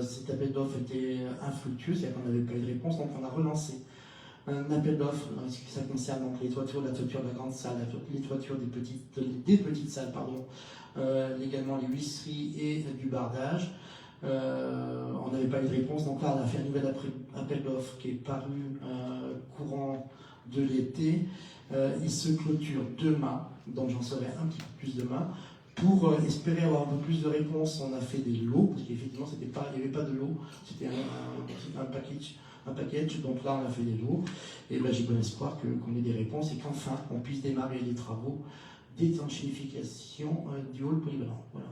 Cet appel d'offres était infructueux, c'est-à-dire qu'on n'avait pas eu de réponse, donc on a relancé un appel d'offres. Ça concerne donc les toitures, la toiture de la grande salle, les toitures des petites salles, pardon, également les huisseries et du bardage. On n'avait pas eu de réponse, donc là on a fait un nouvel appel d'offres qui est paru courant de l'été. Il se clôture demain, donc j'en saurai un petit peu plus demain. Pour espérer avoir un peu plus de réponses, on a fait des lots, parce qu'effectivement il n'y avait pas de lot, c'était un package, donc là on a fait des lots, et ben, j'ai bon espoir qu'on ait des réponses et qu'enfin on puisse démarrer les travaux d'étanchéification du hall polyvalent. Voilà.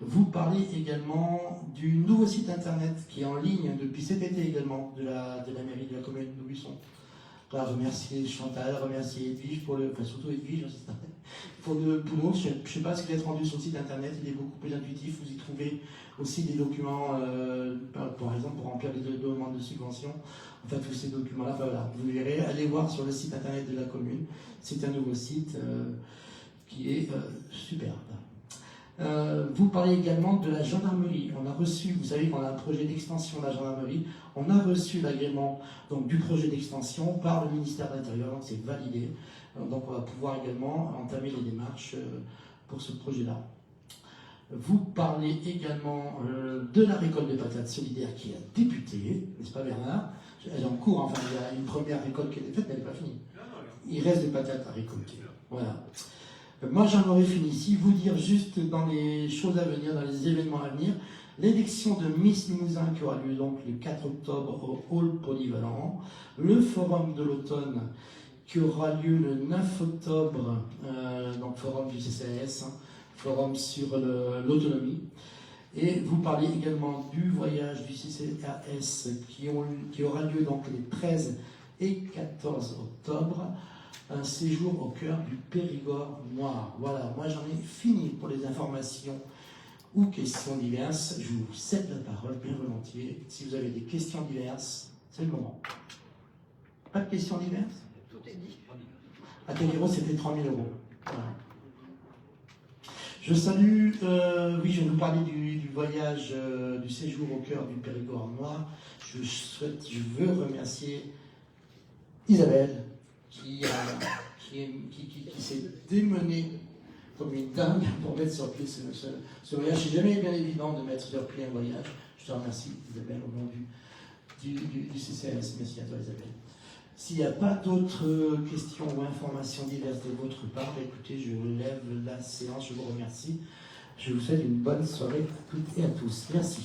Vous parlez également du nouveau site internet qui est en ligne depuis cet été également de la mairie de la commune d'Aubusson. Là, remercier Chantal, remercier Edwige, surtout Edwige, pour le boulot. Je ne sais pas ce que vous êtes rendu sur le site internet, il est beaucoup plus intuitif. Vous y trouvez aussi des documents, par exemple, pour remplir les demandes de subvention. Enfin, tous ces documents-là, voilà, vous verrez, allez voir sur le site internet de la commune. C'est un nouveau site qui est superbe. Vous parlez également de la gendarmerie. On a reçu, vous savez qu'on a un projet d'extension de la gendarmerie. On a reçu l'agrément du projet d'extension par le ministère de l'Intérieur, donc c'est validé. Donc on va pouvoir également entamer les démarches pour ce projet-là. Vous parlez également de la récolte de patates solidaires qui a débuté, n'est-ce pas Bernard? Elle est en cours, enfin il y a une première récolte qui a été faite, mais elle n'est pas finie. Il reste des patates à récolter. Voilà. Moi, j'en aurais fini ici. Vous dire juste dans les choses à venir, dans les événements à venir, l'élection de Miss Limousin qui aura lieu donc le 4 octobre au hall polyvalent, le forum de l'automne qui aura lieu le 9 octobre, donc forum du CCAS, forum sur l'autonomie. Et vous parlez également du voyage du CCAS qui aura lieu donc les 13 et 14 octobre. Un séjour au cœur du Périgord noir. Voilà, moi j'en ai fini pour les informations ou questions diverses. Je vous cède la parole bien volontiers. Si vous avez des questions diverses, c'est le moment. Pas de questions diverses? Tout est dit. À Téléro, c'était 3 000 euros. Voilà. Je salue, oui, je vais nous parler du voyage, du séjour au cœur du Périgord noir. Je veux remercier Isabelle, qui s'est démenée comme une dingue pour mettre sur pied ce voyage. C'est jamais bien évident de mettre sur pied un voyage. Je te remercie, Isabelle, au nom du CCAS. Merci à toi, Isabelle. S'il n'y a pas d'autres questions ou informations diverses de votre part, écoutez, je lève la séance. Je vous remercie. Je vous souhaite une bonne soirée à toutes et à tous. Merci.